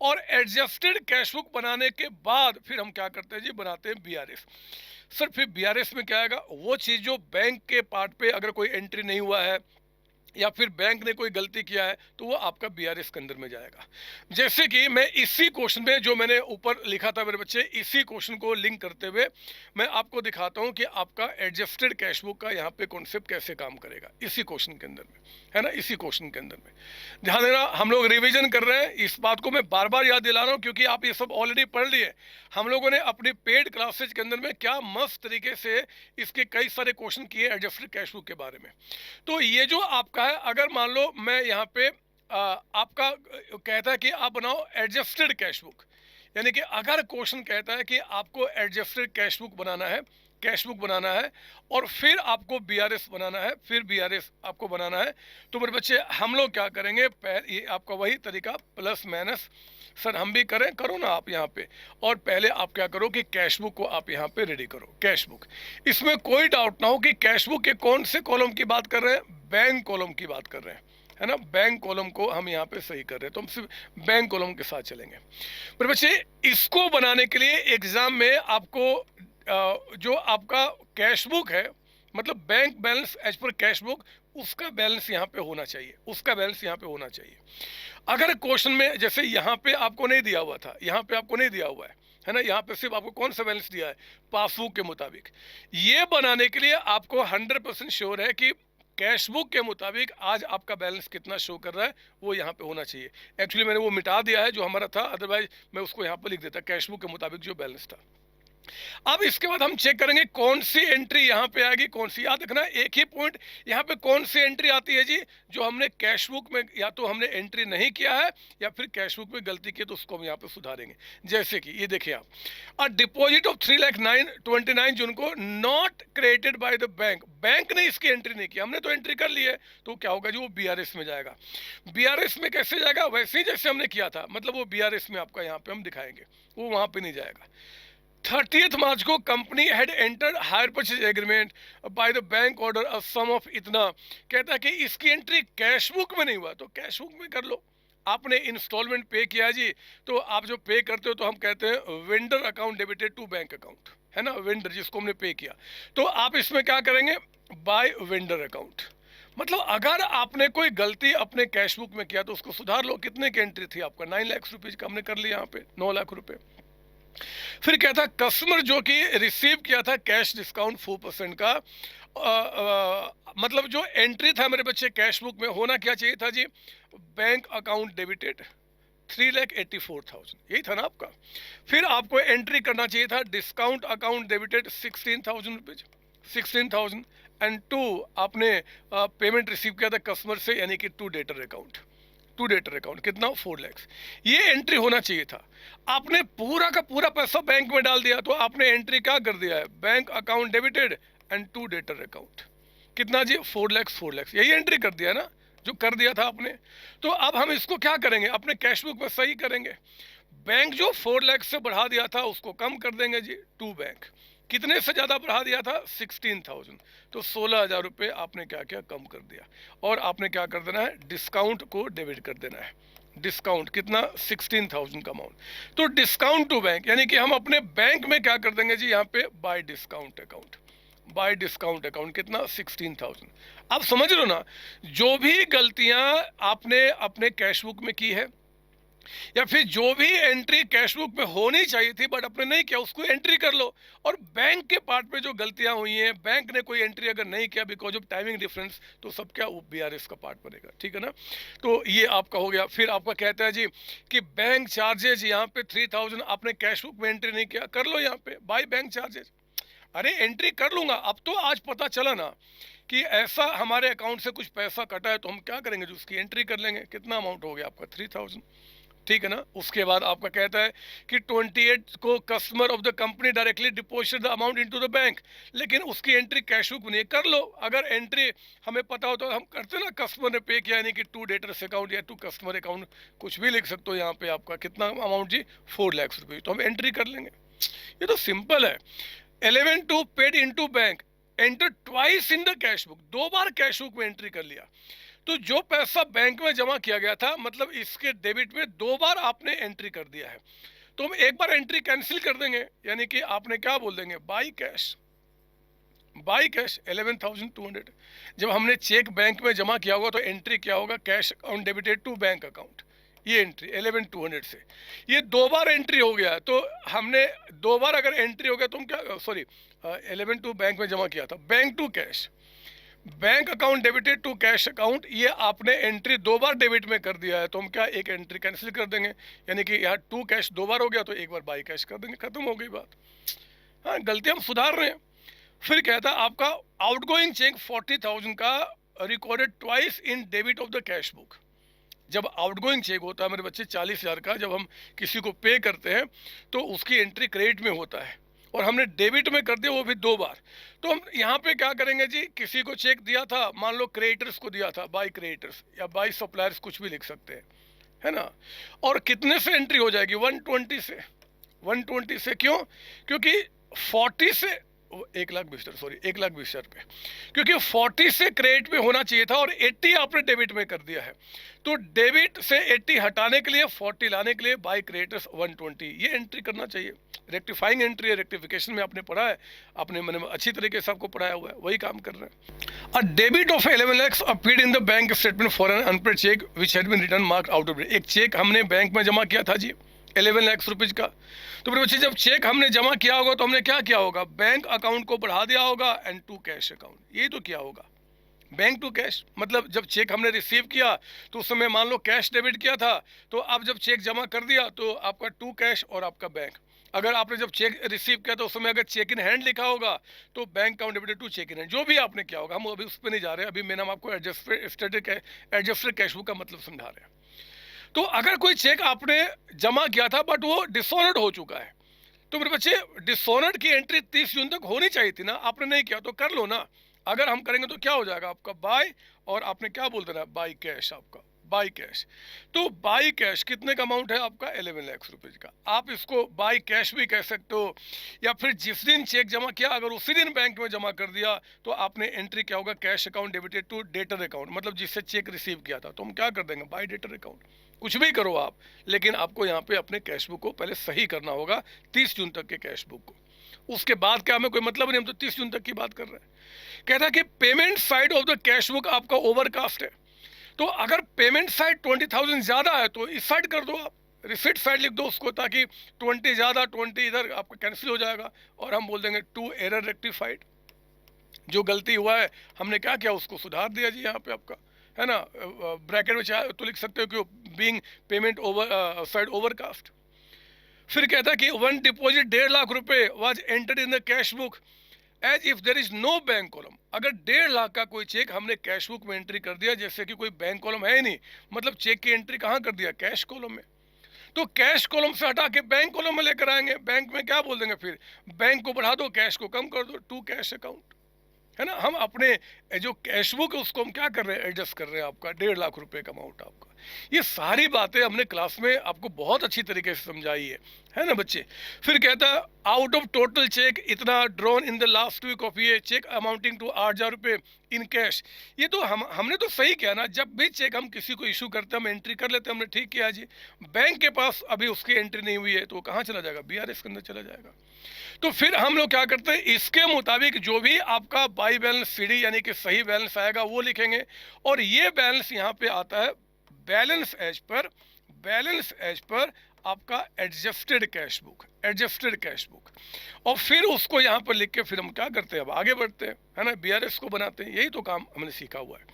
और एडजस्टेड कैश बुक बनाने के बाद फिर हम क्या करते हैं जी, बनाते हैं बीआरएस। सर फिर बीआरएस में क्या आएगा, वो चीज़ जो बैंक के पार्ट पे अगर कोई एंट्री नहीं हुआ है या फिर बैंक ने कोई गलती किया है तो वो आपका बीआरएस के अंदर में जाएगा। जैसे कि मैं इसी क्वेश्चन में जो मैंने ऊपर लिखा था मेरे बच्चे, इसी क्वेश्चन को लिंक करते हुए मैं आपको दिखाता हूं कि आपका एडजस्टेड कैश बुक का यहाँ पे कॉन्सेप्ट कैसे काम करेगा इसी क्वेश्चन के अंदर में, है ना। इसी क्वेश्चन के अंदर में ध्यान देना, हम लोग रिविजन कर रहे हैं, इस बात को मैं बार बार याद दिला रहा हूँ क्योंकि आप ये सब ऑलरेडी पढ़ लिए। हम लोगों ने अपनी पेड क्लासेज के अंदर में क्या मस्त तरीके से इसके कई सारे क्वेश्चन किए एडजस्टेड कैश बुक के बारे में। तो ये जो आपका है, अगर मान लो मैं यहाँ पे आपका कहता है कि आप बनाओ एडजस्टेड कैश बुक, यानी कि अगर क्वेश्चन कहता है कि आपको एडजस्टेड कैश बुक बनाना है, कैश बुक बनाना है और फिर आपको बीआरएस बनाना है, फिर बीआरएस आपको बनाना है, तो मेरे बच्चे हम लोग क्या करेंगे, ये आपका वही तरीका प्लस माइनस। सर हम भी करें, करो ना आप यहाँ पे। और पहले आप क्या करो कि कैश बुक को आप यहाँ पे रेडी करो, कैश बुक। इसमें कोई डाउट ना हो कि कैश बुक के कौन से कॉलम की बात कर रहे हैं, बैंक कॉलम की बात कर रहे हैं, है ना। बैंक कॉलम को हम यहाँ पे सही कर रहे हैं, तो हम सिर्फ बैंक कॉलम के साथ चलेंगे। पर बच्चे इसको बनाने के लिए एग्जाम में आपको जो आपका कैश बुक है, मतलब bank balance as per cash book, उसका बैलेंस यहाँ पे होना चाहिए, उसका बैलेंस यहाँ पे होना चाहिए। अगर क्वेश्चन में जैसे यहाँ पे आपको नहीं दिया हुआ था, यहाँ पे आपको नहीं दिया हुआ है ना, यहाँ पे सिर्फ आपको कौन सा बैलेंस दिया है, पासबुक के मुताबिक। ये बनाने के लिए आपको 100% श्योर है कि कैश बुक के मुताबिक आज आपका बैलेंस कितना शो कर रहा है वो यहाँ पे होना चाहिए। एक्चुअली मैंने वो मिटा दिया है जो हमारा था, अदरवाइज मैं उसको यहाँ पर लिख देता कैश बुक के मुताबिक जो बैलेंस था। अब इसके बाद हम चेक करेंगे कौन सी एंट्री यहाँ पे आएगी, कौन सी। याद रखना एक ही पॉइंट, यहाँ पे कौन सी एंट्री आती है जी, जो हमने कैश बुक में या तो हमने एंट्री नहीं किया है या फिर कैश बुक में गलती की, तो उसको हम यहाँ पे सुधारेंगे। जैसे कि ये देखिए आप, अ डिपॉजिट ऑफ 3,29,29 जून को not created by the bank, bank ने इसकी एंट्री नहीं की, हमने तो एंट्री कर ली है, तो क्या होगा जी, वो बीआरएस में जाएगा। बीआरएस में कैसे जाएगा, वैसे ही जैसे हमने किया था, मतलब वो बीआरएस में आपका यहाँ पे हम दिखाएंगे, वो वहां पे नहीं जाएगा। 30 मार्च को company had entered hire purchase agreement by the bank order a sum of इतना। कहता है कि इसकी एंट्री कैश बुक में नहीं हुआ, तो कैश बुक में कर लो। आपने इंस्टॉलमेंट पे किया जी, तो आप जो पे करते हो तो हम कहते हैं vendor account debited to bank account, है ना, वेंडर जिसको हमने पे किया, तो आप इसमें क्या करेंगे, बाय वेंडर अकाउंट। मतलब अगर आपने कोई गलती अपने कैश बुक में किया तो उसको सुधार लो। कितने की एंट्री थी आपका, 9 लाख रुपीज का हमने कर लिया यहाँ पे, 9 लाख रुपए। फिर क्या था, कस्टमर जो कि रिसीव किया था कैश डिस्काउंट 4% का, मतलब जो एंट्री था मेरे बच्चे कैश बुक में होना क्या चाहिए था जी, बैंक अकाउंट डेबिटेड 3,84,000, यही था ना आपका। फिर आपको एंट्री करना चाहिए था discount account debited 16,000 rupees, 16,000 and 2 आपने पेमेंट रिसीव किया था कस्टमर से, यानी कि to debtor account, to debtor account कितना, 4 लाख। ये एंट्री होना चाहिए था। आपने पूरा का पूरा पैसा बैंक में डाल दिया, तो आपने एंट्री क्या कर दिया है, bank account debited and to debtor account, कितना जी, 4 लाख, 4 लाख, यही एंट्री कर दिया ना जो कर दिया था आपने। तो अब हम इसको क्या करेंगे, अपने कैश बुक में सही करेंगे। बैंक जो 4 लाख से बढ़ा दिया था उसको कम कर देंगे जी, टू बैंक कितने से ज्यादा बढ़ा दिया था, 16,000, तो 16,000 रुपए आपने क्या क्या कम कर दिया। और आपने क्या कर देना है, डिस्काउंट को डेबिट कर देना है, डिस्काउंट कितना, 16,000 का अमाउंट। तो डिस्काउंट टू बैंक, यानी कि हम अपने बैंक में क्या कर देंगे जी, यहाँ पे bye discount account, bye discount account कितना, 16,000। आप समझ लो ना, जो भी गलतियां आपने अपने कैश बुक में की है या फिर जो भी एंट्री कैश बुक में होनी चाहिए थी बट आपने नहीं किया, उसको एंट्री कर लो। और बैंक के पार्ट में जो गलतियां हुई हैं, बैंक ने कोई एंट्री अगर नहीं किया बिकॉज ऑफ टाइमिंग डिफरेंस, तो सब क्या, वो बीआरएस का पार्ट बनेगा, ठीक है ना। तो ये आपका हो गया। फिर आपका कहता है जी कि बैंक चार्जेज, यहाँ पे 3,000 आपने कैश बुक में एंट्री नहीं किया, कर लो यहाँ पे बाय बैंक चार्जेज। अरे एंट्री कर लूंगा, अब तो आज पता चला ना कि ऐसा हमारे अकाउंट से कुछ पैसा कटा है, तो हम क्या करेंगे, जो उसकी एंट्री कर लेंगे। कितना अमाउंट हो गया आपका, 3,000, ठीक है ना। उसके बाद आपका कहता है कि 28 को customer of the company directly deposit the amount into the bank, लेकिन उसकी एंट्री कैश बुक में नहीं, कर लो। अगर एंट्री हमें पता हो तो हम करते ना, कस्टमर ने पे किया, यानी कि टू डेटर्स अकाउंट या टू कस्टमर अकाउंट, कुछ भी लिख सकते हो यहाँ पे। आपका कितना अमाउंट जी, 4 लाख रुपये, तो हम एंट्री कर लेंगे। ये तो सिंपल है। 11(2) paid into bank, enter twice in the cash book, 2 bar cash book में एंट्री कर लिया। तो जो पैसा बैंक में जमा किया गया था, मतलब इसके डेबिट में 2 बार आपने एंट्री कर दिया है। तो हम एक बार एंट्री कैंसिल कर देंगे, यानी कि आपने क्या बोल देंगे, बाई कैश, बाई कैश 11,200। जब हमने चेक बैंक में जमा किया होगा तो एंट्री क्या होगा, cash account debited to bank account, ये एंट्री 11,200 से। ये 2 बार एंट्री हो गया, तो हमने 2 बार अगर एंट्री हो गया तो हम क्या, सॉरी 11 टू बैंक में जमा किया था, bank to cash, bank account debited to cash account, ये आपने एंट्री 2 बार डेबिट में कर दिया है, तो हम क्या एक एंट्री कैंसिल कर देंगे, यानी कि यहाँ टू कैश 2 बार हो गया तो एक बार बाई कैश कर देंगे, खत्म हो गई बात। हाँ, गलती हम सुधार रहे हैं। फिर कहता है आपका आउटगोइंग चेक 40,000 का recorded twice in debit of the cash book. जब आउटगोइंग चेक होता है मेरे बच्चे 40,000 का, जब हम किसी को पे करते हैं तो उसकी एंट्री क्रेडिट में होता है, और हमने डेबिट में कर दिया वो भी 2 बार। तो हम यहाँ पे क्या करेंगे जी, किसी को चेक दिया था, मान लो क्रेडिटर्स को दिया था, बाई क्रेडिटर्स या बाई सप्लायर्स, कुछ भी लिख सकते हैं, है ना। और कितने से एंट्री हो जाएगी, 120 से, 120 से। क्यों, क्योंकि 40 से 1,20,000, सॉरी 1,20,000 रुपये, क्योंकि 40 से क्रेडिट में होना चाहिए था और 80 आपने डेबिट में कर दिया है। तो डेबिट से 80 हटाने के लिए, 40 लाने के लिए बाई क्रेडिटर्स 120, ये एंट्री करना चाहिए। रेक्टिफाइंग एंट्री है, रेक्टिफिकेशन में आपने पढ़ा है, आपने मैंने अच्छी तरीके से आपको पढ़ाया हुआ है, वही काम कर रहे हैं। A debit of 11 lakhs appeared in the bank statement for an unpaid cheque which had been return marked out of date. एक चेक हमने बैंक में जमा किया था जी 11 लाख रुपीज का। तो मेरे बच्चे, जब चेक हमने जमा किया होगा तो हमने क्या किया होगा, बैंक अकाउंट को बढ़ा दिया होगा एंड टू कैश अकाउंट, यही तो किया होगा, बैंक टू कैश। मतलब जब चेक हमने रिसीव किया तो उस समय मान लो कैश डेबिट किया था, तो अब जब चेक जमा कर दिया तो आपका टू कैश और आपका बैंक। अगर आपने जब चेक रिसीव किया तो उस समय अगर चेक इन हैंड लिखा होगा तो bank account debited to cheque in hand, जो भी आपने किया होगा, हम अभी उस पर नहीं जा रहे, अभी मैंने हम आपको एडजस्टेड कैश बुक का मतलब समझा रहे हैं। तो अगर कोई चेक आपने जमा किया था बट वो डिसऑनर्ड हो चुका है, तो मेरे बच्चे डिसऑनर्ड की एंट्री 30 जून तक होनी चाहिए थी ना, आपने नहीं किया तो कर लो ना। अगर हम करेंगे तो क्या हो जाएगा आपका, बाय, और आपने क्या बोल देना, बाई कैश, आपका बाई कैश। तो बाई कैश कितने का अमाउंट है आपका, 11 लाख रुपए का। आप इसको बाई कैश भी कह सकते हो, या फिर जिस दिन चेक जमा किया अगर उसी दिन बैंक में जमा कर दिया तो आपने एंट्री क्या होगा, cash account debited to debtor account, मतलब जिससे चेक रिसीव किया था, तो हम क्या कर देंगे, बाई डेटर अकाउंट। कुछ भी करो आप, लेकिन आपको यहाँ पे अपने कैश बुक को पहले सही करना होगा, 30 जून तक के कैश बुक को। उसके बाद क्या, हमें कोई मतलब नहीं, हम तो 30 जून तक की बात कर रहे हैं। कहता है कि payment side of the cash book आपका ओवरकास्ट है, तो अगर पेमेंट साइड 20,000 ज्यादा है तो इस साइड कर दो आप, रिसिट साइड लिख दो उसको, ताकि 20 ज्यादा 20 इधर आपका कैंसिल हो जाएगा, और हम बोल देंगे टू एरर रेक्टिफाइड। जो गलती हुआ है हमने क्या किया, उसको सुधार दिया जी यहाँ पे आपका, है ना। ब्रैकेट में चाहे तो लिख सकते हो कि being payment over side overcast. फिर कहता है कि one deposit 1.5 lakh rupaye was entered in the cash book as if there is no bank column. अगर 1.5 लाख का कोई चेक हमने कैश बुक में एंट्री कर दिया, जैसे कि कोई बैंक कॉलम है ही नहीं, मतलब चेक की एंट्री कहाँ कर दिया, कैश कॉलम में, तो कैश कॉलम से हटा के बैंक कॉलम में लेकर आएंगे। बैंक में क्या बोल देंगे, फिर बैंक को बढ़ा दो, कैश को कम कर दो, टू कैश अकाउंट, है ना। हम अपने जो कैश बुक है उसको हम क्या कर रहे हैं, एडजस्ट कर रहे हैं, आपका 1.5 लाख रुपए का अमाउंट आपका। ये सारी बातें हमने क्लास में आपको बहुत अच्छी तरीके से समझाई है ना बच्चे। फिर कहता है आउट ऑफ टोटल चेक इतना drawn in the last week of ये cheque amounting to 8,000 rupaye in cash. ये तो हमने तो सही किया ना, जब भी चेक हम किसी को इशू करते हैं हम एंट्री कर लेते हैं, हमने ठीक किया जी। बैंक के पास अभी उसकी एंट्री नहीं हुई है तो कहाँ चला जाएगा, BRS के अंदर चला जाएगा। तो फिर हम लोग क्या करते हैं, इसके मुताबिक जो भी आपका बाई बैलेंस CD यानी कि सही बैलेंस आएगा वो लिखेंगे, और ये बैलेंस यहाँ पे आता है बैलेंस एज पर आपका एडजस्टेड कैश बुक, और फिर उसको यहाँ पर लिख के फिर हम क्या करते हैं, अब आगे बढ़ते हैं, है ना, BRS को बनाते हैं। यही तो काम हमने सीखा हुआ है।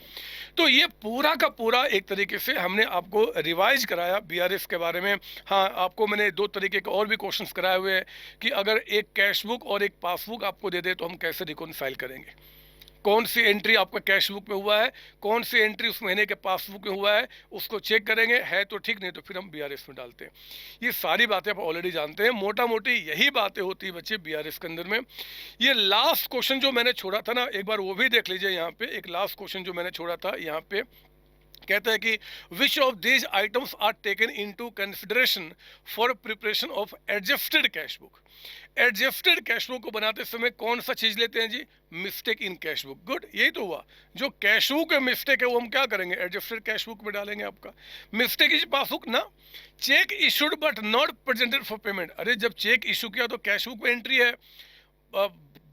तो ये पूरा का पूरा एक तरीके से हमने आपको रिवाइज कराया BRS के बारे में। हाँ, आपको मैंने 2 तरीके के और भी क्वेश्चंस कराए हुए हैं कि अगर एक कैश बुक और एक पासबुक आपको दे दे तो हम कैसे रिकॉन्साइल करेंगे, कौन सी एंट्री आपका कैश बुक में हुआ है, कौन सी एंट्री उस महीने के पासबुक में हुआ है, उसको चेक करेंगे, है तो ठीक, नहीं तो फिर हम BRS में डालते हैं। ये सारी बातें आप ऑलरेडी जानते हैं, मोटा मोटी यही बातें होती है बच्चे BRS के अंदर में। ये लास्ट क्वेश्चन जो मैंने छोड़ा था ना, एक बार वो भी देख लीजिए। यहाँ पे एक लास्ट क्वेश्चन जो मैंने छोड़ा था यहाँ पे कहता है कि which of these items are taken into consideration for preparation of adjusted cash book. Adjusted cash book को बनाते समय कौन सा चीज लेते हैं जी? Mistake in cash book. Good, यही तो हुआ। जो कैश बुक में मिस्टेक है वो हम क्या करेंगे? एडजस्टेड कैश बुक में डालेंगे। आपका मिस्टेक इज पासबुक ना, check issued but not presented for payment. अरे जब चेक इशू किया तो कैश बुक में एंट्री है,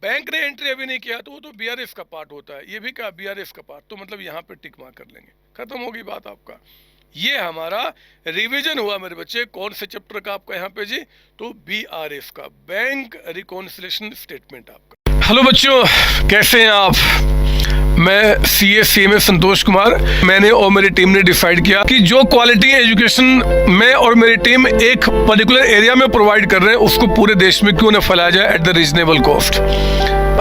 बैंक ने एंट्री अभी नहीं किया, तो वो तो बीआरएस का पार्ट होता है, ये भी क्या बीआरएस का पार्ट, तो मतलब यहाँ पे टिक मार्क कर लेंगे, खत्म होगी बात आपका। ये हमारा रिवीजन हुआ मेरे बच्चे। कौन से चैप्टर का आपका यहाँ पे जी? तो बीआरएस का, बैंक रिकॉन्सिलिएशन स्टेटमेंट आपका। हेलो बच्चों, कैसे हैं आप? मैं CA संतोष कुमार। मैंने और मेरी टीम ने डिसाइड किया कि जो क्वालिटी एजुकेशन मैं और मेरी टीम एक पर्टिकुलर एरिया में प्रोवाइड कर रहे हैं उसको पूरे देश में क्यों न फैलाया जाए at the reasonable cost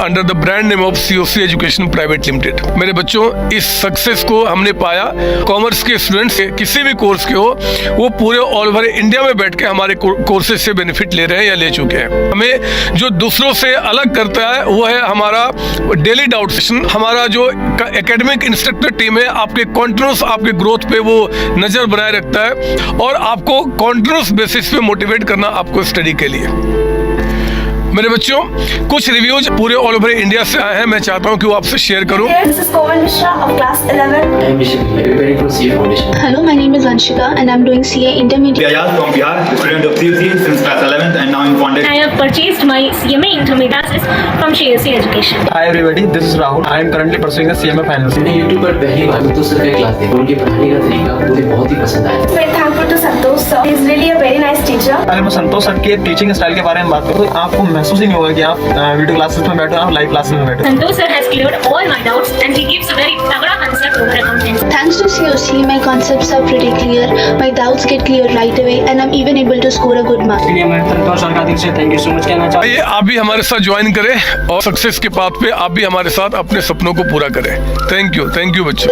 under the brand name of COC education private limited. मेरे बच्चों, इस सक्सेस को हमने पाया, कॉमर्स के स्टूडेंट्स किसी भी कोर्स के हो वो पूरे ऑल ओवर इंडिया में बैठ के हमारे कोर्सेज से बेनिफिट ले रहे हैं या ले चुके हैं। हमें जो दूसरों से अलग करता है वो है हमारा डेली डाउट सेशन। हमारा जो एकेडमिक इंस्ट्रक्टर टीम है आपके कॉन्टिन्यूस आपके ग्रोथ पे वो नजर बनाए रखता है और आपको कॉन्टिन्यूस बेसिस पे मोटिवेट करना आपको स्टडी के लिए। मेरे बच्चों, कुछ रिव्यूज पूरे ऑल ओवर इंडिया से आए हैं, मैं चाहता हूं कि वो आपसे शेयर करूं। Hello, my name is Anshika and I'm doing CA Intermediate. Ayaz from Bihar, student of COC since class 11th and now I'm founded. I have purchased my CMA Intermediate classes from COC Education. Hi everybody, this is Rahul. I am currently pursuing a CMA finals. मैंने YouTube पर पहली बार संतोष sir का class देखा, उनके पढ़ाने का तरीका मुझे बहुत ही पसंद आया। Very thankful to Santosh sir. He is really a very nice teacher. अगर मैं संतोष सर के टीचिंग स्टाइल के बारे में बात करूँ तो आपको महसूस ही नहीं होगा कि आप वीडियो क्लासेस में बैठो, आप लाइव क्लासेस में बैठो। Santosh sir has cleared all my doubts and he gives a very तगड़ा concept over accounting. Thanks to COC, my concepts are pretty clear, my doubts get clear right away, and I'm even able to score a good mark. इसलिए मैं संतोष sir का दिल से thank you so much कहना चाहता हूँ। आइए आप भी हमारे साथ ज्वाइन करें और सक्सेस के पाथ पे आप भी हमारे साथ अपने सपनों को पूरा करें। थैंक यू बच्चों।